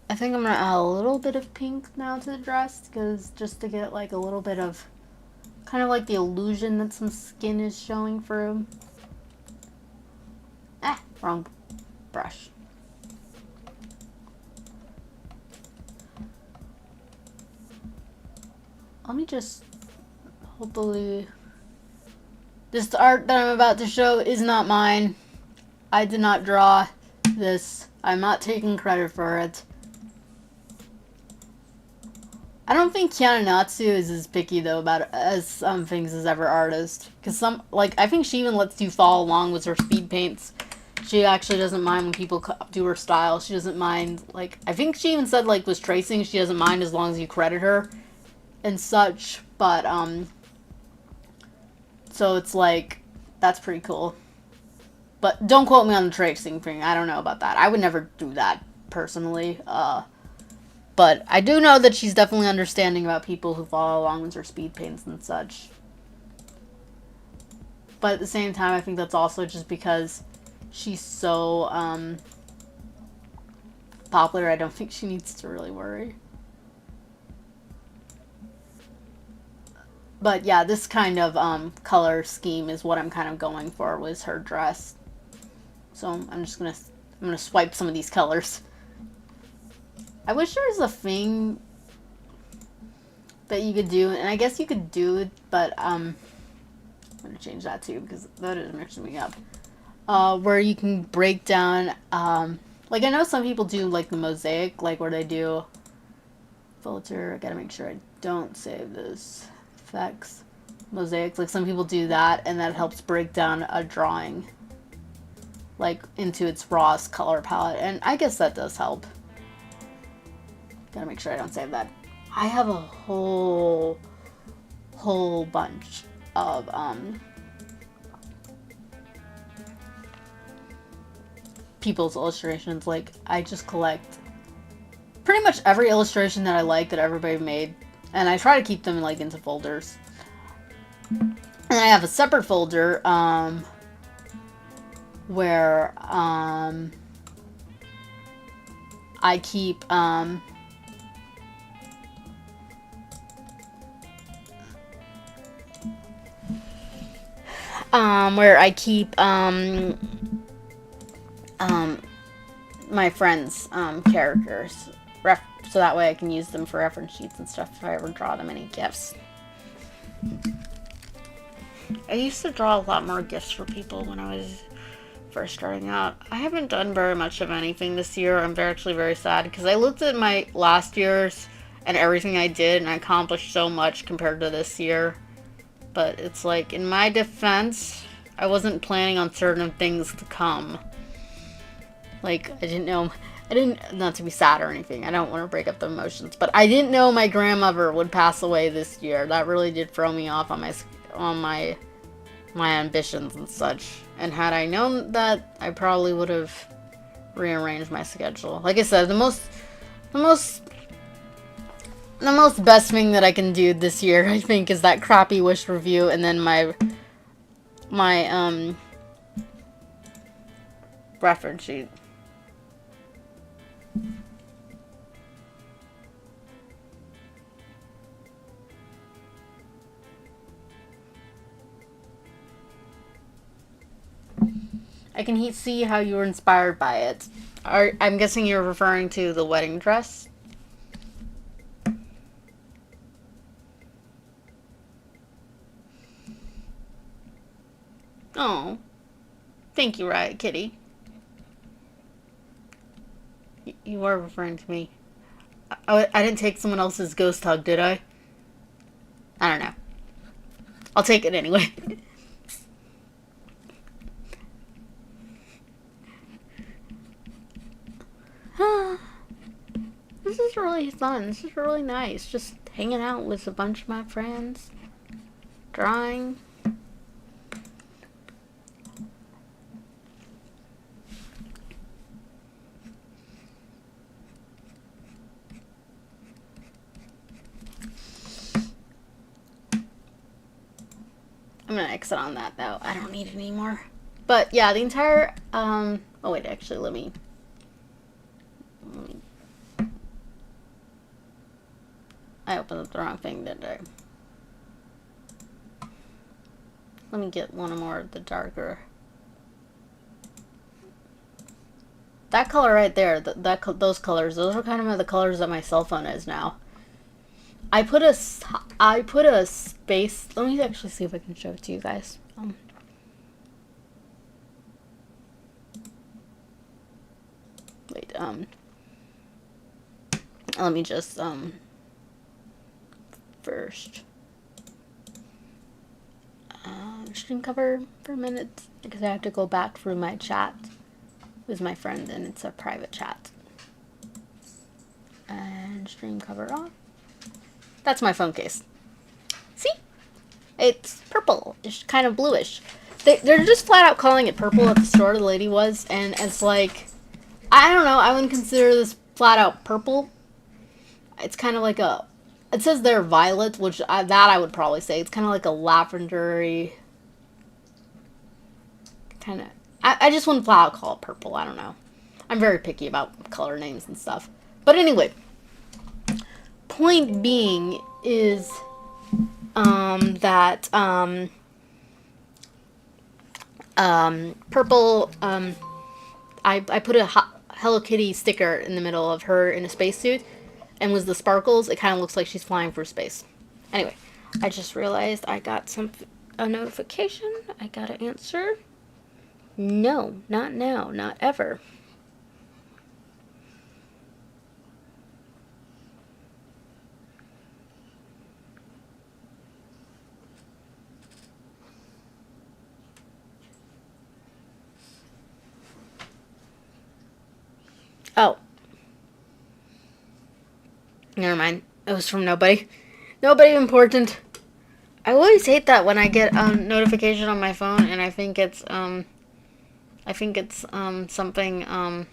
I think I'm gonna add a little bit of pink now to the dress, because just to get like a little bit of kind of like the illusion that some skin is showing through. Wrong brush. Let me just hopefully. This art that I'm about to show is not mine. I did not draw this. I'm not taking credit for it. I don't think Kiana Natsu is as picky though about as some things as ever artist. Because I think she even lets you follow along with her speed paints. She actually doesn't mind when people do her style. She doesn't mind, like, I think she even said, like, with tracing, she doesn't mind as long as you credit her and such. But, so it's like, that's pretty cool. But don't quote me on the tracing thing. I don't know about that. I would never do that personally. But I do know that she's definitely understanding about people who follow along with her speed paints and such. But at the same time, I think that's also just because she's so popular. I don't think she needs to really worry. But yeah, this kind of color scheme is what I'm kind of going for with her dress. So I'm gonna swipe some of these colors. I wish there was a thing that you could do, and I guess you could do it, but I'm gonna change that too because that is mixing me up. Where you can break down, like I know some people do like the mosaic, like where they do filter. I gotta make sure I don't save this. Effects, mosaics, like some people do that, and that helps break down a drawing. like into its rawest color palette, and I guess that does help. Gotta make sure I don't save that. I have a whole bunch of people's illustrations. Like, I just collect pretty much every illustration that I like that everybody made, and I try to keep them like into folders. And I have a separate folder where I keep my friends' characters, so that way I can use them for reference sheets and stuff if I ever draw them any gifts. I used to draw a lot more gifts for people when I was first starting out. I haven't done very much of anything this year. I'm actually very sad because I looked at my last year's and everything I did, and I accomplished so much compared to this year. But it's like, in my defense, I wasn't planning on certain things to come. Like, not to be sad or anything, I don't want to break up the emotions, but I didn't know my grandmother would pass away this year. That really did throw me off on my ambitions and such. And had I known that, I probably would have rearranged my schedule. Like I said, the most best thing that I can do this year, I think, is that crappy wish review, and then my reference sheet. I can see how you were inspired by it. I'm guessing you're referring to the wedding dress? Oh. Thank you, Riot Kitty. You were referring to me. I didn't take someone else's ghost hug, did I? I don't know. I'll take it anyway. This is really fun. This is really nice. Just hanging out with a bunch of my friends. Drawing. I'm gonna exit on that though. I don't need it anymore. But yeah, the entire oh wait, actually let me I opened up the wrong thing, didn't I? Let me get one more of the darker. That color right there, those colors, those are kind of the colors that my cell phone is now. I put a space. Let me actually see if I can show it to you guys. Wait. Let me just first screen cover for a minute because I have to go back through my chat with my friend, and it's a private chat. And stream cover off. That's my phone case. See? It's purple. It's kind of bluish. They're just flat out calling it purple at the store, the lady was, and it's like, I don't know, I wouldn't consider this flat out purple. It's kind of like a, it says they're violet, which I would probably say. It's kind of like a lavendery, kind of, I just wouldn't flat out call it purple. I don't know. I'm very picky about color names and stuff. But anyway, point being is that purple, I put a Hello Kitty sticker in the middle of her in a spacesuit, and with the sparkles, it kind of looks like she's flying through space. Anyway, I just realized I got a notification. I gotta answer. No, not now, not ever. Oh. Never mind. It was from nobody. Nobody important. I always hate that when I get notification on my phone and I think it's something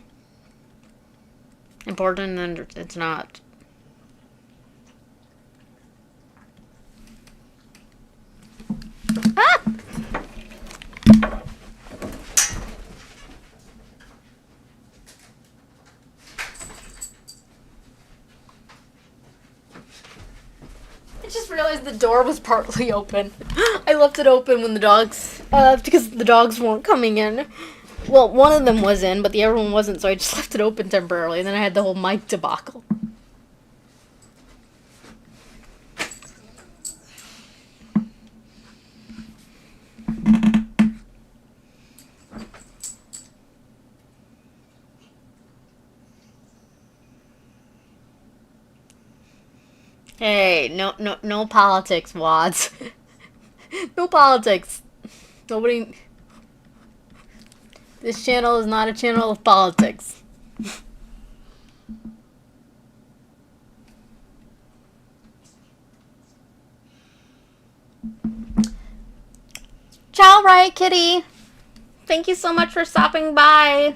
important and it's not. Ah! I just realized the door was partly open. I left it open when the dogs, because the dogs weren't coming in. Well, one of them was in, but the other one wasn't, so I just left it open temporarily, and then I had the whole mic debacle. Hey, no politics, Wads. No politics. Nobody. This channel is not a channel of politics. Ciao, Riot Kitty. Thank you so much for stopping by.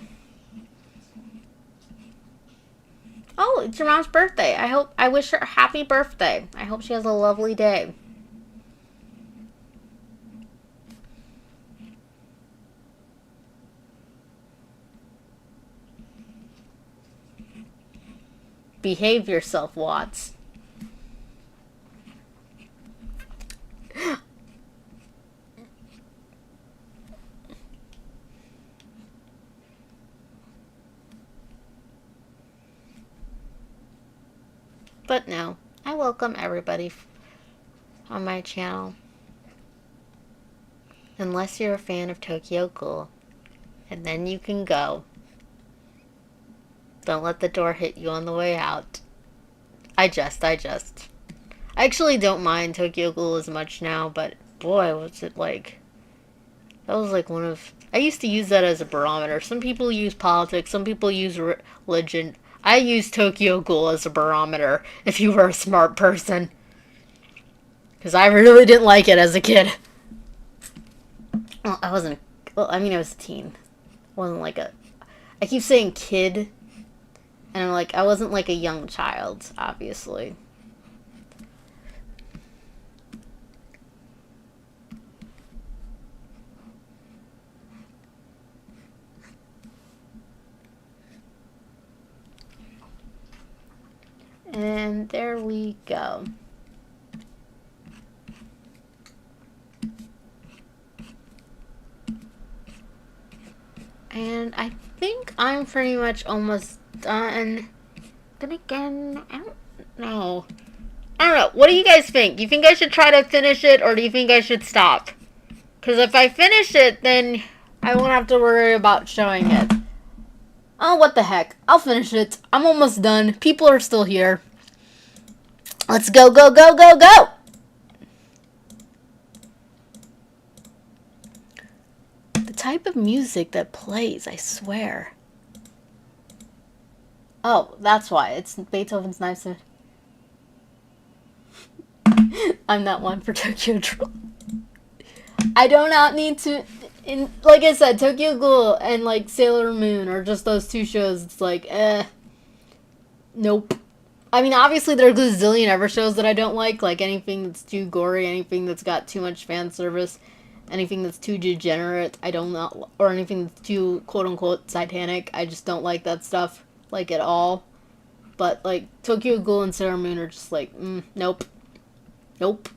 Oh, it's your mom's birthday. I wish her a happy birthday. I hope she has a lovely day. Behave yourself, Watts. But no, I welcome everybody on my channel. Unless you're a fan of Tokyo Ghoul. And then you can go. Don't let the door hit you on the way out. I actually don't mind Tokyo Ghoul as much now, but boy, was it like... That was like one of... I used to use that as a barometer. Some people use politics, some people use religion. I use Tokyo Ghoul as a barometer, if you were a smart person. Because I really didn't like it as a kid. Well, I wasn't... Well, I mean, I was a teen. I wasn't like a... I keep saying kid, and I'm like, I wasn't like a young child, obviously. And there we go. And I think I'm pretty much almost done. Then again, I don't know. What do you guys think? You think I should try to finish it, or do you think I should stop? Because if I finish it, then I won't have to worry about showing it. Oh, what the heck. I'll finish it. I'm almost done. People are still here. Let's go, go, go, go, go! The type of music that plays, I swear. Oh, that's why. It's Beethoven's Ninth Symphony. I'm not one for Tokyo Ghoul. I do not need to... like I said, Tokyo Ghoul and like Sailor Moon are just those two shows. It's like, nope. I mean, obviously there are gazillion other shows that I don't like anything that's too gory, anything that's got too much fan service, anything that's too degenerate, I don't know, or anything that's too quote-unquote satanic. I just don't like that stuff, like, at all. But, like, Tokyo Ghoul and Sailor Moon are just like, nope. Nope.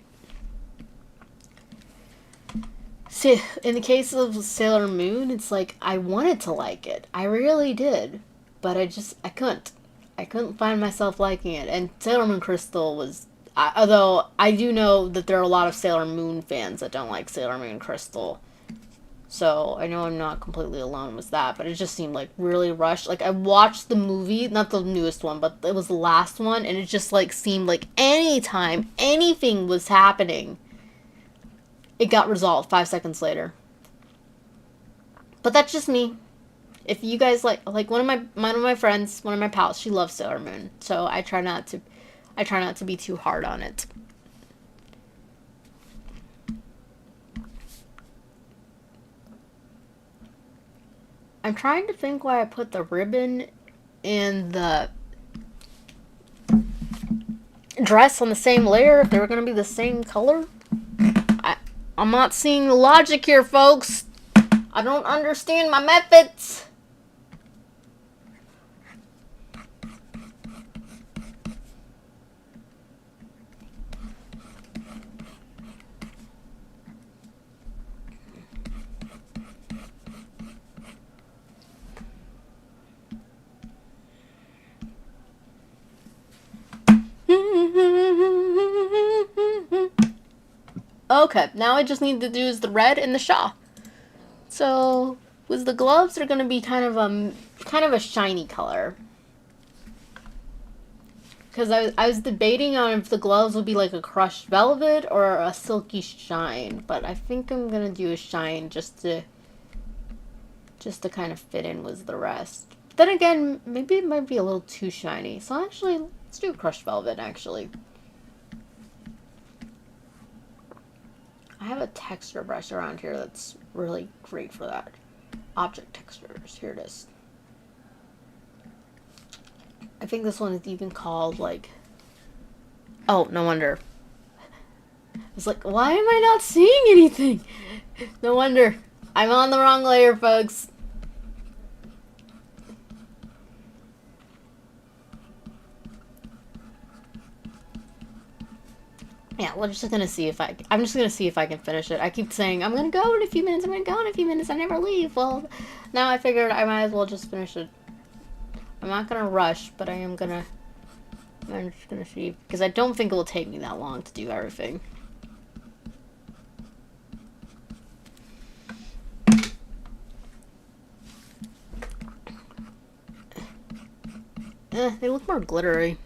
See, in the case of Sailor Moon, it's like, I wanted to like it. I really did. But I couldn't. I couldn't find myself liking it. And Sailor Moon Crystal was... although, I do know that there are a lot of Sailor Moon fans that don't like Sailor Moon Crystal. So, I know I'm not completely alone with that. But it just seemed, like, really rushed. Like, I watched the movie, not the newest one, but it was the last one. And it just, like, seemed like anytime anything was happening, it got resolved 5 seconds later. But that's just me. If you guys like one of my friends, one of my pals, she loves Sailor Moon, so I try not to be too hard on it. I'm trying to think why I put the ribbon and the dress on the same layer if they were going to be the same color. I'm not seeing the logic here, folks. I don't understand my methods. Okay, now I just need to do is the red and the shaw. So with the gloves, they're gonna be kind of a shiny color. Because I was debating on if the gloves would be like a crushed velvet or a silky shine, but I think I'm gonna do a shine just to kind of fit in with the rest. But then again, maybe it might be a little too shiny. So actually, let's do crushed velvet actually. I have a texture brush around here that's really great for that. Object textures, here it is. I think this one is even called like, oh, no wonder. I was like, why am I not seeing anything? No wonder. I'm on the wrong layer, folks. Yeah, we're just gonna see if I'm just gonna see if I can finish it. I keep saying, I'm gonna go in a few minutes, I'm gonna go in a few minutes, I never leave. Well, now I figured I might as well just finish it. I'm not gonna rush, but I'm just gonna see, because I don't think it will take me that long to do everything. They look more glittery.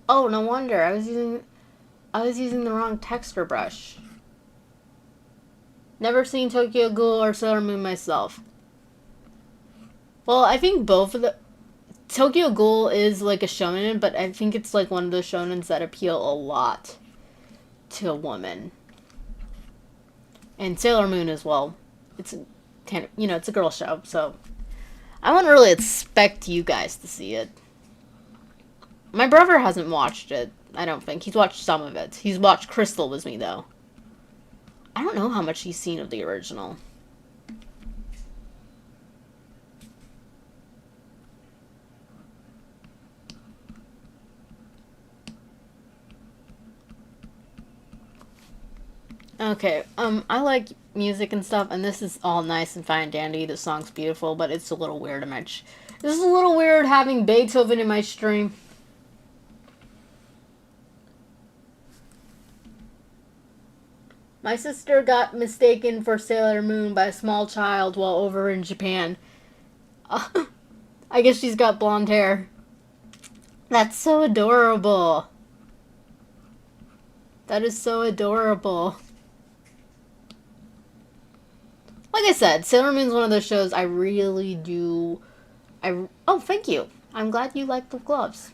Oh, no wonder. I was using the wrong texture brush. Never seen Tokyo Ghoul or Sailor Moon myself. Well, I think both of the Tokyo Ghoul is like a shonen, but I think it's like one of those shonens that appeal a lot to a woman. And Sailor Moon as well. It's kind of, it's a girl show, so I wouldn't really expect you guys to see it. My brother hasn't watched it, I don't think. He's watched some of it. He's watched Crystal with me, though. I don't know how much he's seen of the original. Okay, I like music and stuff, and this is all nice and fine and dandy. The song's beautiful, but it's a little weird. This is a little weird having Beethoven in my stream. My sister got mistaken for Sailor Moon by a small child while over in Japan. I guess she's got blonde hair. That's so adorable. That is so adorable. Like I said, Sailor Moon's one of those shows I really do. Oh, thank you. I'm glad you like the gloves.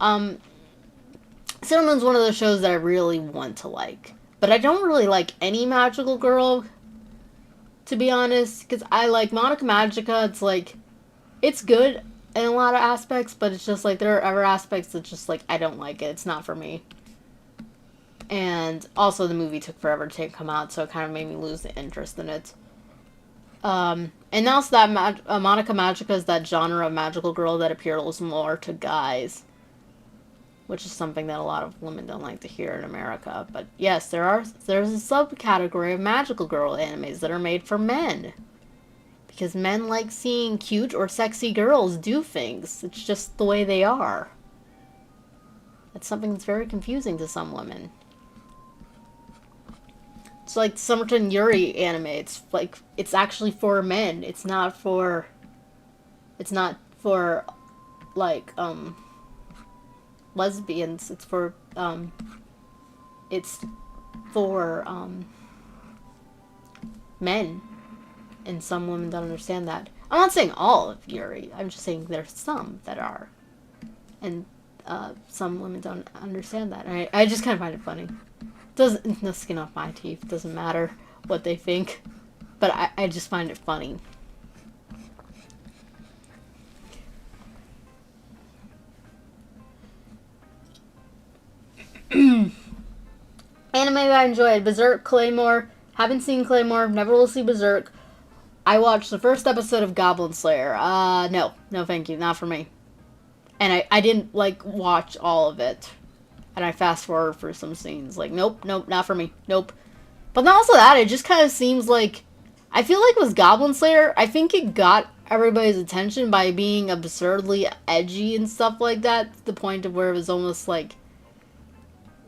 Sailor Moon's one of those shows that I really want to like. But I don't really like any magical girl, to be honest. Because I like Monica Magica. It's like, it's good in a lot of aspects, but it's just like, there are other aspects that just like, I don't like it. It's not for me. And also the movie took forever to come out, so it kind of made me lose the interest in it. And also that Monica Magica is that genre of magical girl that appeals more to guys, which is something that a lot of women don't like to hear in America. But yes, there's a subcategory of magical girl animes that are made for men, because men like seeing cute or sexy girls do things. It's just the way they are. It's something that's very confusing to some women. It's like Summerton Yuri anime. It's like, it's actually for men. It's not for like lesbians. It's for it's for men, and some women don't understand that. I'm not saying all of Yuri. I'm just saying there's some that are, and some women don't understand that. And I just kind of find it funny. Doesn't no skin off my teeth. Doesn't matter what they think, but I just find it funny. Anime I enjoyed: Berserk, Claymore. Haven't seen Claymore. Never will see Berserk. I watched the first episode of Goblin Slayer. No, thank you, not for me. And I didn't like watch all of it. And I fast forward for some scenes. Like, nope, not for me. Nope. But not also that, it just kind of seems like, I feel like with Goblin Slayer, I think it got everybody's attention by being absurdly edgy and stuff like that, to the point of where it was almost like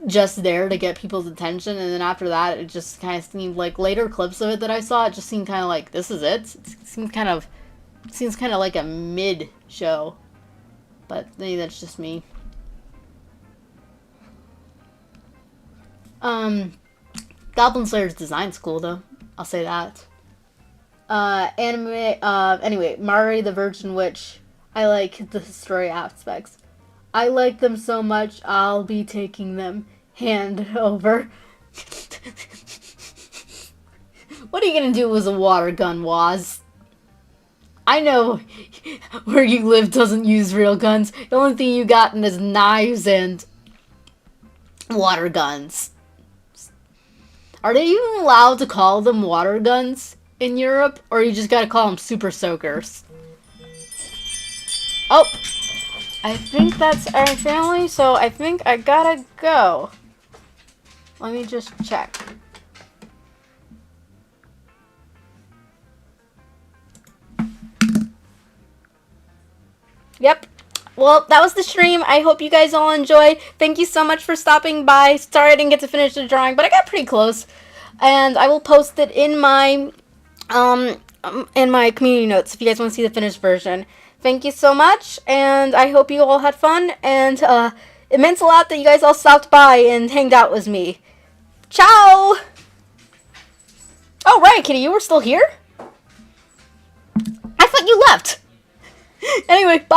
just there to get people's attention. And then after that, it just kind of seemed like, later clips of it that I saw, it just seemed kind of like, this is it? It seems kind of like a mid show. But maybe that's just me. Goblin Slayer's design's cool, though. I'll say that. Anyway, Mari the Virgin Witch. I like the story aspects. I like them so much, I'll be taking them hand over. What are you gonna do with a water gun, Waz? I know where you live doesn't use real guns. The only thing you got is knives and water guns. Are they even allowed to call them water guns in Europe? Or you just gotta call them super soakers? Oh! I think that's our family, so I think I gotta go. Let me just check. Yep. Well, that was the stream. I hope you guys all enjoyed. Thank you so much for stopping by. Sorry I didn't get to finish the drawing, but I got pretty close. And I will post it in my community notes if you guys want to see the finished version. Thank you so much, and I hope you all had fun. And it meant a lot that you guys all stopped by and hanged out with me. Ciao! Oh, right, Kitty, you were still here? I thought you left. Anyway, bye.